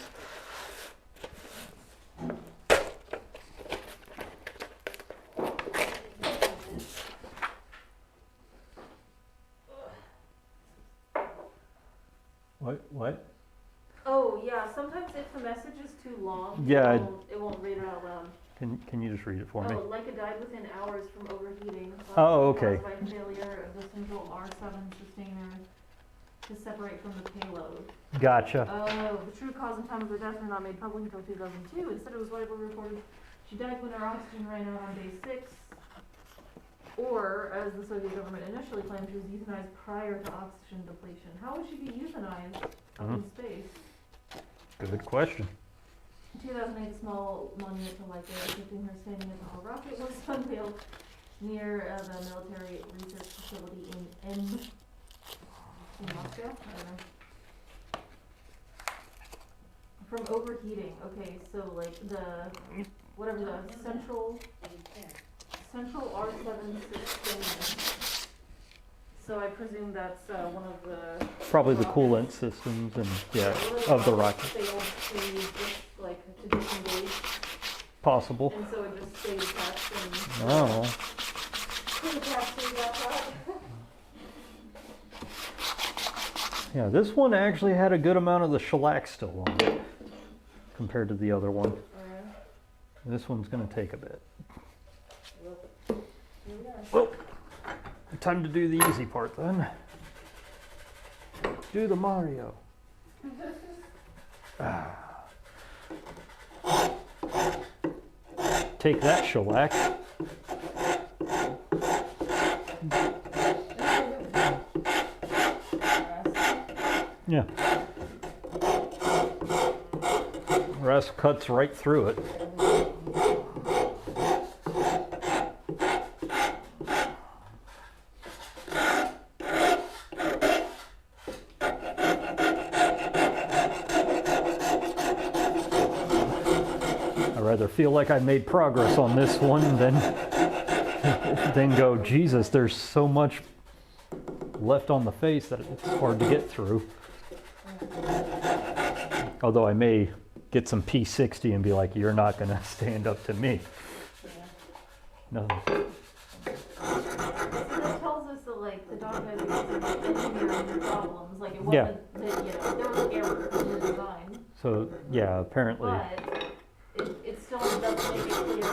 What? Oh, yeah, sometimes if the message is too long, Yeah, it won't read it out loud. Can you just read it for me? Oh, Leica died within hours from overheating. Oh, okay. Caused by failure of the central R7 sustainer to separate from the payload. Gotcha. Oh, the true cause and time of her death were not made public until 2002. Instead, it was widely reported she died when her oxygen ran out on day 6. Or, as the Soviet government initially claimed, she was euthanized prior to oxygen depletion. How would she be euthanized up in space? Good question. In 2008, a small monument to Leica depicting her standing at the Hall rocket was unveiled near the military research facility in Moscow. I don't know. From overheating. Okay, so like the whatever the central R7 sustainer. So I presume that's one of the Probably the rockets. coolant systems and yeah, What of the about rocket. failed to just like to disengage, Possible. and so it just stayed attached and Oh. the capsule got hot. Yeah, this one actually had a good amount of the shellac still on it compared to the other one. This one's going to take a bit. Here we are. Well, time to do the easy part then. Do the Mario. Take that, shellac. Yeah. Rest cuts right through it. I rather feel like I made progress on this one than go, Jesus, there's so much left on the face that it's hard to get through. Although I may get some P60 and be like, you're not gonna stand up to me. No. That tells us that like the document is about engineering problems, like it Yeah. wasn't that, you know, there was errors in the design, So, yeah, apparently. but it still doesn't make it clear if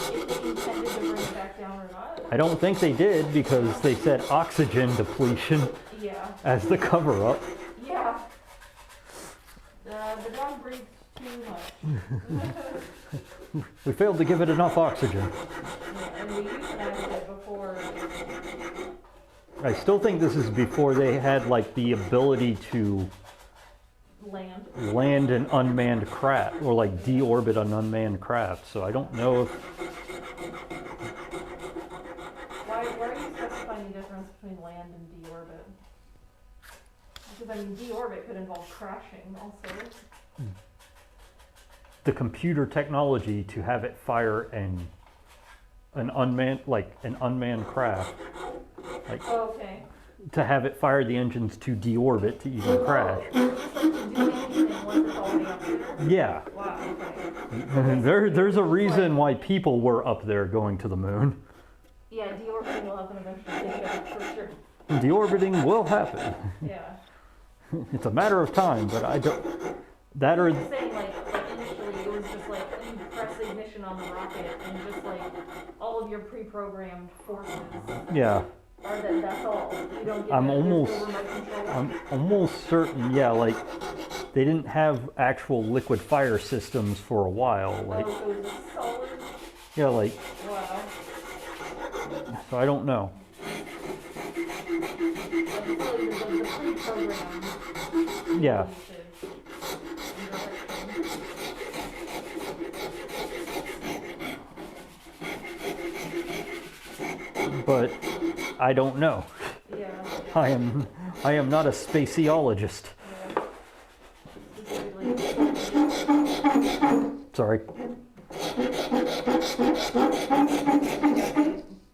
they intended to bring it back down or not. I don't think they did because they said oxygen depletion Yeah, as the cover-up. yeah. The dog breathed too much. We failed to give it enough oxygen. Yeah, and we euthanized it before. I still think this is before they had like the ability to land an unmanned craft or like deorbit an unmanned craft. So I don't know if Why are you specifying the difference between land and deorbit? Because I mean, deorbit could involve crashing also. the computer technology to have it fire an unmanned craft, like Oh, okay. to have it fire the engines to deorbit to even crash. Oh, it's like to do anything once it's already up there? Yeah. Wow, okay. There's a reason why people were up there going to the moon. Yeah, deorbiting will happen eventually, yeah, for sure. Deorbiting will happen. Yeah. It's a matter of time, but I don't. That or I'm saying like initially it was just like you press ignition on the rocket and just like all of your pre-programmed forces yeah. are that's all. You don't get I'm there's no almost- remote control. I'm almost certain. Yeah, like they didn't have actual liquid fire systems for a while. Like Oh, so it's just solid? yeah, like Wow. so I don't know. Like, so the pre-programmed Yeah. But I don't know. Yeah. I am not a spaceologist. Sorry.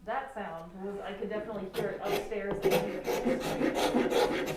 That sound was, I could definitely hear it upstairs. I could hear it.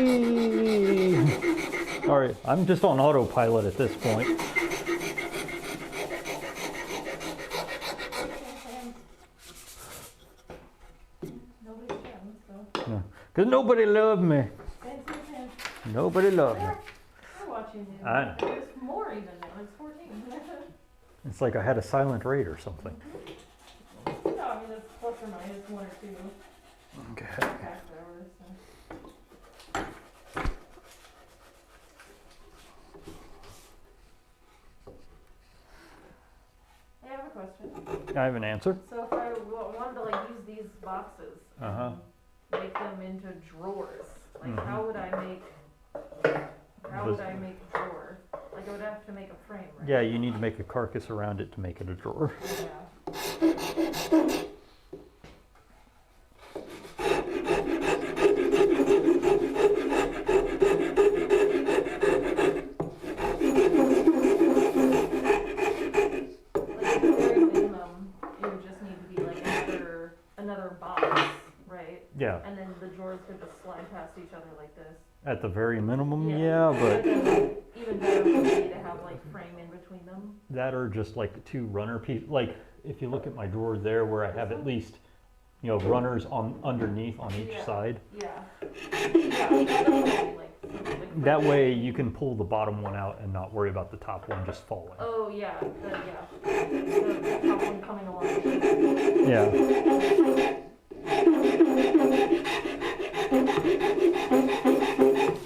Whee! Sorry, I'm just on autopilot at this point. Nobody's fan, so. Because nobody loved me. Thanks for your fan. Nobody loved me. We're watching you. I know. There's more even now. It's 14. It's like I had a silent rate or something. No, I mean, it's plus or minus 1 or 2 Okay. tax hours. So. I have a question. I have an answer. So if I wanted to like use these boxes, Uh-huh. make them into drawers, like Mhm. how would I make a drawer? Like I would have to make a frame, right? Yeah, you need to make a carcass around it to make it a drawer. Yeah. Like at the very minimum, it would just need to be like another talking past each other like this. At the very minimum, Yeah. yeah, but Even better would be to have like frame in between them. that are just like two runner pieces. Like if you look at my drawer there where I have at least, runners on underneath on each Yeah. side. Yeah. Yeah, definitely, like That way you can pull the bottom one out and not worry about the top one just falling. oh yeah, the top one coming along. Yeah.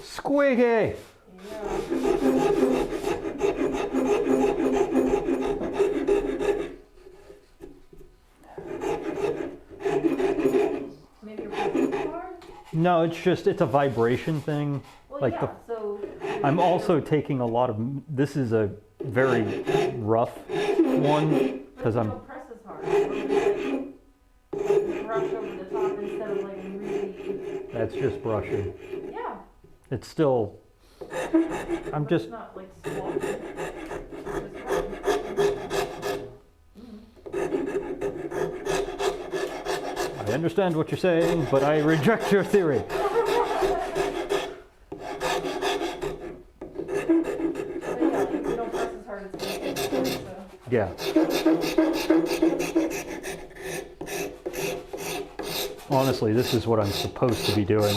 Squeaky! Yeah. Maybe you're pressing too hard? No, it's a vibration thing. Well, Like yeah, so. I'm also taking a lot of, this is a very rough one, because I'm, Don't press as hard. Like, brush over the top instead of like really. that's just brushing. Yeah. It's still, I'm But just, It's not like swamp. It's I understand what you're saying, but I reject your theory. But yeah, like, if you don't press as hard, it's gonna get worse, so. Yeah. Honestly, this is what I'm supposed to be doing.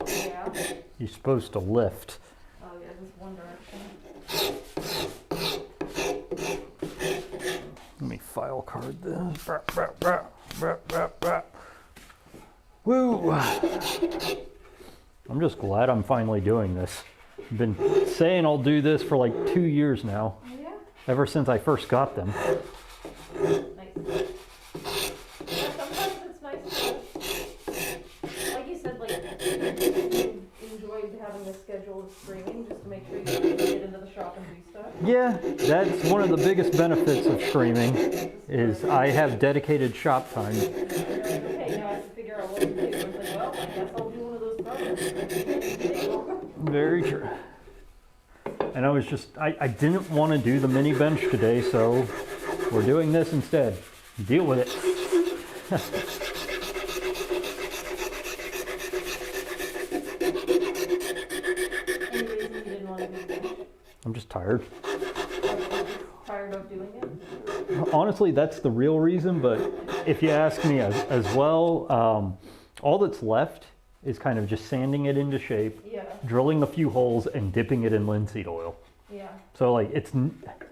Yeah. You're supposed to lift. Oh yeah, just one direction. Let me file card this. Brah, brah, brah, brah, brah, brah. Woo! I'm just glad I'm finally doing this. I've been saying I'll do this for like 2 years now, Yeah. ever since I first got them. Nice. Yeah, sometimes it's nice to, like you said, like you enjoyed having the schedule of streaming just to make sure you can get into the shop and do stuff. Yeah, that's one of the biggest benefits of streaming, is I have dedicated shop time. You're like, okay, now I have to figure out what to do. It's like, well, I guess I'll do one of those projects. Very true. And I was just, I didn't want to do the mini bench today, so we're doing this instead. Deal with it. Any reason you didn't want to do that? I'm just tired. Tired of doing it? Honestly, that's the real reason, but if you ask me as well, all that's left is kind of just sanding it into shape, Yeah, drilling a few holes, and dipping it in linseed oil. yeah. So like, You work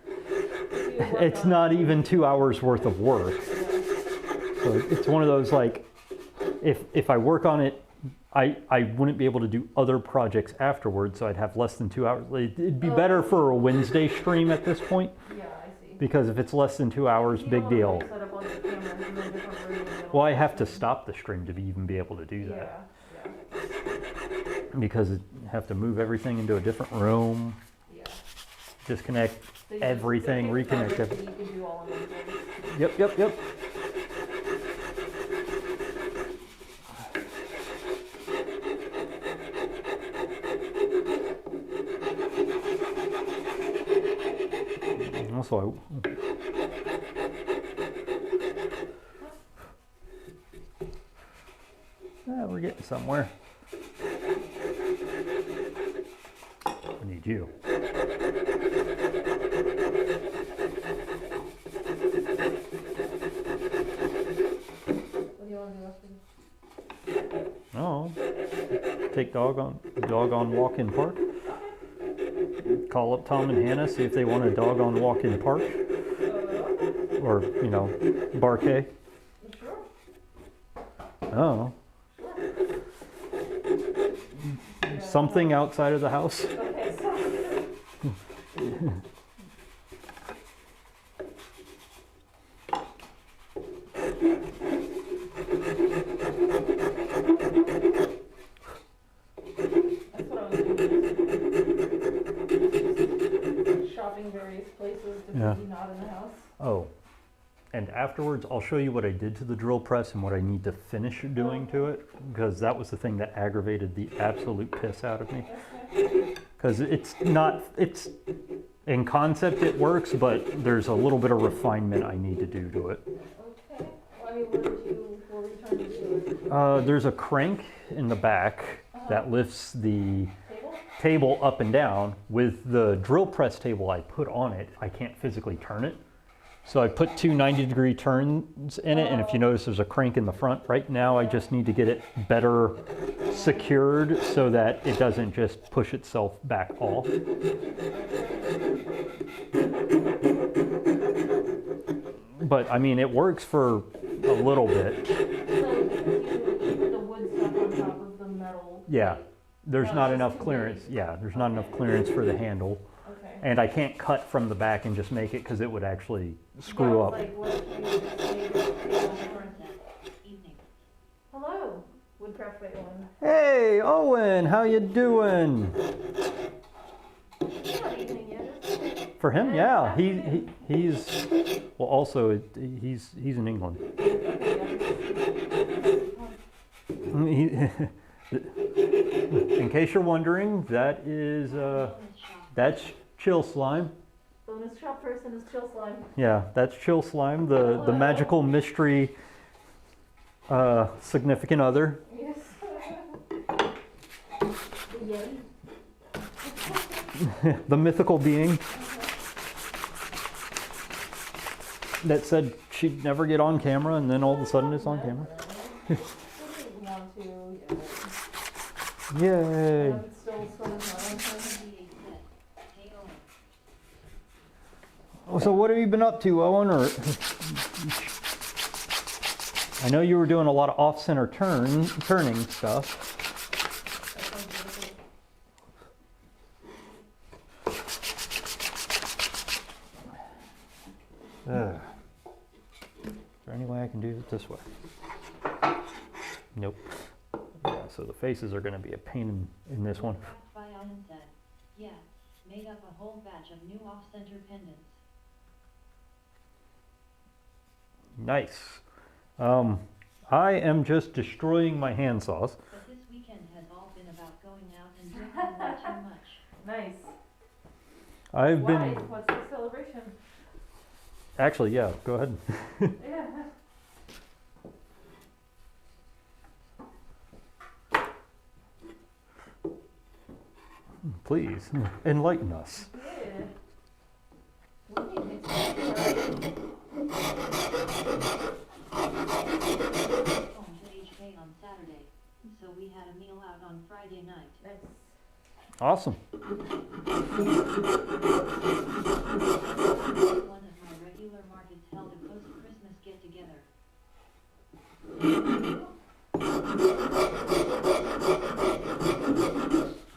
it's on not it. even 2 hours worth of work. Yeah. So it's one of those like, if I work on it, I wouldn't be able to do other projects afterwards, so I'd have less than 2 hours. It'd be Oh, better I see. for a Wednesday stream at this point, Yeah, I see. because if it's less than 2 hours, You big don't wanna, deal. like, set up all your cameras in a different room and then Well, I all have to that. stop the stream to even be able to do Yeah, that, yeah, because I have to move everything into a different room, yeah. disconnect So you everything, just pick reconnect projects it. that you can do all in one place. Yep, yep, yep. Also, we're getting somewhere. I need you. What do you want to do after this? Oh, take dog on walk in park. Call up Tom and Hannah, see if they want a dog on walk in park, or barquet. Sure. Oh, something outside of the house. Okay, so. That's what I was doing. Shopping various places to Yeah. be not in the house. Oh, and afterwards I'll show you what I did to the drill press and what I need to finish doing to it, because that was the thing that aggravated the absolute piss out of me. Okay. Because it's in concept it works, but there's a little bit of refinement I need to do to it. Okay. Well, I mean, what were you trying to do? There's a crank in the back that lifts the Table? table up and down. With the drill press table I put on it, I can't physically turn it. So I put two 90-degree turns in it, and if you notice there's a crank in the front. Right now I just need to get it better secured so that it doesn't just push itself back off. But I mean, it works for a little bit. So you put the wood stuff on top of the metal. Yeah, there's Oh, not it's enough too clearance. big. Yeah, there's not enough clearance for the handle. Okay. And I can't cut from the back and just make it because it would actually screw Yeah, up. Like, what if you just made it table for instance? Evening. Hello, Woodcraft by Owen. Hey, Owen, how you doing? It's not evening yet. For him, yeah, he's well. Also, he's in England. He- in case you're wondering, that is Bonus shop. that's chill slime. Bonus shop person is chill slime. Yeah, that's chill slime, the magical mystery significant other. Yes. The Yeti. The mythical being that said she'd never get on camera, and then all of a sudden it's on camera. Didn't want to, yeah. Yay! It's still sort of not on time. 78 set. Hey Owen. So what have you been up to, Owen? Or I know you were doing a lot of off-center turning stuff. That sounds beautiful. Ugh. Is there any way I can do it this way? Nope. Yeah, so the faces are going to be a pain in this one. Cracked by Iron said. Yeah, made up a whole batch of new off-center pendants. Nice. I am just destroying my handsaws. But this weekend has all been about going out and drinking way too much. Nice. I've Why? been What's the celebration? actually, yeah. Go ahead. Yeah. Please enlighten us. Yeah. We need mixed salad. Home to HK on Saturday, so we had a meal out on Friday night. Nice. Awesome. One of my regular markets held a post-Christmas get-together.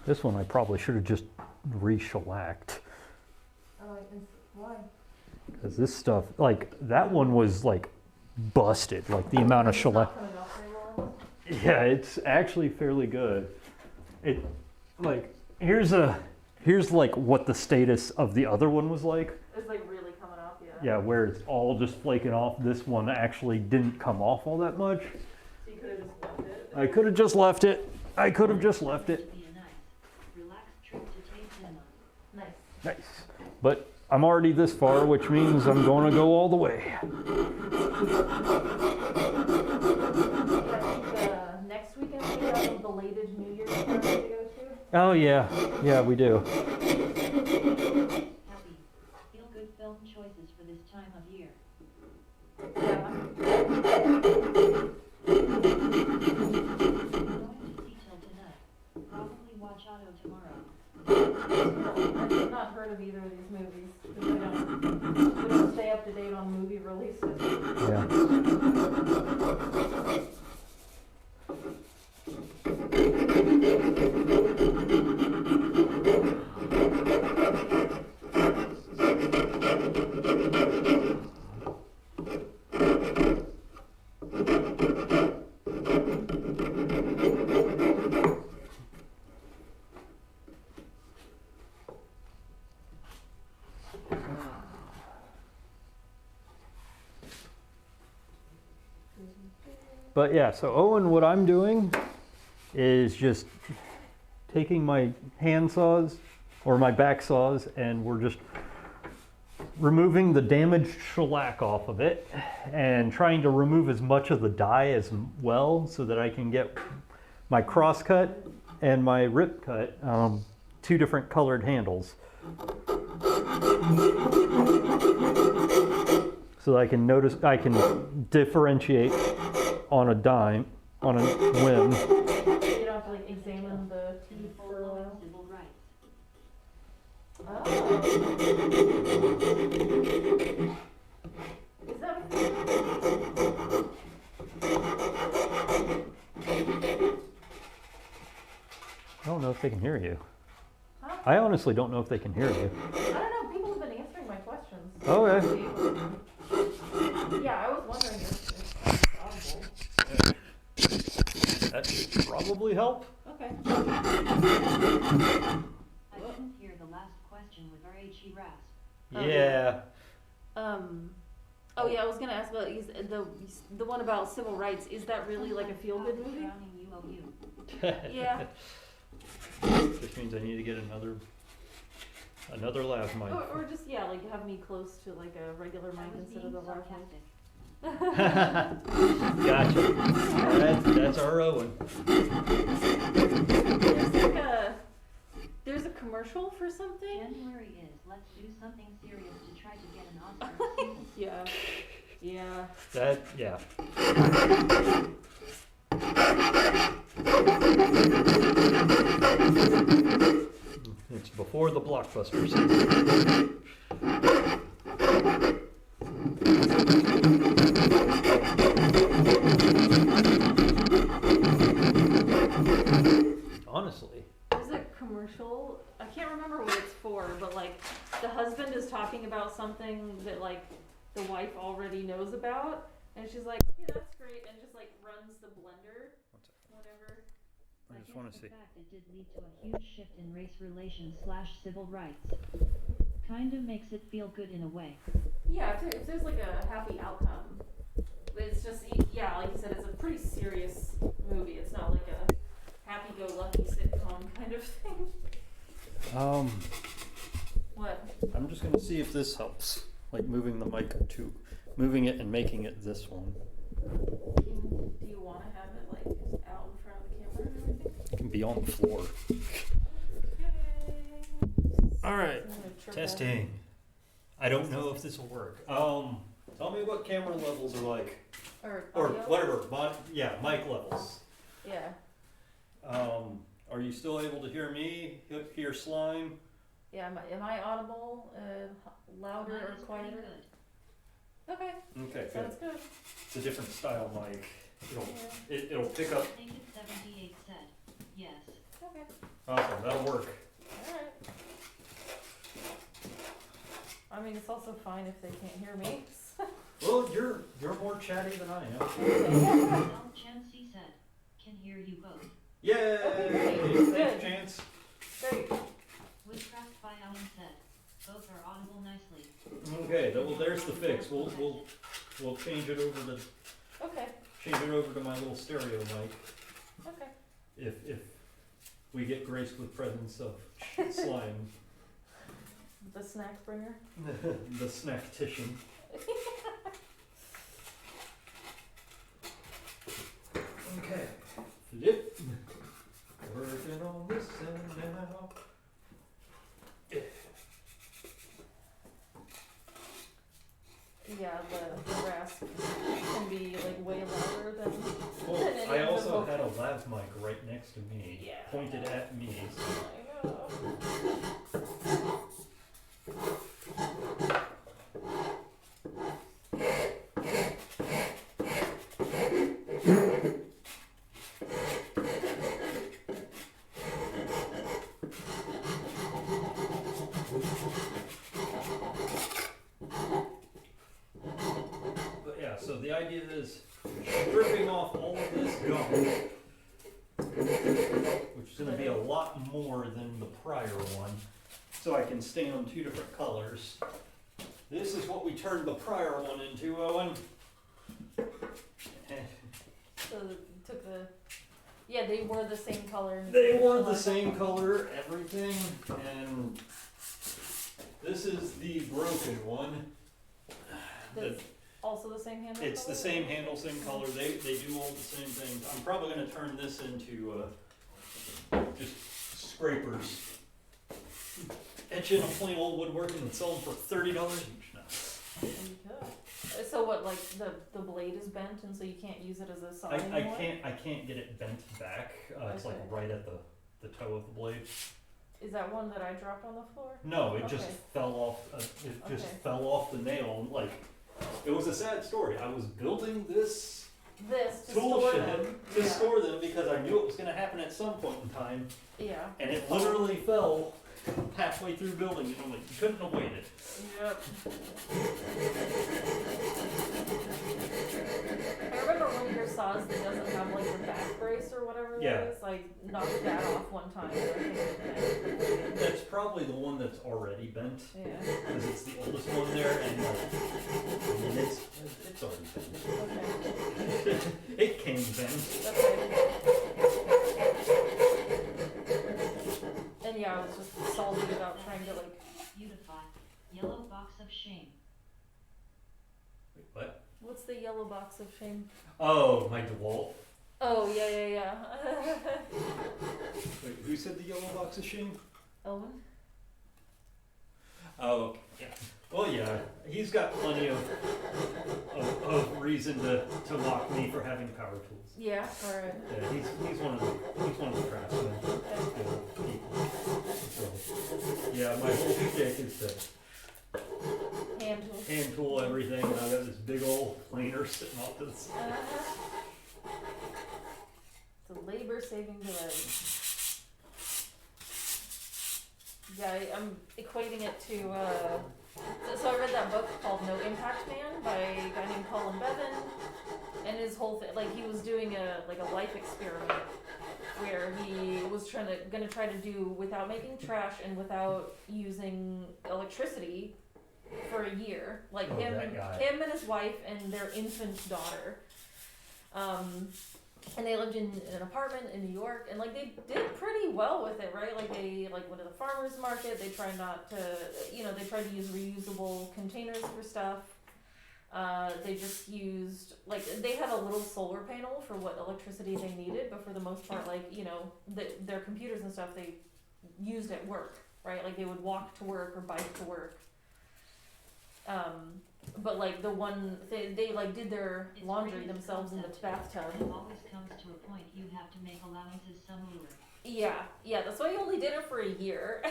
This one I probably should have just re-shellacked. Oh, why? Because this stuff, like, that one was, like, busted. Like, the amount of It's shellac. not coming off very well. Yeah, it's actually fairly good. It, like, here's like what the status of the other one was like. It's like really coming off, yeah. Yeah, where it's all just flaking off. This one actually didn't come off all that much. So you could have just left it. I could have just left it. I could have just left it. Should be a nice, relaxed trip to take tenon. Nice. Nice. But I'm already this far, which means I'm going to go all the way. Yeah, I think next weekend we have a belated New Year's party to go to. Oh yeah, yeah we do. Happy, feel-good film choices for this time of year. Yeah. Going to see till tonight. Probably watch Otto tomorrow. I've not heard of either of these movies. 'Cause we don't stay up to date on movie releases. Yeah. But yeah, so Owen, what I'm doing is just taking my hand saws or my back saws, and we're just removing the damaged shellac off of it and trying to remove as much of the die as well so that I can get my crosscut and my rip cut, 2 different colored handles. So I can differentiate on a dime, on a whim. You don't have to like examine the In the teeth for a following while. civil rights. Oh. Is that I don't know if they can hear you. Huh? I honestly don't know if they can hear you. I don't know, people have been answering my questions. Okay. Yeah, I was wondering if it's audible. That should probably help. Okay. I didn't hear the last question with RHE rasp. Yeah. Oh yeah, I was gonna ask about the one about civil rights. Is that really like a feel-good movie? Drowning UOU. Yeah. Which means I need to get another lav mic. Or just yeah, like have me close to like a regular I mic was instead being of the lav sarcastic. Gotcha. That's our Owen. There's a commercial for something. January is let's do something serious to try to get an Oscar sequel. Yeah. Yeah. Yeah. It's before the blockbuster season. Honestly. There's a commercial. I can't remember what it's for, but like the husband is talking about something that like the wife already knows about, and she's like, "Yeah, that's great," and just like runs the blender, whatever. I just want to see. In fact, it did lead to a huge shift in race relations / civil rights. Kind of makes it feel good in a way. Yeah, if there's like a happy outcome, it's just yeah, like you said, it's a pretty serious movie. It's not like a happy-go-lucky sitcom kind of thing. What? I'm just gonna see if this helps. Like moving the mic moving it and making it this one. Do you want to have it like out in front of the camera and everything? It can be on the floor. Okay. All right, I'm gonna trip testing. I don't know if this will work. Tell me what camera levels are like, Or or audio? whatever. Mic levels. Yeah. Are you still able to hear me? Hear slime? Yeah. Am I audible? Louder Mine or is pretty quieter? good. Okay. Okay, good. Sounds good. It's a different style mic. Yeah. It'll pick up. I think it's 78 said. Yes. Okay. Awesome, that'll work. All right. I mean, it's also fine if they can't hear me. Well, you're more chatty than I am. L. Chansey said, can hear you both. Yay! Okay, great. Thanks, Good. Chance. Great. Witchcraft by Alan said, both are audible nicely. Okay, well, there's the fix. We'll change it over to my little stereo mic Okay. if we get graced with presence of slime, The snack bringer. the snack-tician. Okay, flip. Working on this end now. Yeah, the rasp can be like way louder than. Well, than any I other also vocal. had a lav mic right next to me, Yeah. pointed at me. So. I know. But yeah, so the idea is stripping off all of this gunk, which is going to be a lot more than the prior one, so I can stain them 2 different colors. This is what we turned the prior one into, Owen. So took the. Yeah, they were the same color. They were the same color, everything, and this is the broken one. That's also the same handle. It's the color? same handle, same color. They do all the same things. I'm probably going to turn this into just scrapers. Etch in a plain old woodworking and sell them for $30 each now. You could. So what, like the blade is bent and so you can't use it as a saw anymore? I can't get it bent back. It's like Okay. right at the toe of the blade. Is that one that I dropped on the floor? No, it just Okay. fell off. It just Okay. fell off the nail. And like, it was a sad story. I was building this This to tool store shed them. to Yeah. store them because I knew it was going to happen at some point in time, Yeah. and it literally fell halfway through building it. I'm like, you couldn't have waited. Yep. I remember one of your saws that doesn't have like the back brace or whatever Yeah. that is. I knocked that off one time. And I think it That's probably the one that's already bent yeah. because it's the oldest one there, and like, I mean, it's already bent. Okay. It came bent. Okay. And yeah, I was just salty about trying to like. Beautify. Yellow box of shame. Wait, what? What's the yellow box of shame? Oh, my DeWalt. Oh yeah. Wait, who said the yellow box of shame? Elvin. Oh, okay, yeah. Well, yeah, he's got plenty of reason to mock me for having power tools. Yeah. All right. Yeah, he's one of the craftsmen. So, yeah, my whole shtick is to Hand tool. hand tool everything, and I've got this big old planer sitting off to the side. It's a labor-saving device. Yeah, I'm equating it to. So I read that book called No Impact Man by a guy named Colin Bevan, and his whole thing, like he was doing a life experiment where he was gonna try to do without making trash and without using electricity for a year, like Oh, that guy. him and his wife and their infant daughter. And they lived in an apartment in New York, and like they did pretty well with it, right? Like they went to the farmer's market. They tried not to, they tried to use reusable containers for stuff. They just used they had a little solar panel for what electricity they needed, but for the most part, their computers and stuff they used at work, right? Like they would walk to work or bike to work. But like the one they did their It's laundry pretty themselves in the concept. bathtub. It always comes to a point you have to make allowances somewhere. Yeah, that's why he only did it for a year.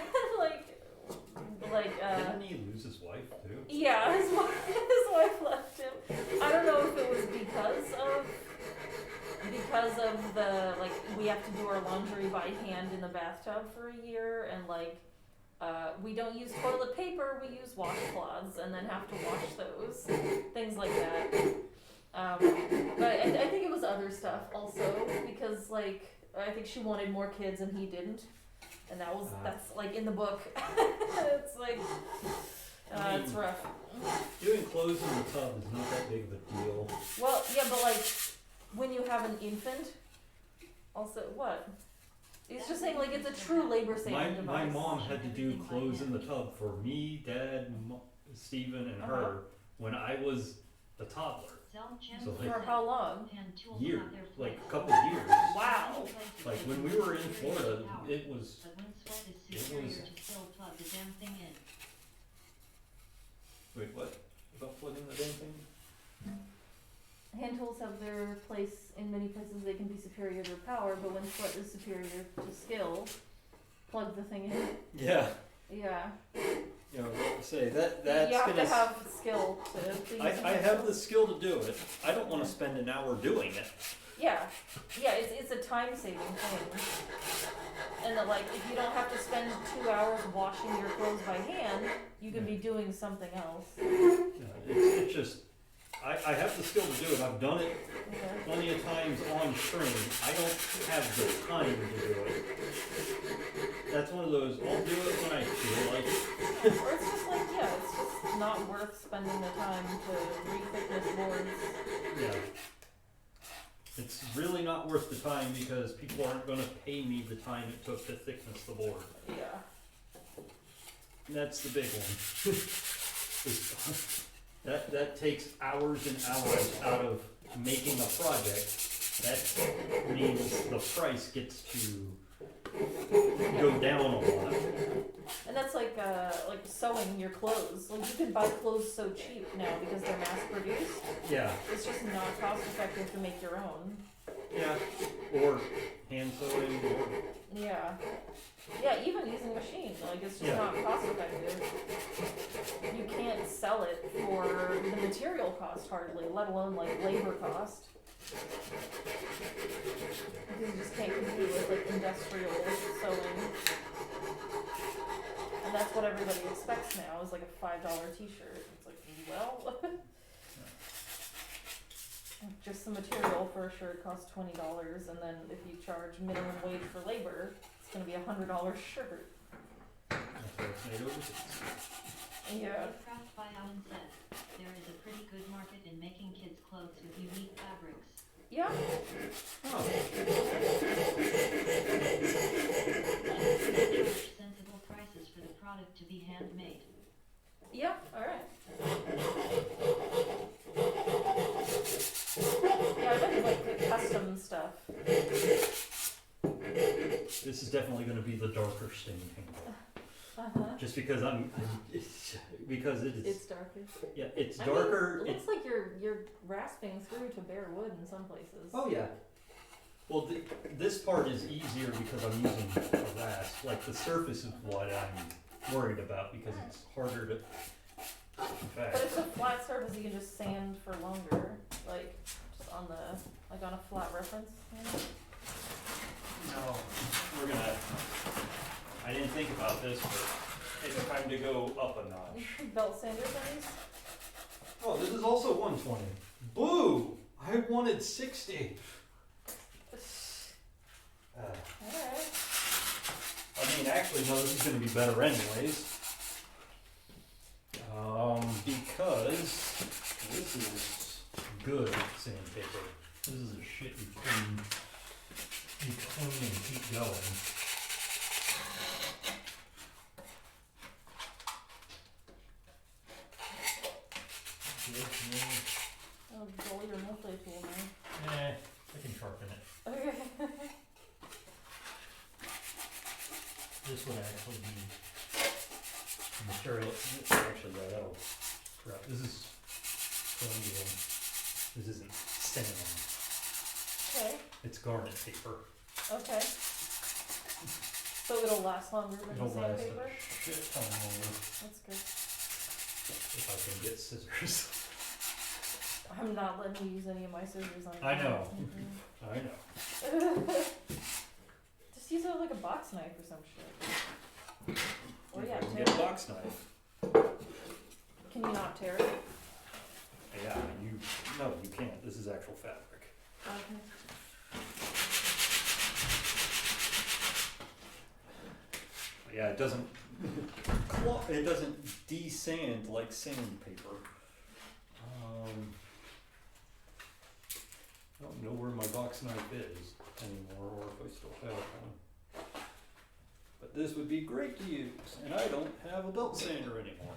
Didn't he lose his wife too? Yeah, his wife left him. I don't know if it was because of the we have to do our laundry by hand in the bathtub for a year, and we don't use toilet paper, we use washcloths and then have to wash those. Things like that. But I think it was other stuff also, because I think she wanted more kids and he didn't. And that's in the book. It's it's rough. Doing clothes in the tub is not that big of a deal. Well, yeah, but when you have an infant, also what? It's just saying it's a true labor-saving device. My mom had to do clothes in the tub for me, Dad, Steven, and her when I was a toddler. So For how long? years, a couple of years. Wow. Like when we were in Florida, it was. But when sweat is superior to still plug the damn thing in. Wait, what? About plugging the damn thing? Hand tools have their place in many places. They can be superior to power, but when sweat is superior to skill, plug the thing in. Yeah. Yeah. You know, say that's you have gonna. to have skill to use I have the skill to do it. I don't want to spend an hour doing it. Yeah, it's a time-saving thing. And that if you don't have to spend 2 hours washing your clothes by hand, you can be doing something else. It's just, I have the skill to do it. I've done it Yeah. plenty of times on stream. I don't have the time to do it. That's one of those, I'll do it when I feel like it. Or it's just it's just not worth spending the time to re-thickness boards. Yeah. It's really not worth the time because people aren't going to pay me the time it took to thickness the board. Yeah. And that's the big one. that takes hours and hours out of making a project. That means the price gets to go down a lot. And that's like sewing your clothes. Like you can buy clothes so cheap now because they're mass produced. Yeah, It's just not cost effective to make your own. yeah, or hand sewing, or Yeah. Yeah, even using a machine, like it's just Yeah. not cost effective. You can't sell it for the material cost hardly, let alone like labor cost. Because you just can't compete with like industrial sewing. And that's what everybody expects now is like a $5 t-shirt. It's like, well, just the material for a shirt costs $20, and then if you charge minimum wage for labor, it's gonna be $100 shirt. that's what it's made overseas. Yeah. Spacecraft by Alan said, there is a pretty good market in making kids' clothes with unique fabrics. Yeah. Oh, Charge sensible prices for the product to be handmade. Yeah, alright. Yeah, I bet you like the custom stuff. this is definitely going to be the darker stain handle. Uh-huh. Just because because it's It's darker. yeah, it's I mean, darker. it looks like you're rasping through to bare wood in some places. Oh yeah. Well, this part is easier because I'm using a rasp. Like the surface is what I'm worried about because it's harder to. In But fact, it's a flat surface you can just sand for longer. Like just on the on a flat reference. no, we're gonna. I didn't think about this, but it's time to go up a notch. Belt sander things? Oh, this is also 120. Boo! I wanted 60. Alright. I mean, actually, no, this is going to be better anyways. Because this is good sandpaper. This is the shit you clean and keep going. Oh, bully or multi-tool, man. I can sharpen it. Okay. This would actually be material. Actually, yeah, that'll. Crap. This is chromium. This isn't tenon. Okay. It's garnet paper. Okay. So it'll last longer than It'll the last sandpaper? a shit ton longer That's good. if I can get scissors. I'm not letting you use any of my scissors on I know. Mhm. I know. Just use it like a box knife or some shit. Or If yeah, I can tear get a it. box knife. Can you not tear it? Yeah, no, you can't. This is actual fabric. Okay. Yeah, it doesn't desand like sandpaper. I don't know where my box knife is anymore, or if I still have one. But this would be great to use, and I don't have a belt sander anymore.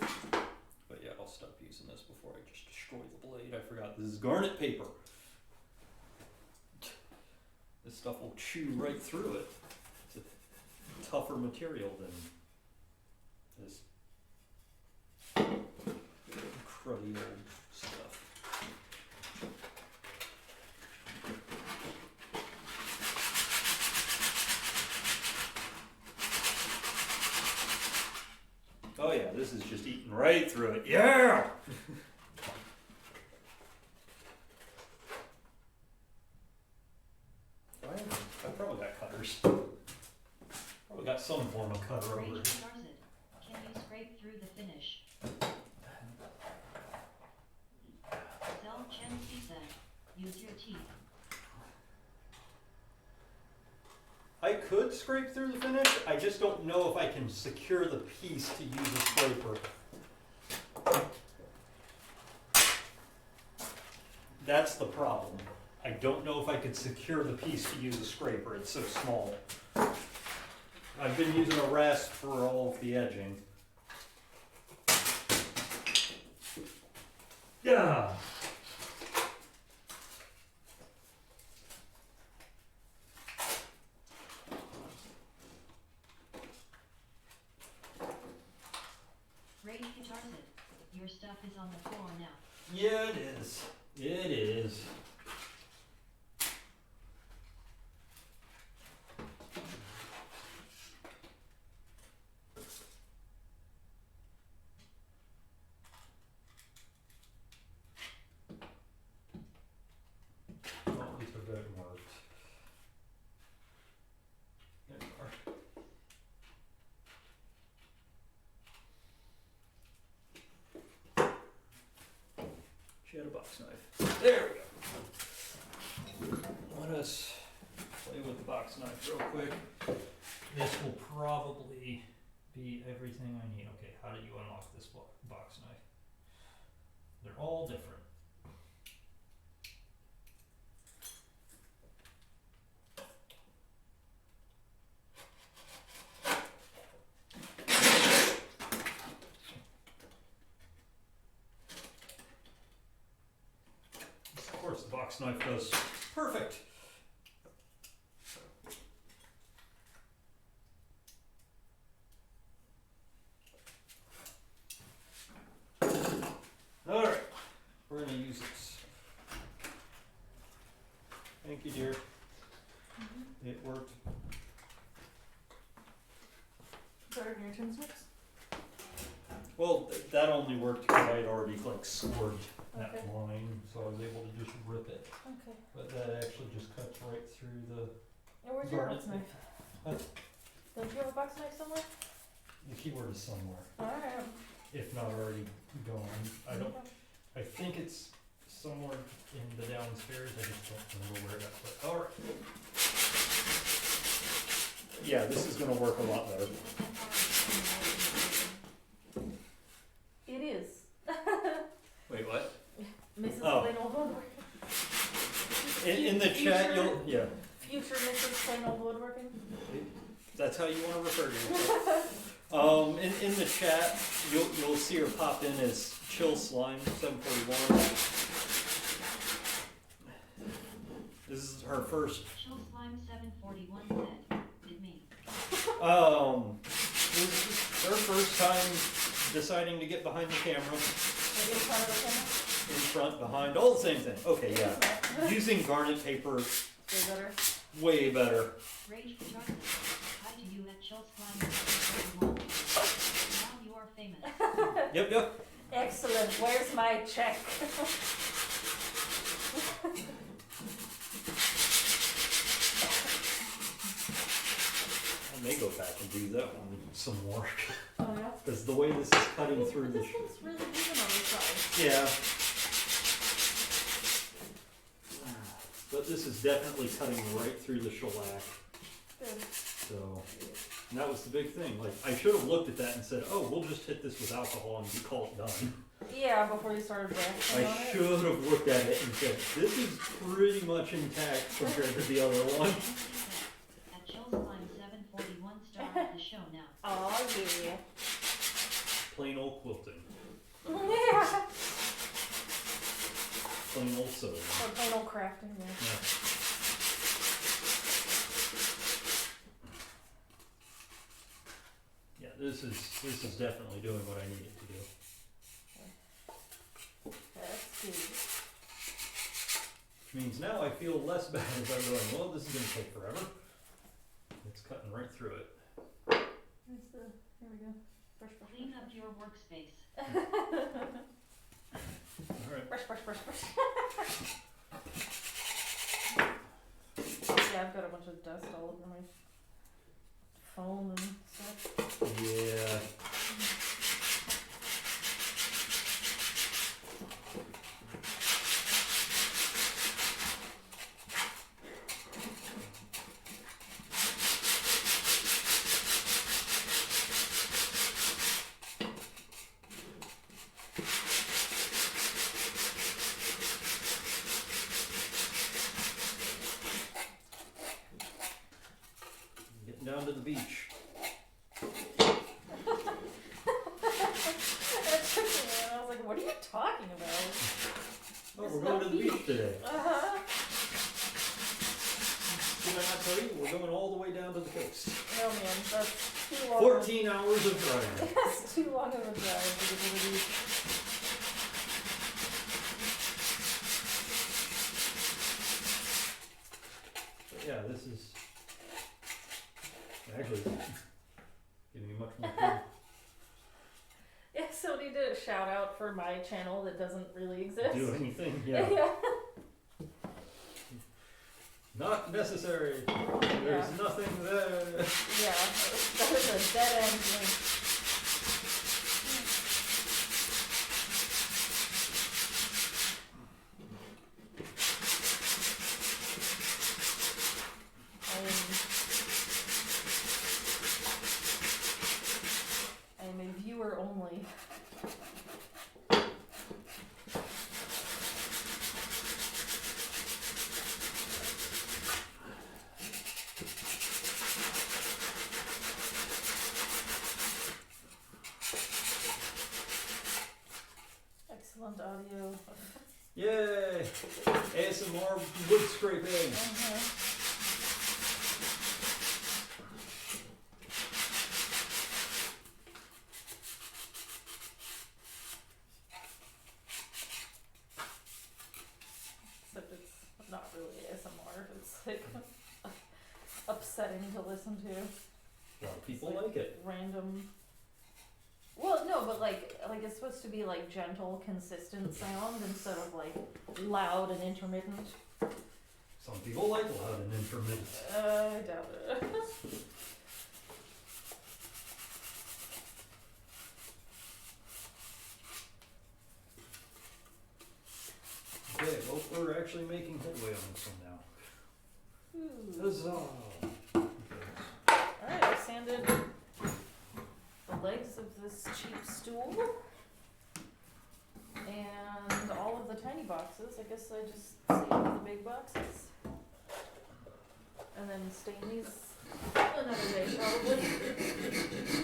But yeah, I'll stop using this before I just destroy the blade. I forgot this is garnet paper. This stuff will chew right through it. It's a tougher material than this cruddy old stuff. Oh yeah, this is just eating right through it. Yeah! I probably got cutters. Probably got some form of cutter over Rachel it. stars it. Can you scrape through the finish? Sell Chen said, use your teeth. I could scrape through the finish, I just don't know if I can secure the piece to use a scraper. That's the problem. I don't know if I could secure the piece to use a scraper, it's so small. I've been using a rasp for all of the edging. Yeah. Your stuff is on the floor now. Yeah, it is. It is. Well, at least I bet it worked. There you are. She had a box knife. There we go. Let us play with the box knife real quick. This will probably be everything I need. Okay, how do you unlock this box knife? They're all different. Of course, the box knife does perfect. All right, we're gonna use this. Thank you, dear. It worked. Better than your tin sticks? Well, that only worked because I had already like scored that Okay. line, so I was able to just rip it. Okay. But that actually just cuts right through the And where's your box garnet. knife? Don't you have a box knife somewhere? The keyword is somewhere, Alright. if not already gone. I think it's somewhere in the downstairs. I just don't remember where that's at. All right. Yeah, this is gonna work a lot better. It is. Wait, what? Mrs. Oh. Plain Old Woodworking. In the chat, yeah. Future Mrs. Plain Old Woodworking. That's how you want to refer to yourself. In the chat, you'll see her pop in as Chill Slime 741. This is her first. Chill Slime 741 said, did me. This is her first time deciding to get behind the camera. Like in front of the camera. In front, behind, all the same thing. Okay, yeah. Using garnet paper, Way better. way better. Rage Constructed. Hi to you at Chill Slime 741. Now you are famous. Yep. Excellent. Where's my check? I may go back and do that one some more. Oh yeah. Because the way this is cutting through the. This one's really even on the side. Yeah. But this is definitely cutting right through the shellac. Good. So, and that was the big thing. Like, I should have looked at that and said, oh, we'll just hit this with alcohol and call it done. Yeah, before you started waxing on I it. should have looked at it and said, this is pretty much intact compared to the other one. At Chill Slime 741 star of the show now. Oh yeah. Plain old quilting. Yeah. Plain old sewing. Or plain old crafting, yeah. Yeah. Yeah, this is definitely doing what I need it to do. That's good. Which means now I feel less bad as I'm going, well, this is going to take forever. It's cutting right through it. Where's the, here we go. Brush. Clean up your workspace. All right. Brush. Yeah, I've got a bunch of dust all over my phone and stuff. Yeah. Getting down to the beach. It took me a minute, I was like, what are you talking about? Oh, It's we're not going to the beach today. Uh-huh. Did I not tell you? We're going all the way down to the coast. No man, that's too long. 14 hours of driving. That's too long of a drive to get to the beach. Yeah, this is actually giving you much more food. Yeah, so need to shout out for my channel that doesn't really exist. Do anything? Yeah. Yeah. Not necessary. There's nothing there. Yeah, that is a dead end link. I'm a viewer only. Excellent audio. Yay! ASMR wood scraping. Except it's not really ASMR. It's like upsetting to listen to. A lot of people It's like it. Random. Well, no, but like it's supposed to be like gentle, consistent sound instead of like loud and intermittent. Some people like loud and intermittent. I doubt it. Okay, well, we're actually making headway on this one now. Ooh. Huzzah! Alright, I sanded the legs of this cheap stool and all of the tiny boxes. I guess I just save the big boxes and then stain these another day probably.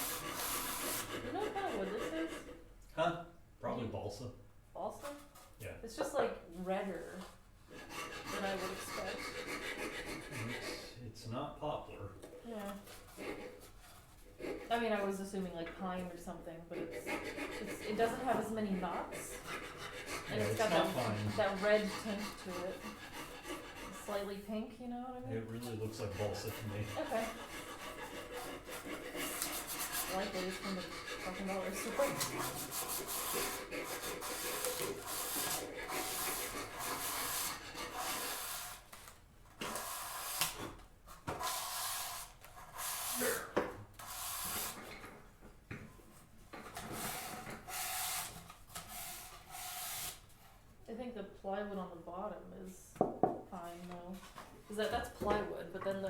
You know what kind of wood this is? Huh? Probably balsa. Balsa? Yeah. It's just like redder than I would expect. It's not poplar. Yeah. I mean, I was assuming like pine or something, but it doesn't have as many knots, and Yeah, it's it's got not pine. that red tint to it. Slightly pink, you know what I mean? It really looks like balsa to me. Okay. Likely it's from the fucking dollar store. I think the plywood on the bottom is fine though. Cause that's plywood, but then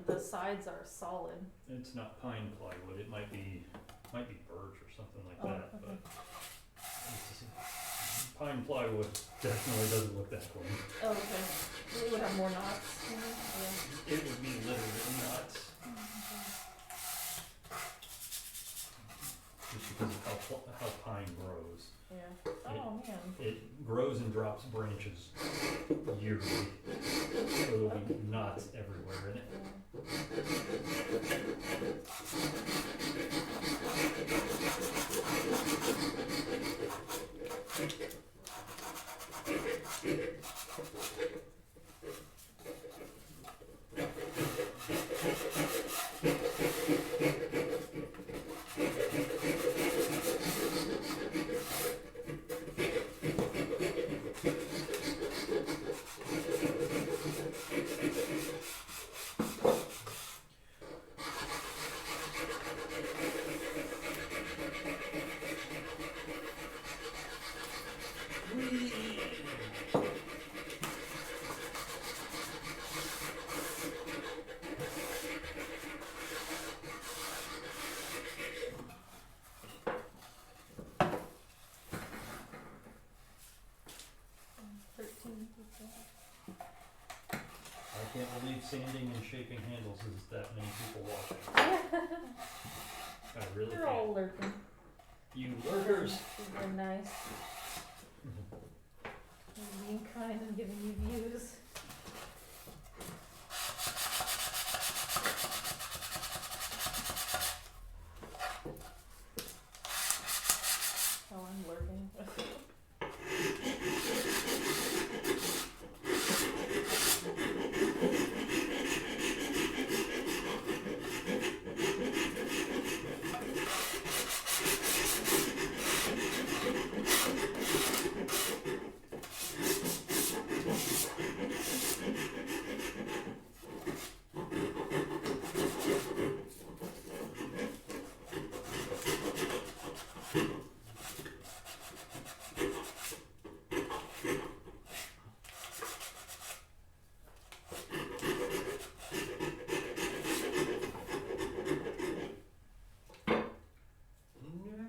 the sides are solid. It's not pine plywood. It might be birch or something like Oh, that. okay. But pine plywood definitely doesn't look that clean. Oh, okay. It would have more knots. Yeah. It would be littered in knots just because of how pine grows. Yeah. Oh man. It grows and drops branches yearly, so there'll be knots everywhere in it. can't believe sanding and shaping handles is that many people watching. I really They're all can't. lurking. You lurkers! They're nice. They're being kind and giving you views. Oh, I'm lurking.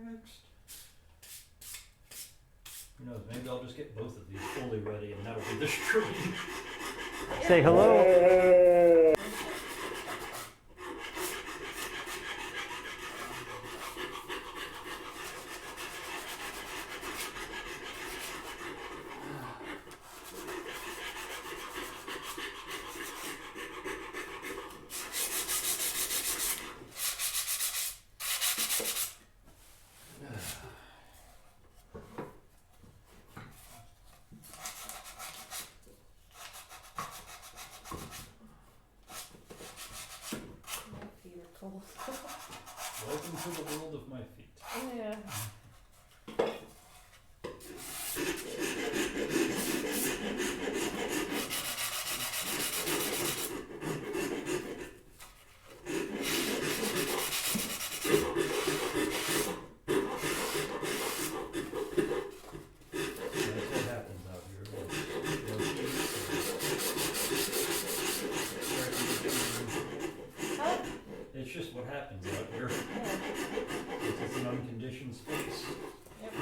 Next. Who knows, maybe I'll just get both of these fully ready and that'll be the stream. Say hello. My feet are cold. Welcome to the world of my feet. Yeah. That's what happens out here. Huh? It's just what happens out here. Yeah. It's an unconditioned space. Yep.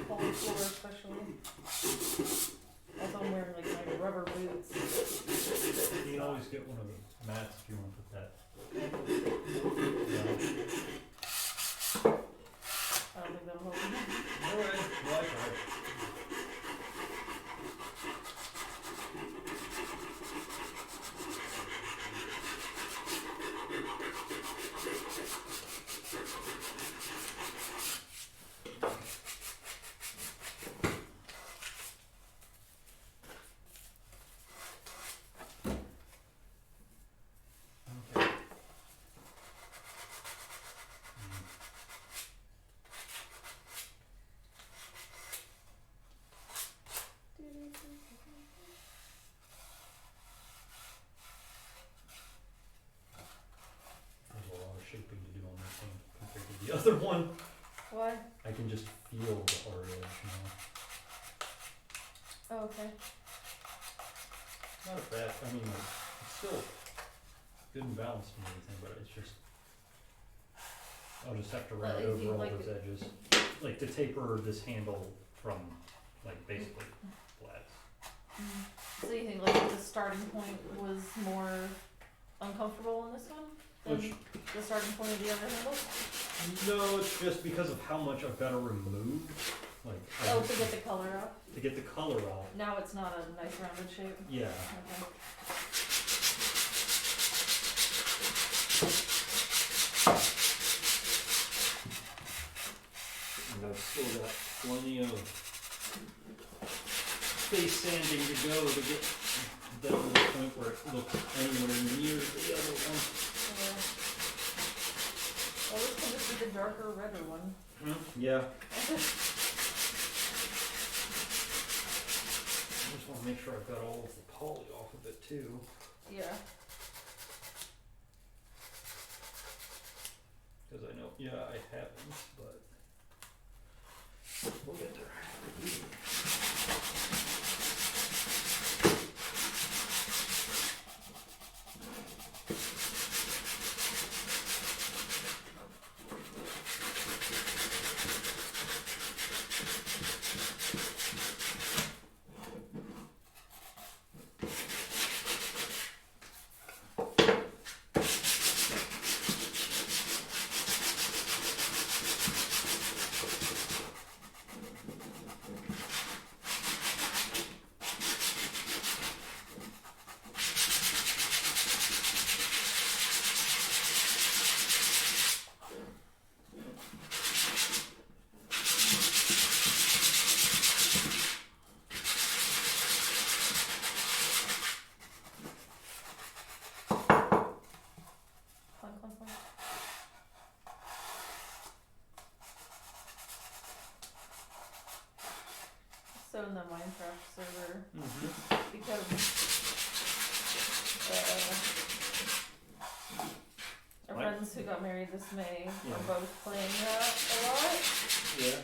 Cold floor especially. Also I'm wearing like my rubber boots. You can always get one of the mats if you want to put that. I don't think that'll hold me. Alright, well I tried. Okay. There's a lot of shaping to do on this one compared to the other one. Why? I can just feel the hard edge now. Oh, okay. Not a bad, I mean, like, it's still good and balanced and everything, but it's just, I'll just have to run Well, it if you over all like those it- edges. Like to taper this handle from, like, basically flat. So you think like the starting point was more uncomfortable in this one than Which, the starting point of the other handles? no, it's just because of how much I've got to remove, like, Oh, to get the color out? to get the color out. Now it's not a nice rounded shape? Yeah. Okay. And I've still got plenty of face sanding to go to get down to the point where it looks anywhere near the other one. Yeah. Well, this can just be the darker, redder one. Yeah. I just want to make sure I've got all of the poly off of it too. Yeah. Because I know, yeah, I haven't, but we'll get there. Minecraft server Mm-hmm. because our What? friends who got married this May Yeah. are both playing that a lot. Yeah.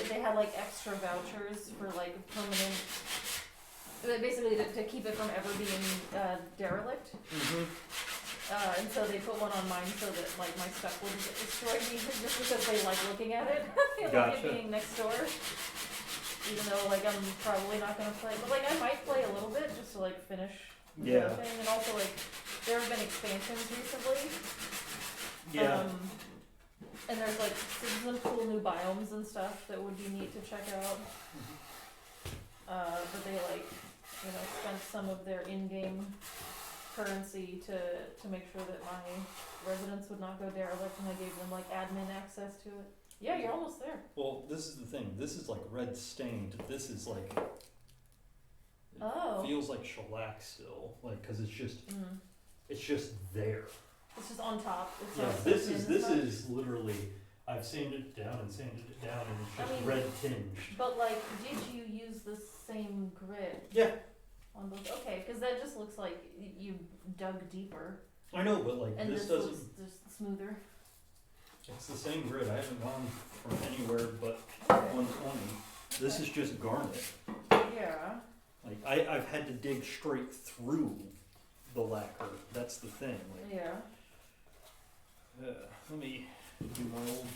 They had like extra vouchers for like permanent, basically to keep it from ever being derelict. Mm-hmm. And so they put one on mine so that like my stuff wouldn't get destroyed just because they like looking at it. They like Gotcha. it being next door. Even though like I'm probably not gonna play, but like I might play a little bit just to like finish Yeah. the thing. And also like there have been expansions recently. Yeah. And there's like some cool new biomes and stuff that would be neat to check out. But they like, you know, spent some of their in-game currency to make sure that my residents would not go derelict, and I gave them like admin access to it. Yeah, you're almost there. Well, this is the thing. This is like red stained. This is like. Oh. Feels like shellac still, like because it's just there. It's just on top. It's Yeah, not this soaked is in as much. literally. I've sanded it down and sanded it down, and it's I just mean- red tinged. But like, did you use the same grid Yeah, on those? Okay, because that just looks like you dug deeper, I know, but like and this this doesn't. looks just smoother. It's the same grid. I haven't gone from anywhere but Okay. 120. This is just garnet. Yeah. Like I've had to dig straight through the lacquer. That's the thing. Like, Yeah. let me do my old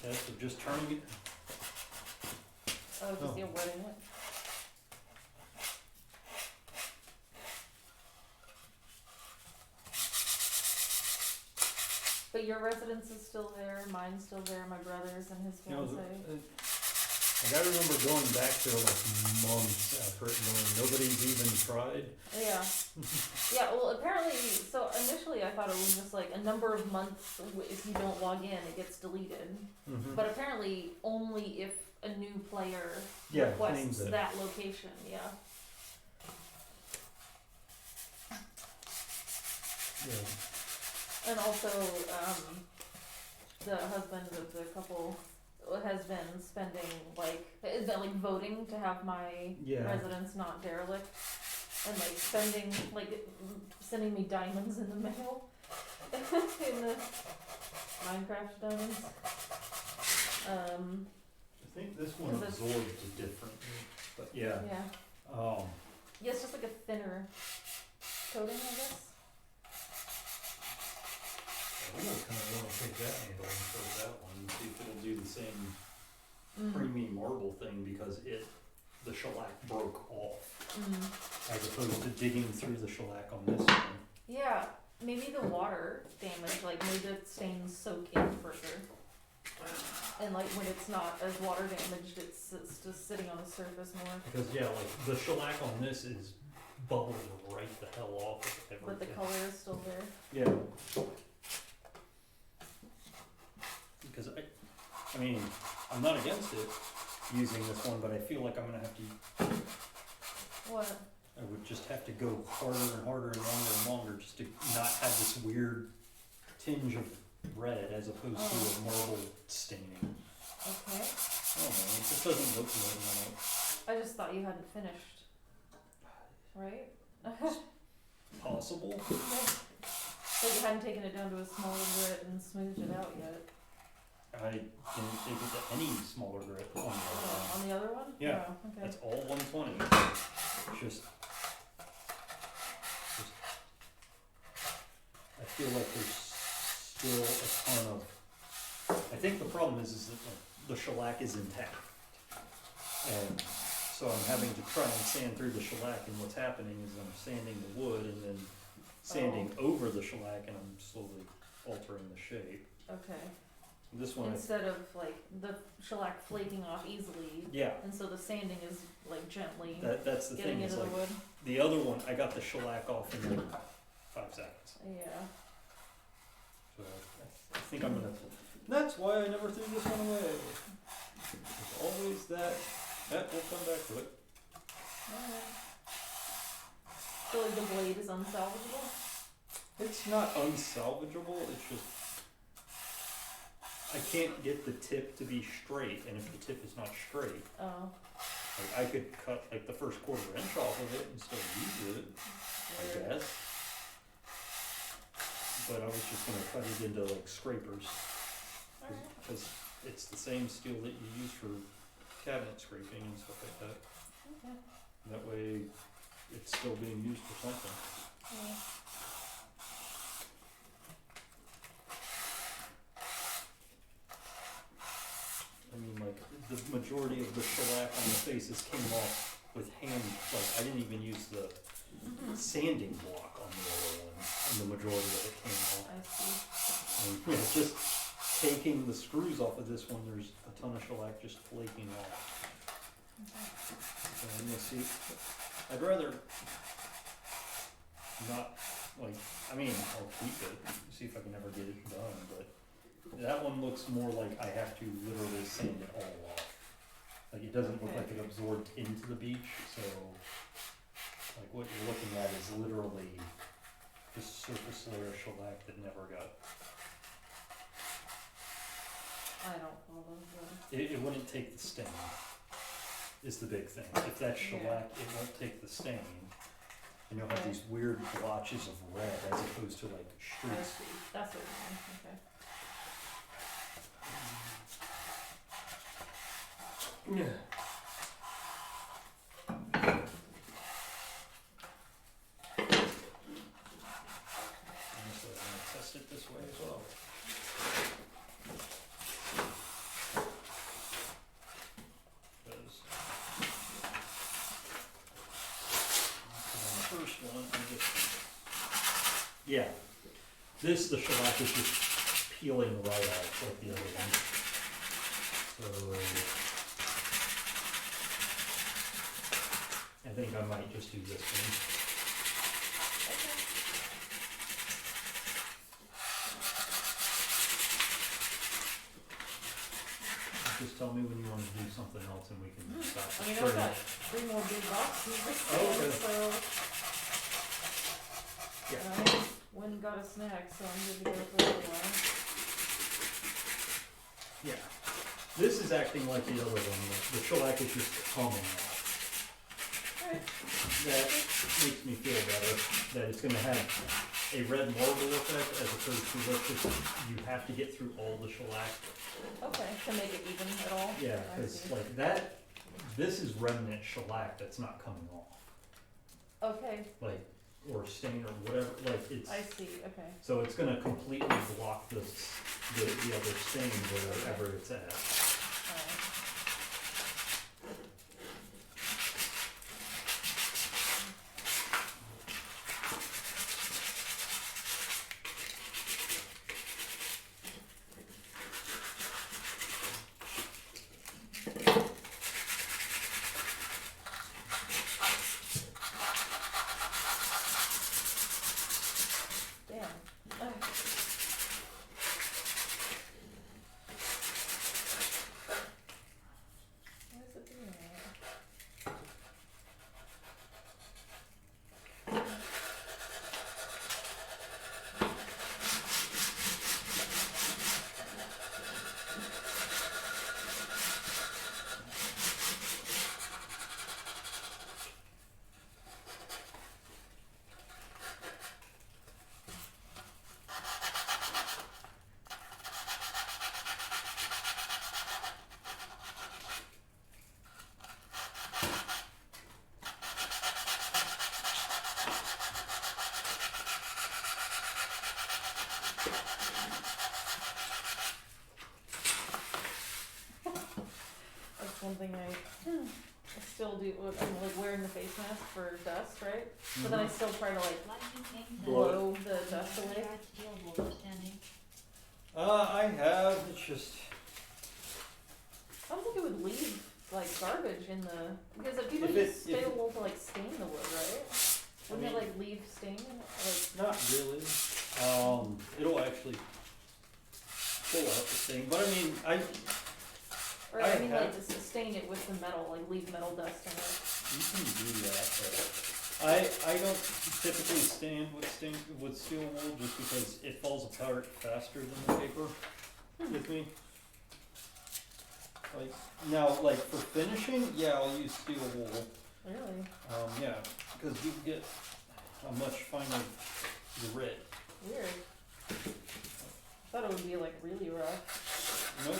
test of just turning it. Oh, because Oh. you're wetting it. But your residence is still there, mine's still there, my brother's and his You know, fiance. like I remember going back there like months after it, going, nobody's even tried. Yeah. Yeah, well, apparently, so initially I thought it was just like a number of months, if you don't log in, it gets deleted. Mm-hmm. But apparently only if a new player Yeah, requests claims it. that location, yeah. Yeah. And also, the husband of the couple has been spending has been like voting to have my Yeah. residence not derelict, and like spending sending me diamonds in the mail, in the Minecraft diamonds. I think this one Is it- absorbed differently, but yeah. Yeah, it's just like a thinner coating, I guess. I almost kind of want to take that handle and throw that one and see if it'll do the same Mm. creamy marble thing because the shellac broke off Mm. as opposed to digging through the shellac on this one. Yeah, maybe the water damage made the stains soak in further. And like when it's not as water damaged, it's just sitting on the surface more. Because yeah, like the shellac on this is bubbling right the hell off of everything. But the color is still there. Yeah. Because I mean, I'm not against it using this one, but I feel like I'm gonna have to. What? I would just have to go harder and harder and longer just to not have this weird tinge of red as opposed to a marble staining. Okay. I don't know, it just doesn't look good on it. I just thought you hadn't finished. Right? Possible? But you hadn't taken it down to a smaller grit and smoothed it out yet. I didn't take it to any smaller grit on the other one. On the other one? Yeah, Oh, okay. That's all 120. Just I feel like there's still a ton of. I think the problem is that the shellac is intact, and so I'm having to try and sand through the shellac. And what's happening is I'm sanding the wood and then sanding over the shellac, and I'm slowly altering the shape. Okay. This one, Instead of the shellac flaking off easily, yeah, and so the sanding is gently that's the getting thing. Is into the like wood. the other one, I got the shellac off in like 5 seconds. Yeah. So I think I'm gonna. That's why I never threw this one away. There's always that. We'll come back to it. Alright. So the blade is unsalvageable? It's not unsalvageable. It's just I can't get the tip to be straight, and if the tip is not straight, Oh, like I could cut like the first 1/4 inch off of it and still use it, I weird. guess. But I was just gonna cut it into like scrapers, Alright, because it's the same steel that you use for cabinet scraping and stuff like that. okay, That way, it's still being used for something. yeah. I mean, like, the majority of the shellac on the faces came off with hand, like, I didn't even use the sanding block on the other one, and the majority of it came off. I see. And, you know, just taking the screws off of this one, there's a ton of shellac just flaking off. So I'm gonna see, I'd rather not, like, I mean, I'll keep it, see if I can ever get it done, but that one looks more like I have to literally sand it all off. Like, it doesn't look Okay. like it absorbed into the beach, so, like, what you're looking at is literally just surface layer of shellac that never got, I don't follow the, it wouldn't take the stain, is the big thing. If that's Yeah. shellac, it won't take the stain, and you'll have Okay. these weird blotches of red as opposed to like I streaks. see, that's what you mean, okay. Yeah. Honestly, I'm gonna test it this way as well. Because on the first one, I just, yeah, the shellac is just peeling right off like the other one. So I think I might just do this one. Just tell me when you want to do something else and we can stop. I mean, I've got 3 more big boxes to Oh, okay. so. Yeah. And I just went and got a snack, so I'm good to go for a little while. Yeah. This is acting like the other one. The shellac is just coming off. Alright, That makes me feel better, that it's gonna have a red marble effect as opposed to let's just, you have to get through all the shellac. okay, to make it even at all? Yeah, I because see. like that, this is remnant shellac that's not coming off. Okay, Like, or stain or whatever, like it's. I see, okay. So it's gonna completely block the other stain wherever it's at. Alright. Damn. Why is it doing that? That's one thing I still do, I'm like wearing the face mask for dust, right? But then I still try to like Lightning things Blow blow the dust away. steel wool for sanding. I have, it's just, I don't think it would leave like garbage in the, because if people If use it- if steel it- wool to like stain the wood, right? Wouldn't it mean- like leave stain in it? Like, not really. It'll actually pull out the stain, but I mean, or I I mean like have- just stain it with the metal, like leave metal dust in it. you can do that, but I don't typically stain with steel wool just because it falls apart faster than the paper. with me. Like now, like for finishing, yeah, I'll use steel wool. Really? Yeah, because you get a much finer grit. Weird. I thought it would be like really rough. Nope.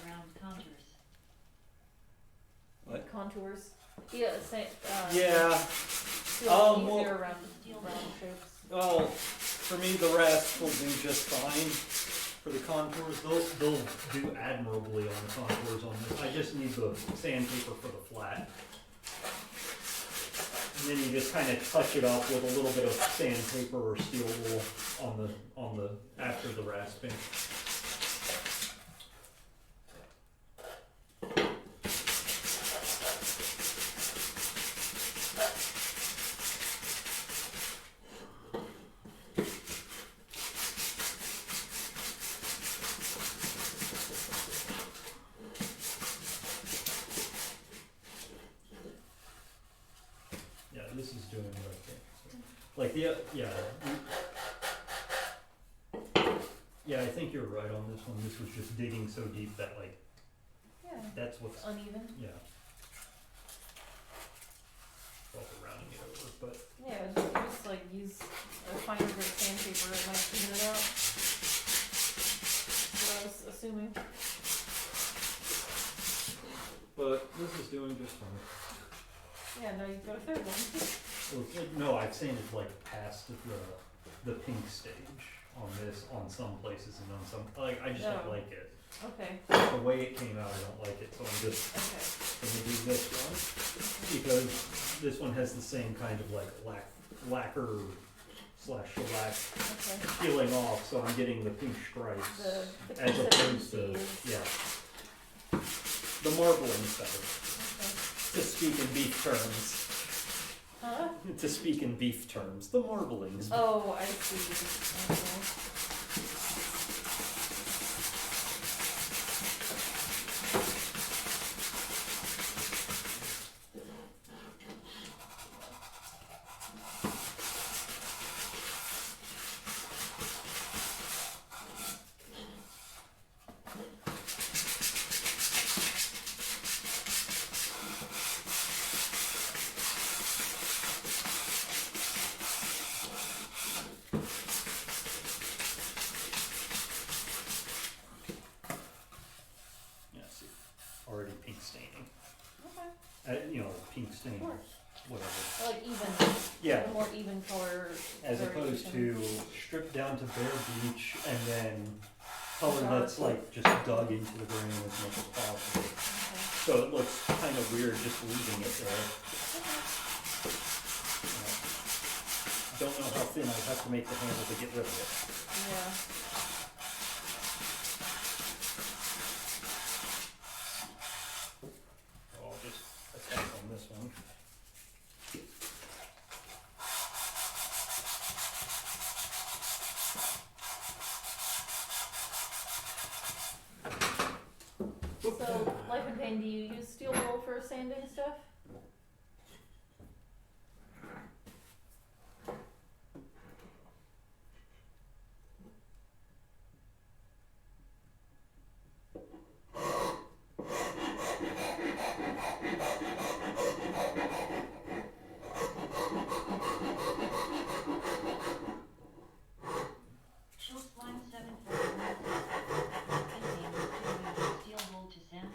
Round contours. What? Contours. Yeah, same. Yeah. Feel well- easier around shapes. Well, for me, the rest will do just fine. For the contours, they'll do admirably on the contours on this. I just need the sandpaper for the flat. And then you just kind of touch it up with a little bit of sandpaper or steel wool on the after the rasping. Yeah, this is doing what I think. Like the yeah, I think you're right on this one. This was just digging so deep that like Yeah. that's what's Uneven. yeah. Well, we're rounding it over, but Yeah, just like use a finer grit sandpaper and like even it out. That's what I was assuming. this is doing just fine. Yeah, no, you've got a third one. Well, no, I've sanded like past the pink stage on this on some places and on some like I just don't Oh. like it. Okay, The way it came out, I don't like it, so I'm just okay. gonna do this one because this one has the same kind of like lacquer slash shellac Okay. peeling off, so I'm getting the pink stripes The as opposed to consistency is- yeah. The marbling's better. Okay. To speak in beef terms. Huh? To speak in beef terms, the marbling's Oh, I see. Okay. yeah, see, already pink staining. Okay. You know, pink stain, Of course. whatever. I like even. Yeah, A more even color. as opposed variation. to stripped down to bare beach and then color Dark. that's like just dug into the grain as much as possible. Okay. So it looks kind of weird just leaving it there. Don't know how thin I have to make the handle to get rid of it. Yeah. So I'll just attack on this one. So, Life in Pain, do you use steel wool for sanding stuff? Schultz line 7 for steel wool to sand.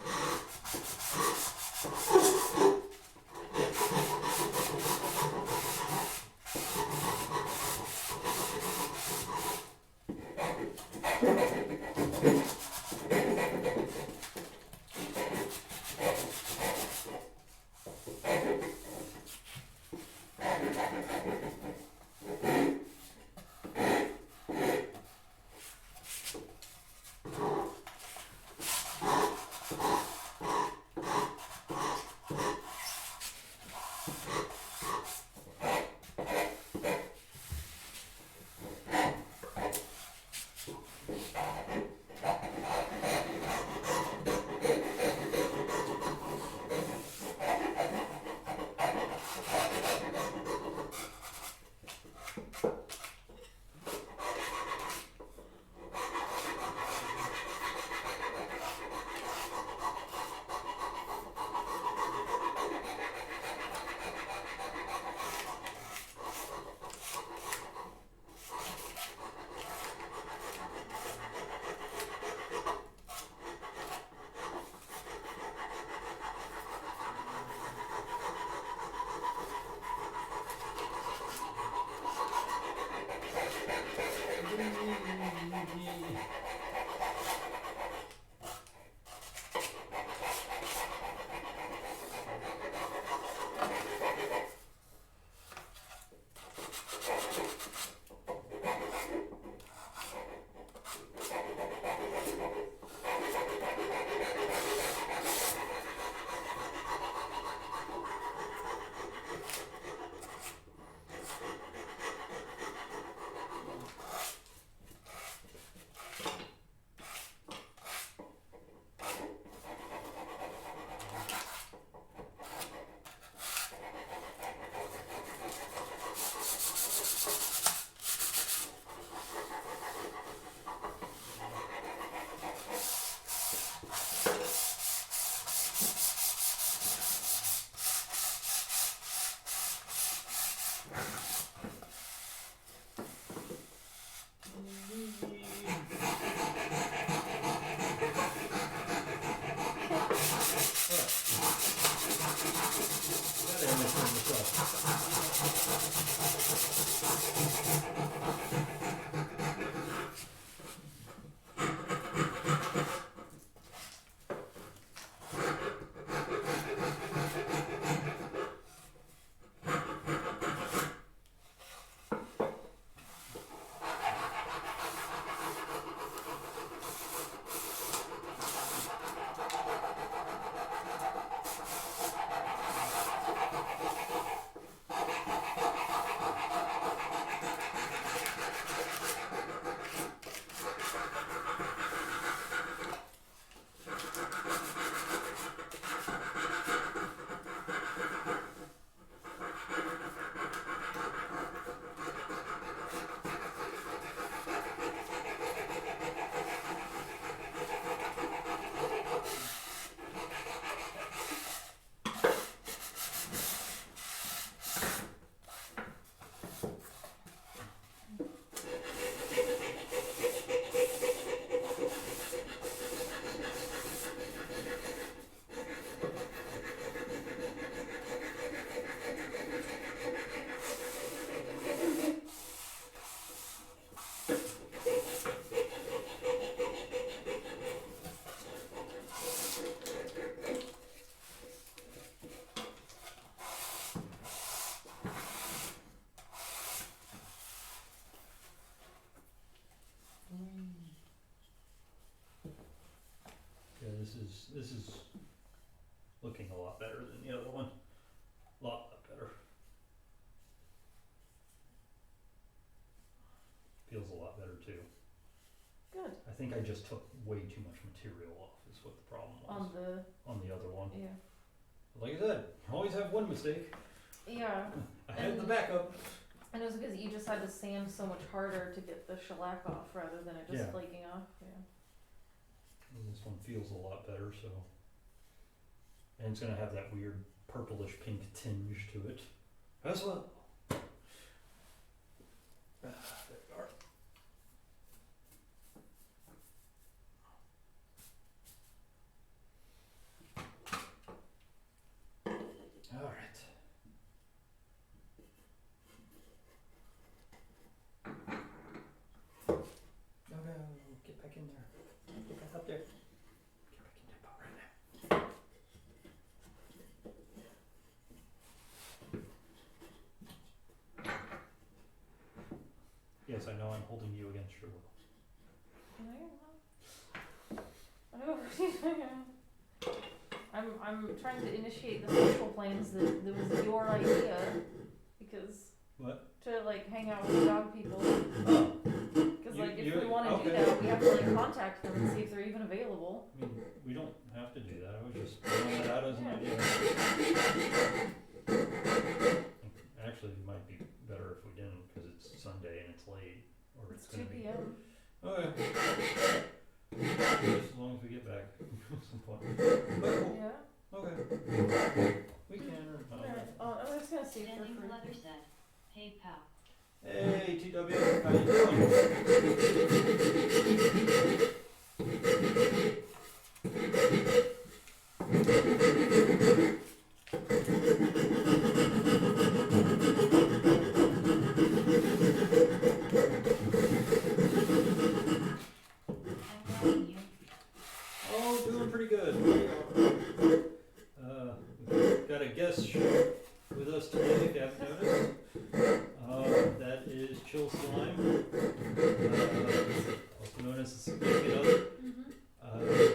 this is looking a lot better than the other one. Lot better. Feels a lot better too. Good. I think I just took way too much material off is what the problem was on the other one. Yeah. Like I said, always have one mistake. Yeah. I had the backup. And it was because you just had to sand so much harder to get the shellac off rather than it just Yeah. flaking off. Yeah. And this one feels a lot better, so. And it's gonna have that weird purplish pink tinge to it as well. There we are. All right. No, get back in there. Get back up there. Get back in that pot right now. Yes, I know I'm holding you against your will. I'm trying to initiate the social plans that was your idea because What? to like hang out with the dog people. Oh, Because You- like if you- we want to okay. do that, we have to like contact them and see if they're even available. I mean, we don't have to do that. I was just throwing it out as an Yeah. idea. Actually, it might be better if we didn't because it's Sunday and it's late, or It's it's gonna 2 be. p.m. Okay. Just as long as we get back at some point. But cool. Yeah. Okay. We can or not. Alright. Oh, I'm just gonna see if Standing they're leather set. Hey pal. Hey, TW, how you doing? I'm calling you. Oh, doing pretty good. We've got a guest with us today, if you haven't noticed. That is Chill Slime, also known as the significant other.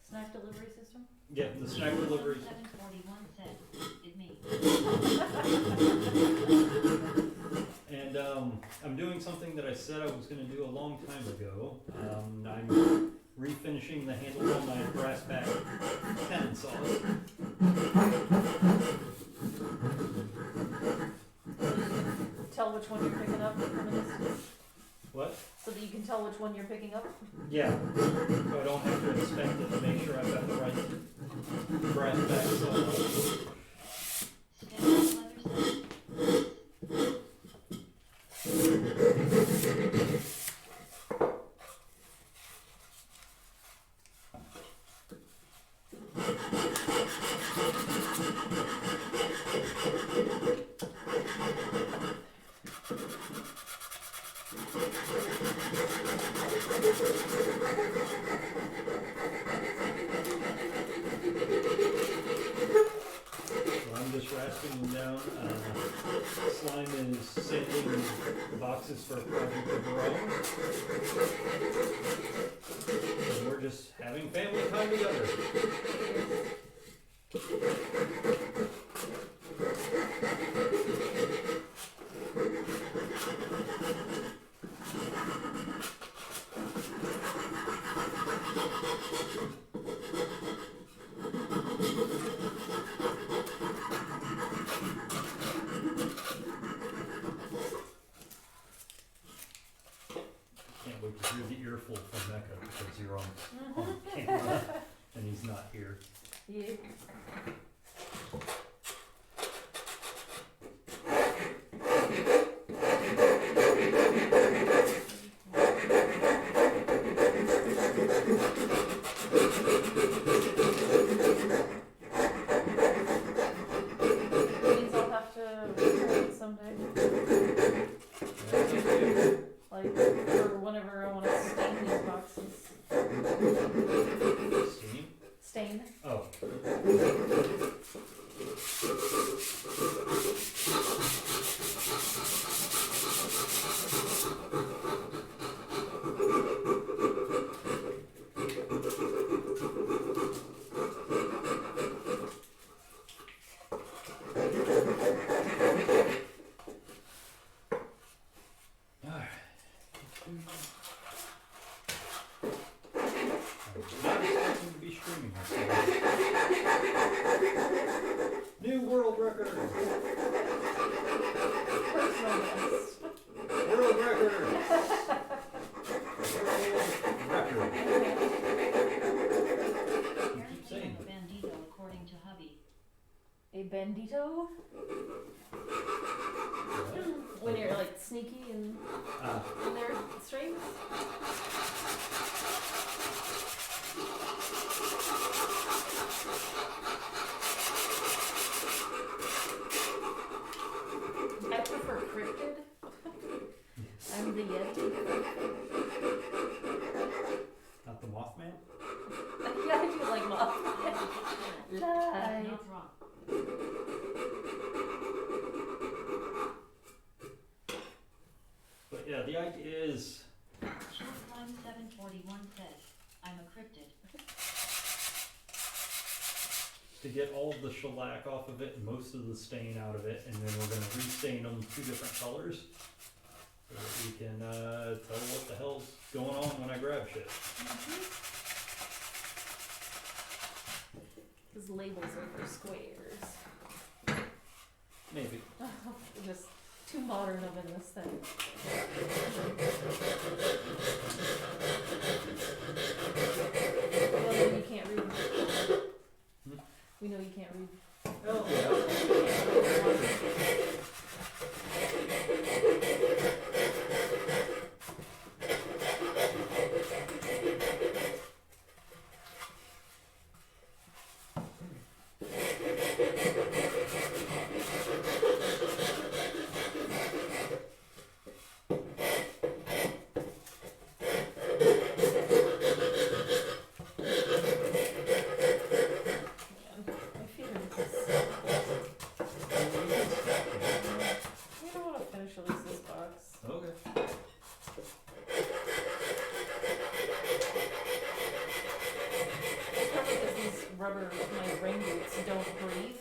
snack delivery system. Yeah, the snack delivery. 741 said, it me. And I'm doing something that I said I was going to do a long time ago. I'm refinishing the handle on my brass back tenon saw. Tell which one you're picking up from a distance, What? so that you can tell which one you're picking up. Yeah. So I don't have to inspect it to make sure I've got the right brass back saw. Standing leather set. So I'm just rasping them down. Slime is sanding the boxes for a project of her own. And we're just having family time together. Can't wait to hear the earful from Mecca because you're on camera and he's not here. Yeah. Means I'll have to record it someday. Like, for whenever I want to stain these boxes. Steam? Stain. Oh. Apparently saying I'm a bandito according to hubby. A bandito? When you're like sneaky and in their strings? I prefer cryptid. I'm the Yeti. Not the Mothman? Yeah, I do like moth. That's Light. not wrong. But yeah, the idea is Short Climb 741 says, I'm a cryptid. to get all of the shellac off of it and most of the stain out of it, and then we're gonna restain them 2 different colors so that we can tell what the hell's going on when I grab shit. Because labels are for squares. Maybe. Just too modern of an aesthetic. Well, then you can't read. We know you can't read. Oh, yeah. Man, my feet are just. I don't want to finish at least this box. Okay. It's probably because these rubber, my rain boots don't breathe.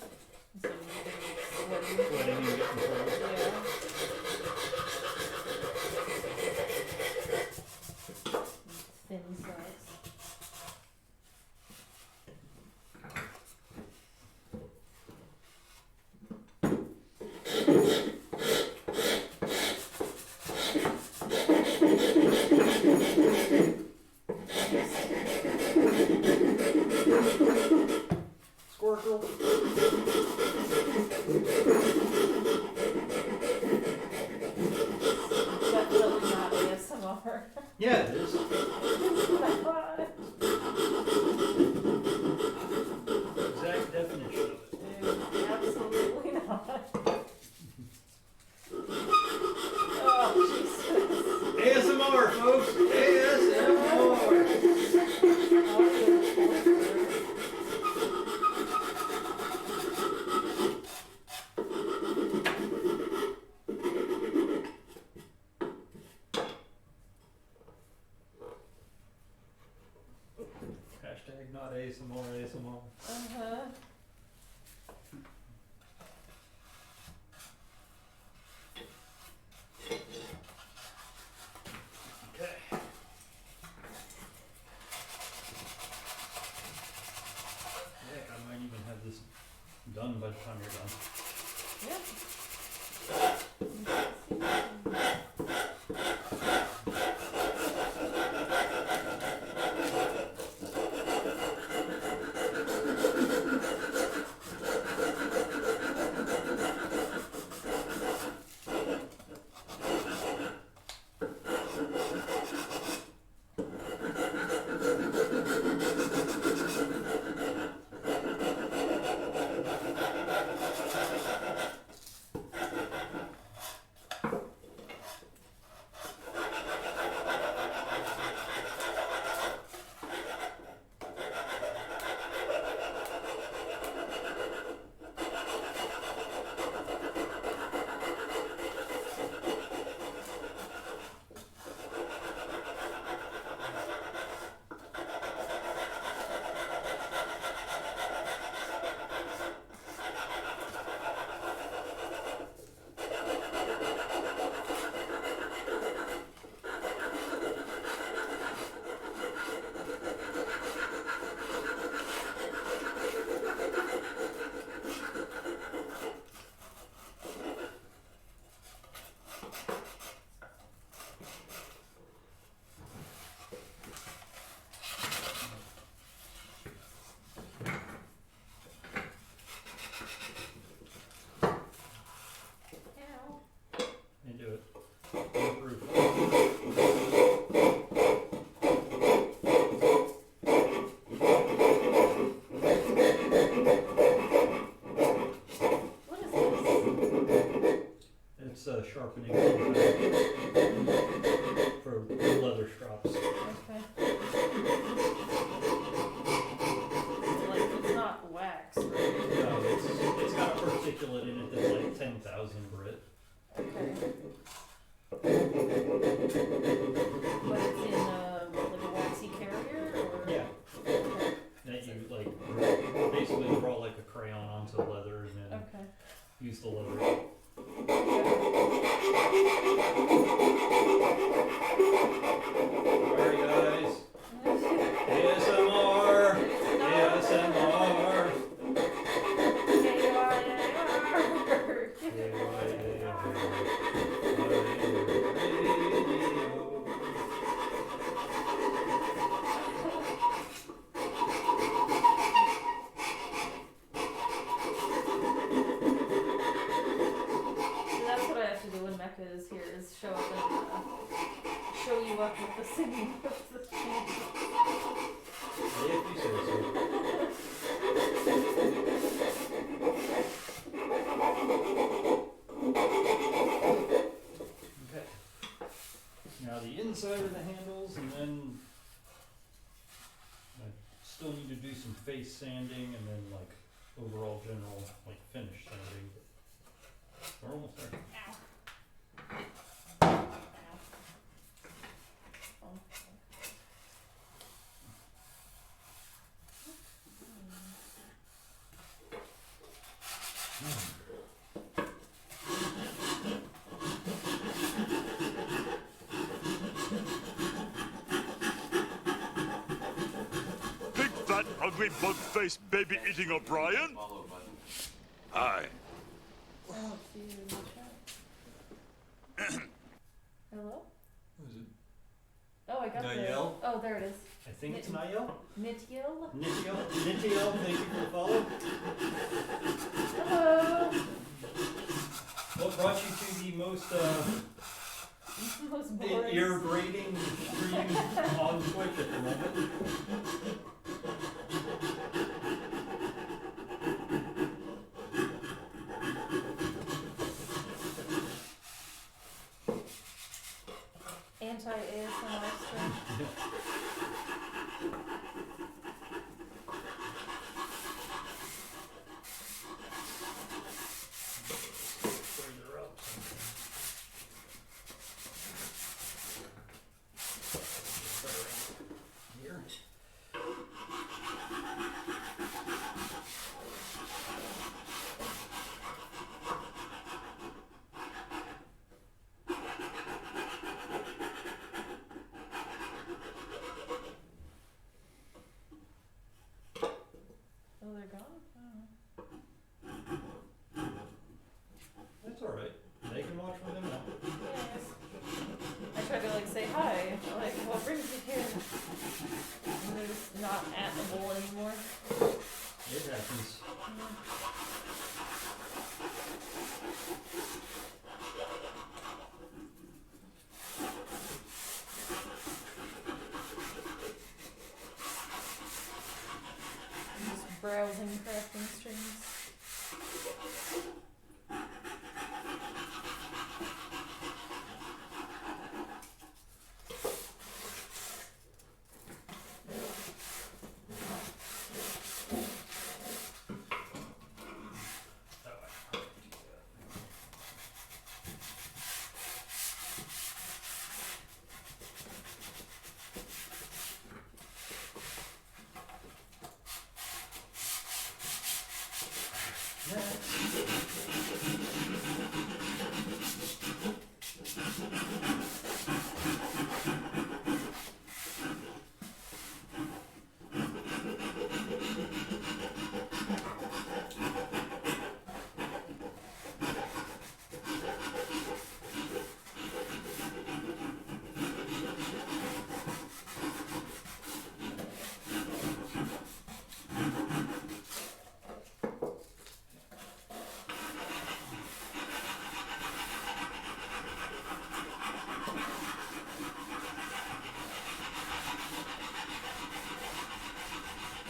So you can like sweaty. Sweating and getting cold. Yeah. Thin socks. Squirtle. Definitely not ASMR. Yeah, it is. Oh my god. Exact definition of it. Dude, absolutely not. Oh, Jesus. ASMR, folks. ASMR. Hashtag not ASMR, ASMR. Uh-huh. Okay. Heck, I might even have this done by the time you're done. Yeah. still need to do some face sanding and then like overall general like finish sanding. But we're almost there. Oh. Big fat ugly bug-faced baby-eating O'Brien? Follow button. Hi. Oh, see you in the chat. Hello? Who is it? Oh, I got Nayel? the. Oh, there it is. I think it's Nayel. Nityo? Nityo, thank you for the follow. Hello. What brought you to the most Most boring. ear grating stream on Twitch at the moment? Anti-ASMR stream. Further up. Here. Oh, they're gone? Oh. That's all right. They can watch for them now. Yes. I tried to like say hi, like what brings you here? And they're just not at the bowl anymore. It happens. I'm just browsing crafting streams.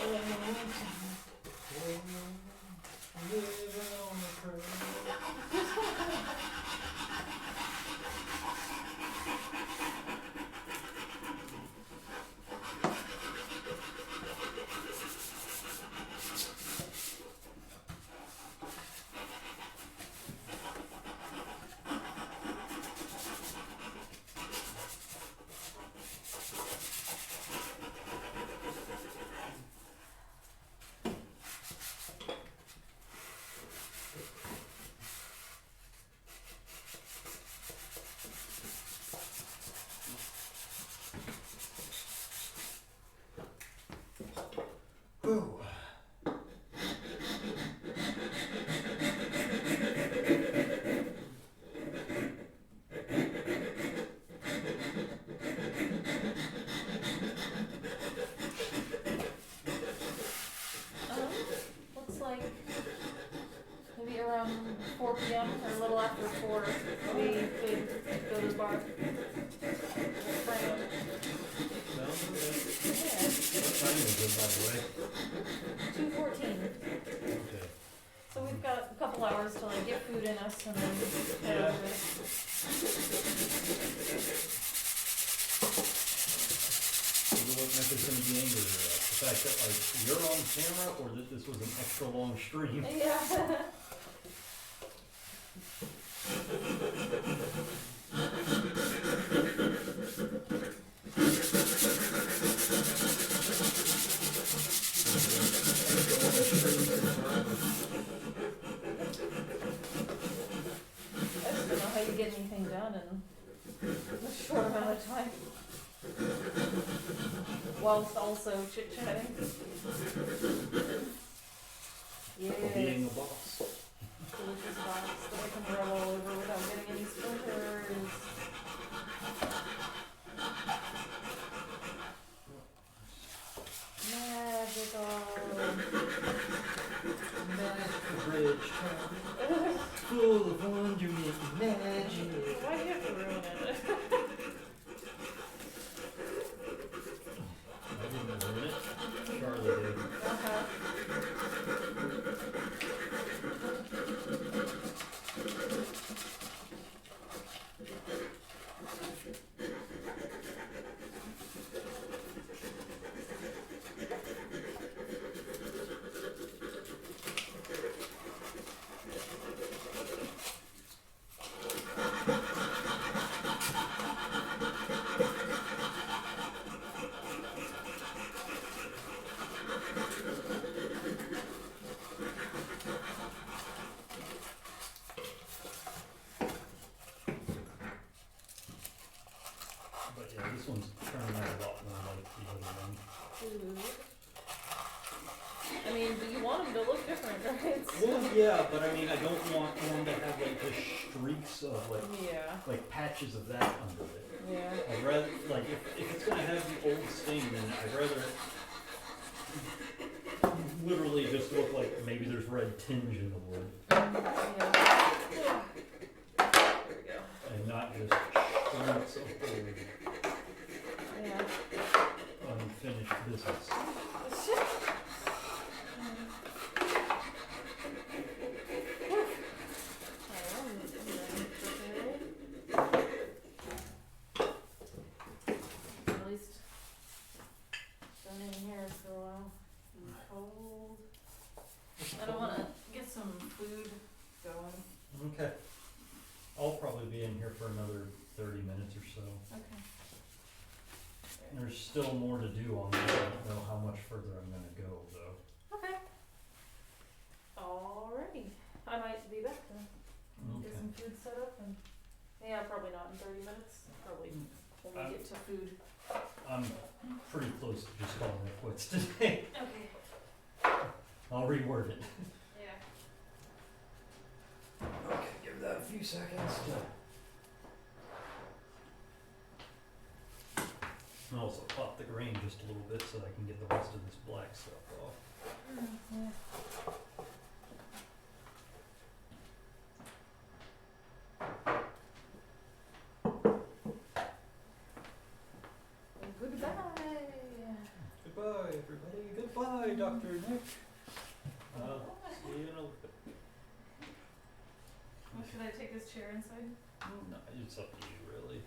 Oh, I can't do that. Whew. Looks like maybe around 4 p.m. or a little after 4, we could go to the bar. Right. Sounds okay. Yeah, What time is it, by the way? 2:14. Okay. So we've got a couple hours to like get food in us and then head Yeah. over. Wonder what Mecca's gonna be angry at. fact that like you're on camera or that this was an extra long stream. Yeah. I just don't know how you get anything done in a short amount of time. Whilst also chit-chatting. Yeah. Being a boss. Delicious box that I can roll all over without getting any splinters. Magical. Magical bridge full of wonderment and magic. Why do you have to ruin it? I didn't ruin it. Charlie did. But yeah, this one's turning out a lot more like the other one. Food. I mean, but you want them to look different, right? Well, yeah, but I mean, I don't want one to have like the streaks of Yeah. like patches of that under it. Yeah. I'd rather, like, if it's gonna have the old sting, then I'd rather it literally just look like maybe there's red tinge in the wood, Yeah. There we go. and not just streaks of old, Yeah. unfinished business. At least been in here for a while. I'm cold. I don't want to get some food going. Okay. I'll probably be in here for another 30 minutes or so. Okay. There's still more to do on this. I don't know how much further I'm gonna go though. Okay. Alrighty. I might be back then. Get Okay. some food set up and yeah, probably not in 30 minutes. Probably when we get to food. I'm pretty close to just calling it quits today. Okay. I'll reword it. Yeah. Okay, give that a few seconds to... And also pop the grain just a little bit so I can get the rest of this black stuff off. Yeah. Goodbye. Goodbye, everybody. Goodbye, Dr. Nick. See you in a little bit. Well, should I take this chair inside? No, it's up to you, really.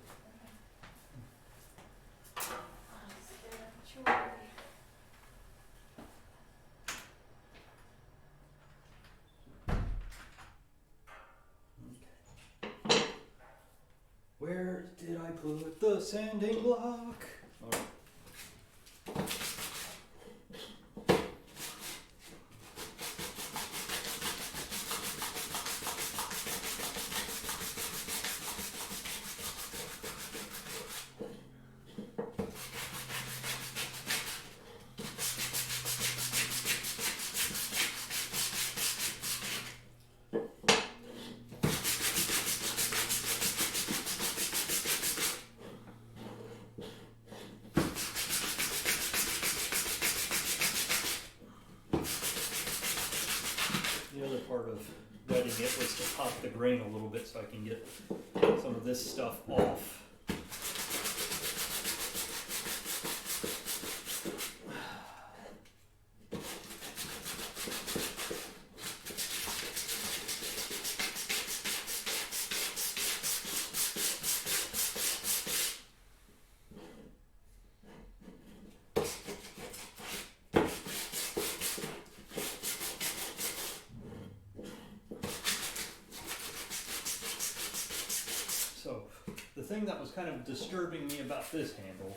Where did I put the sanding block? Oh. The other part of wetting it was to pop the grain a little bit so I can get some of this stuff off. thing that was kind of disturbing me about this handle,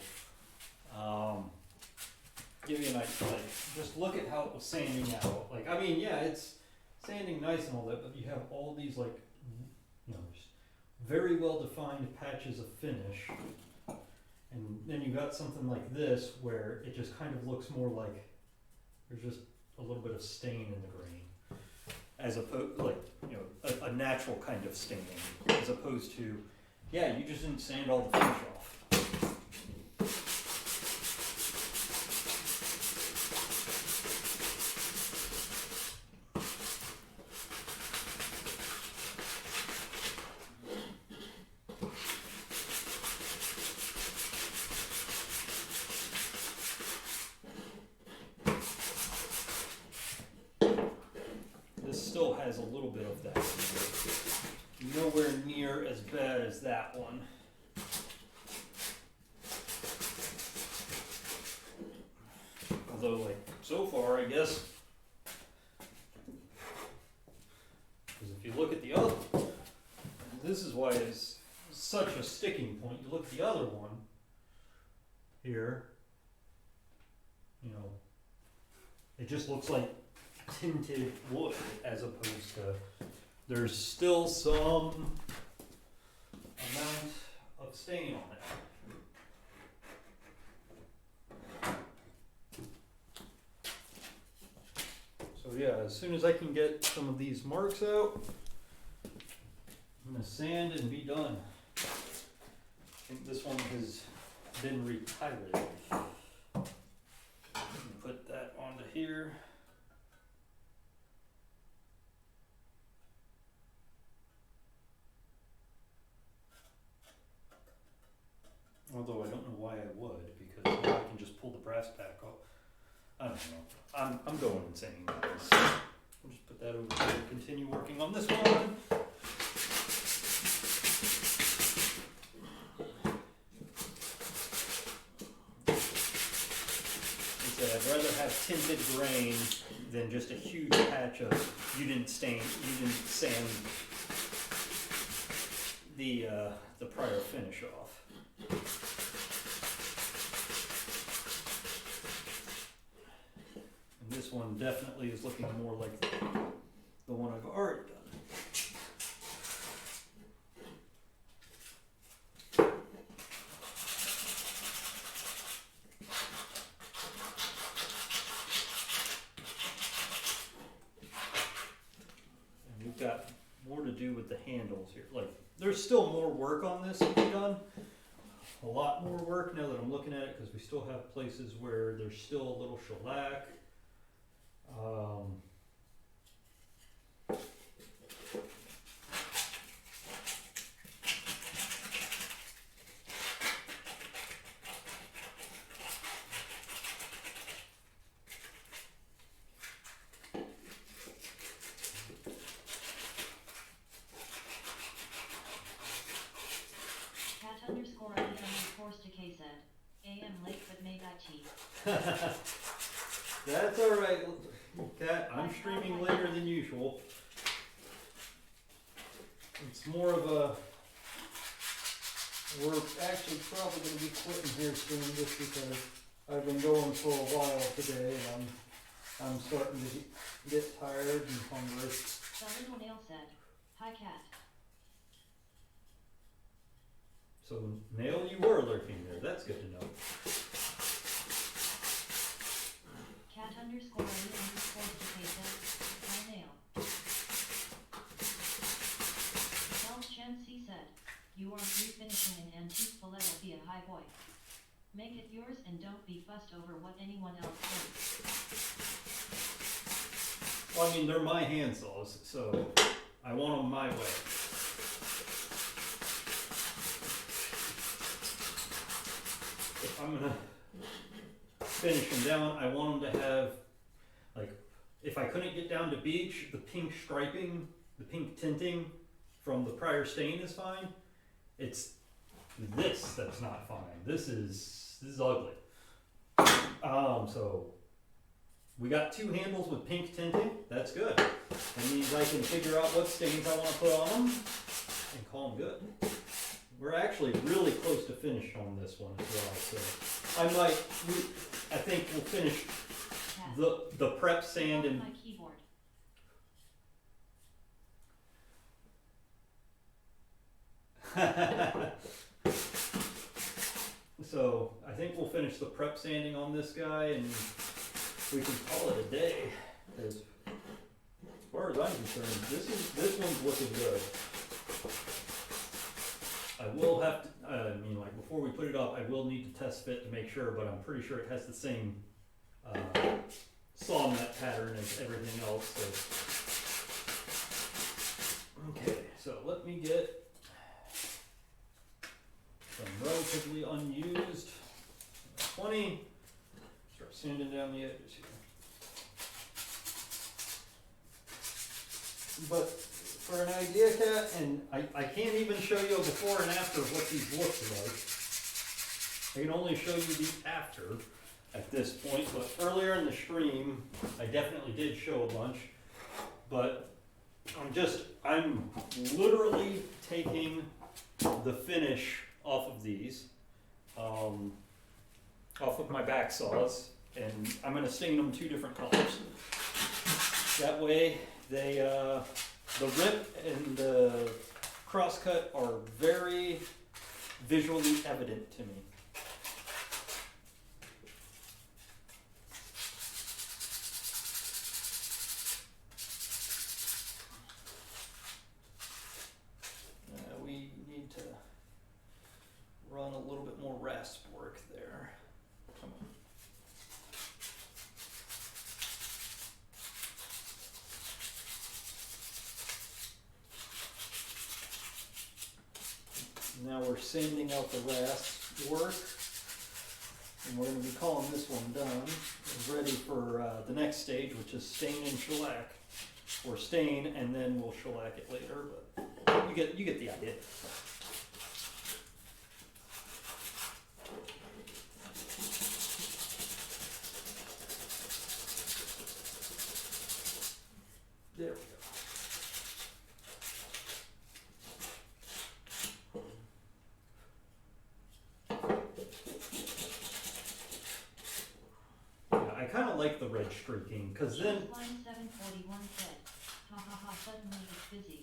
give you an idea, like, just look at how it was sanding out. Like, I mean, yeah, it's sanding nice and all that, but you have all these, like, you know, there's very well defined patches of finish. And then you got something like this where it just kind of looks more like there's just a little bit of stain in the grain, as opposed, like, you know, a natural kind of staining, as opposed to, yeah, you just didn't sand all the finish off. This still has a little bit of that. Nowhere near as bad as that one. Although, like, so far, I guess, because if you look at the other one, this is why it's such a sticking point. You look at the other one here, you know, it just looks like tinted wood as opposed to, there's still some amount of stain on it. So yeah, as soon as I can get some of these marks out, I'm gonna sand and be done. I think this one has been repiloted. Put that onto here. Although I don't know why I would, because now I can just pull the brass back off. I don't know. I'm going insane, guys. We'll just put that over here and continue working on this one. I'd rather have tinted grain than just a huge patch of you didn't sand the prior finish off. And this one definitely is looking more like the one I've already done. Got more to do with the handles here. Like, there's still more work on this to be done. A lot more work now that I'm looking at it, because we still have places where there's still a little shellac. AM late but made that cheap. That's alright, Kat. I'm streaming later than usual. It's more of a, we're actually probably going to be quitting here soon just because I've been going for a while today and I'm starting to get tired and hungry. The little nail said, "Hi, Cat." So, Nail, you were lurking there. That's good to know. Cat underscore _Stakesa, "Hi, Nail." Charles Chancy said, "You are refinishing an antique Philadelphia high boy. Make it yours and don't be fussed over what anyone else thinks." Well, I mean, they're my hand saws, so I want them my way. If I'm gonna finish them down, I want them to have, like, if I couldn't get down to beach, the pink striping, the pink tinting from the prior stain is fine. It's this that's not fine. This is ugly. So we got two handles with pink tinting. That's good. That means I can figure out what stains I want to put on them and call them good. we're actually really close to finished on this one as well. So I think we'll finish the prep sand and My keyboard. So I think we'll finish the prep sanding on this guy and we can call it a day. As far as I'm concerned, this one's looking good. I will have to, like before we put it up, I will need to test fit to make sure, but I'm pretty sure it has the same saw nut pattern as everything else. So. Okay, so let me get some relatively unused 20. Start sanding down the edges here. But for an idea, Kat, and I can't even show you a before and after of what these look like. I can only show you the after at this point, but earlier in the stream, I definitely did show a bunch. But I'm literally taking the finish off of these, off of my back saws, and I'm gonna stain them 2 different colors. That way, they, the rip and the crosscut are very visually evident to me. We need to run a little bit more rasp work there. Come on. Now we're sanding out the rasp work, and we're going to be calling this one done and ready for the next stage, which is stain and shellac, or stain and then we'll shellac it later. But you get the idea. There we go. I kind of like the red streaking, because then... Line 741 said, ha ha ha, suddenly it's busy.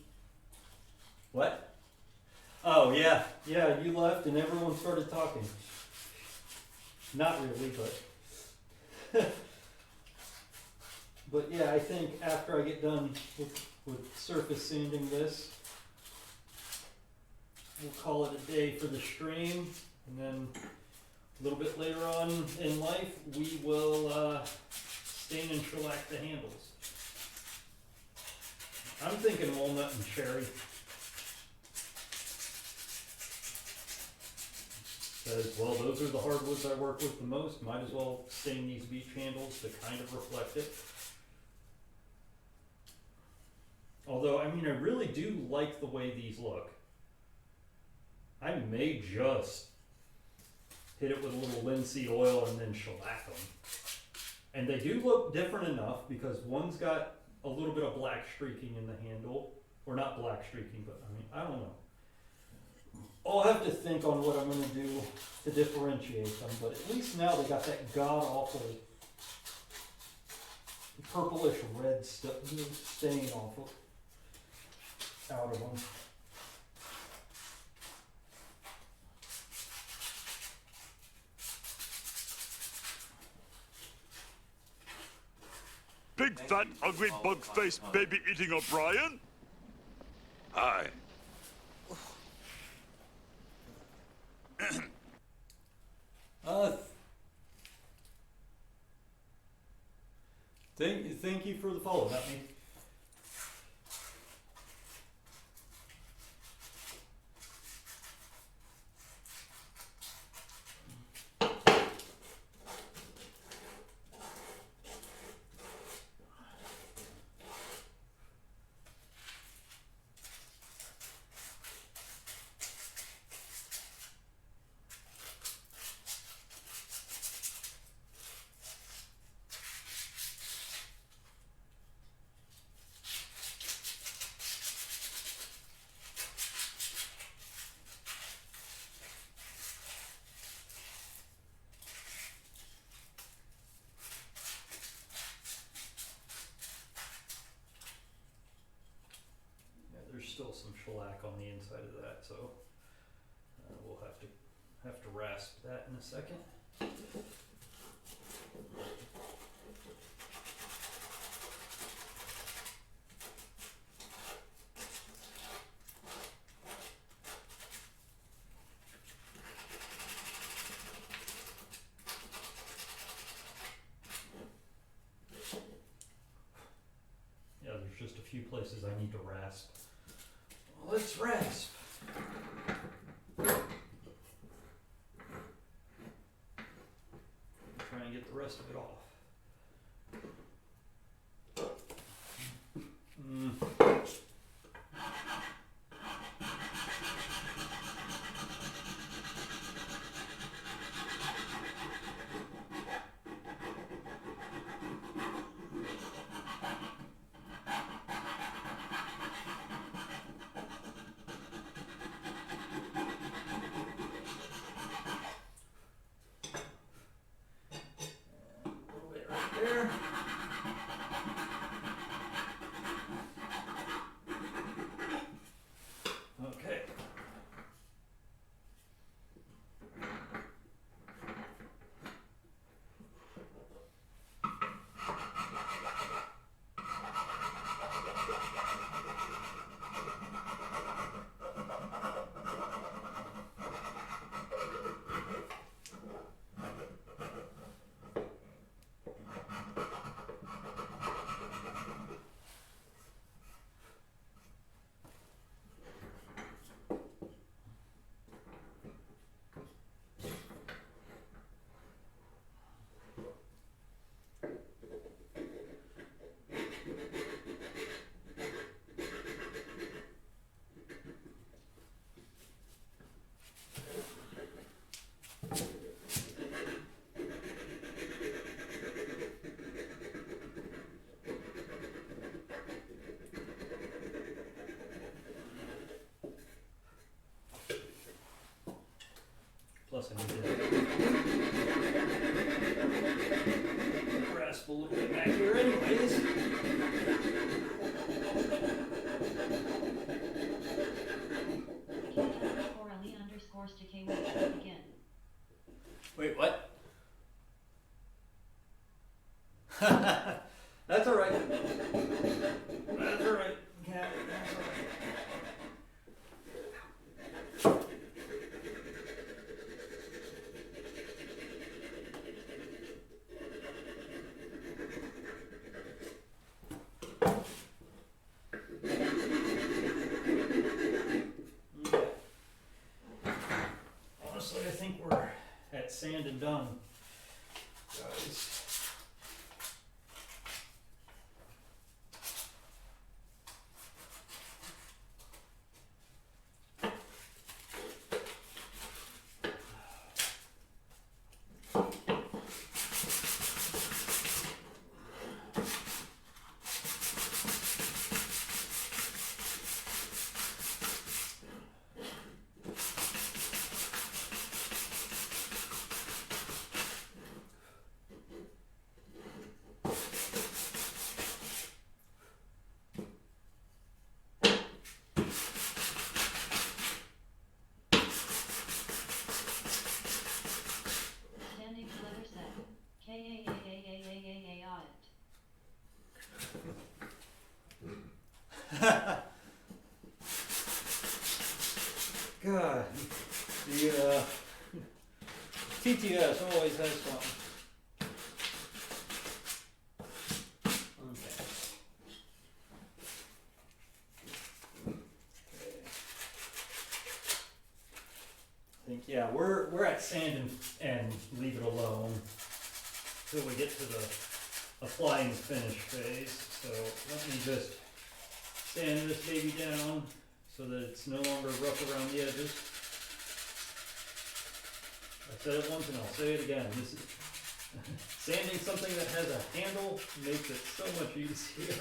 What? Oh, yeah. Yeah, you left and everyone started talking. Not really, but... But yeah, I think after I get done with surface sanding this, we'll call it a day for the stream, and then a little bit later on in life, we will stain and shellac the handles. I'm thinking walnut and cherry. Because, well, those are the hardwoods I work with the most. Might as well stain these beech handles to kind of reflect it. Although, I mean, I really do like the way these look. I may just hit it with a little linseed oil and then shellac them. And they do look different enough because one's got a little bit of black streaking in the handle. Or not black streaking, but I mean, I don't know. I'll have to think on what I'm going to do to differentiate them, but at least now they got that god-awful purplish red stain out of them. Big fat ugly bug faced baby eating O'Brien? Hi. Thank you for the follow, not me. still some shellac on the inside of that, so we'll have to rasp that in a second. Yeah, there's just a few places I need to rasp. Well, let's rasp. Try and get the rest of it off. There. Okay. Plus I need to rasp a little bit back here anyways. Kelly_Ali_STK begin. Wait, what? That's alright. That's alright. Yeah, that's alright. Honestly, I think we're at sand and done, guys. Standing leather set. K-A-A-A-A-A-A-A audit. God, the TTS always has something. Okay. I think, yeah, we're at sand and leave it alone till we get to the apply and finish phase. So let me just sand this baby down so that it's no longer rough around the edges. I said it once and I'll say it again. This is sanding something that has a handle makes it so much easier.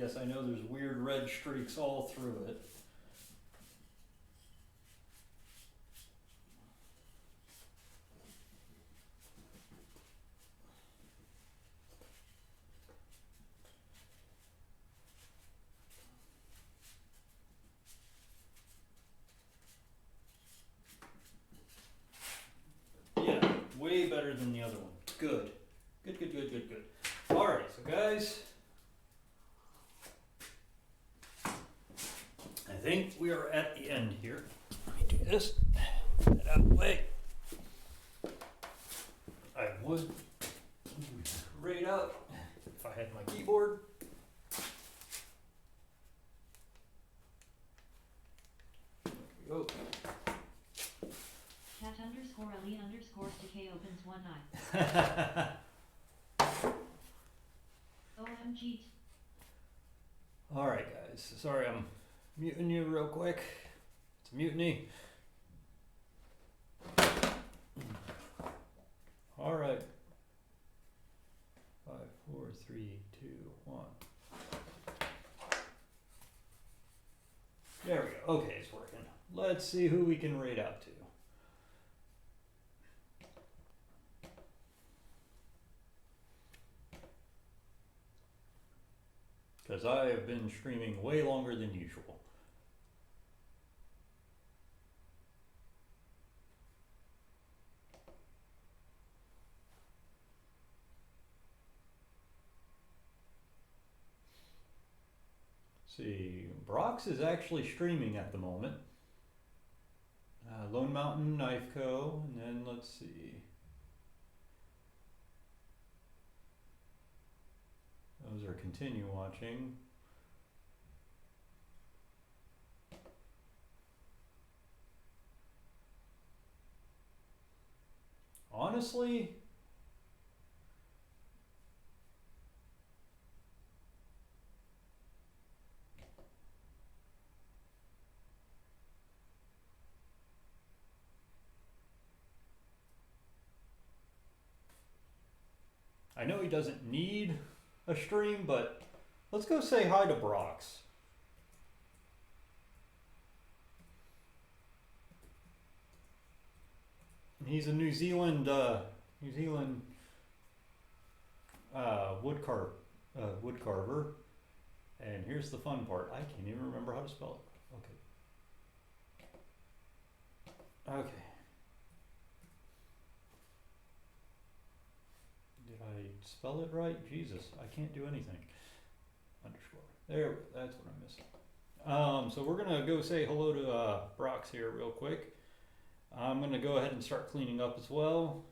Yes, I know there's weird red streaks all through it. Yeah, way better than the other one. Good. Good, good, good, good, good. Alright, so guys, I think we are at the end here. Let me do this. Get out of the way. I would right up if I had my keyboard. There we go. Cat underscore Ali underscore Decay opens one eye. OMG. All right, guys. Sorry, I'm muting you real quick. It's a mutiny. All right. 5, 4, 3, 2, 1. There we go. Okay, it's working. Let's see who we can rate out to. Because I have been streaming way longer than usual. See, Brox is actually streaming at the moment. Lone Mountain Knife Co. And then let's see. Those are continue watching. Honestly, I know he doesn't need a stream, but let's go say hi to Brox. He's a New Zealand wood carver. And here's the fun part. I can't even remember how to spell it. Okay. Okay. Did I spell it right? Jesus, I can't do anything. Underscore. There, that's what I'm missing. So we're gonna go say hello to Brox here real quick. I'm gonna go ahead and start cleaning up as well.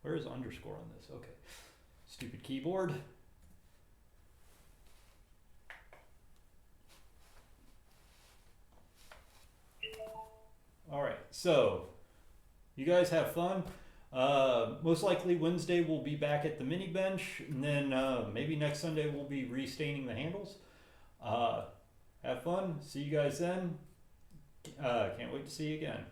Where is underscore on this? Okay. Stupid keyboard. All right, so you guys have fun. Most likely Wednesday we'll be back at the mini bench, and then maybe next Sunday we'll be restaining the handles. Have fun. See you guys then. Can't wait to see you again.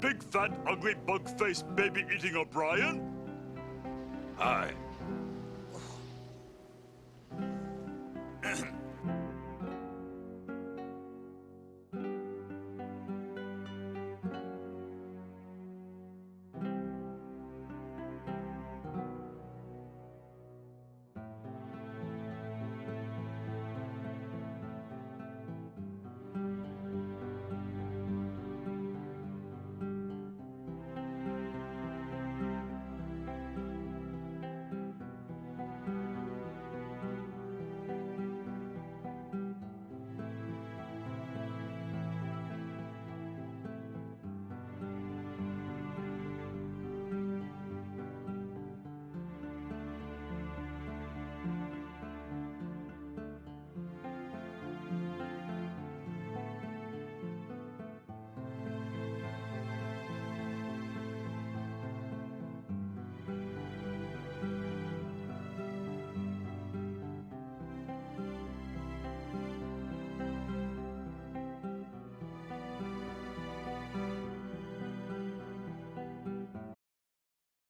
Big fat ugly bug-faced baby eating O'Brien? Hi.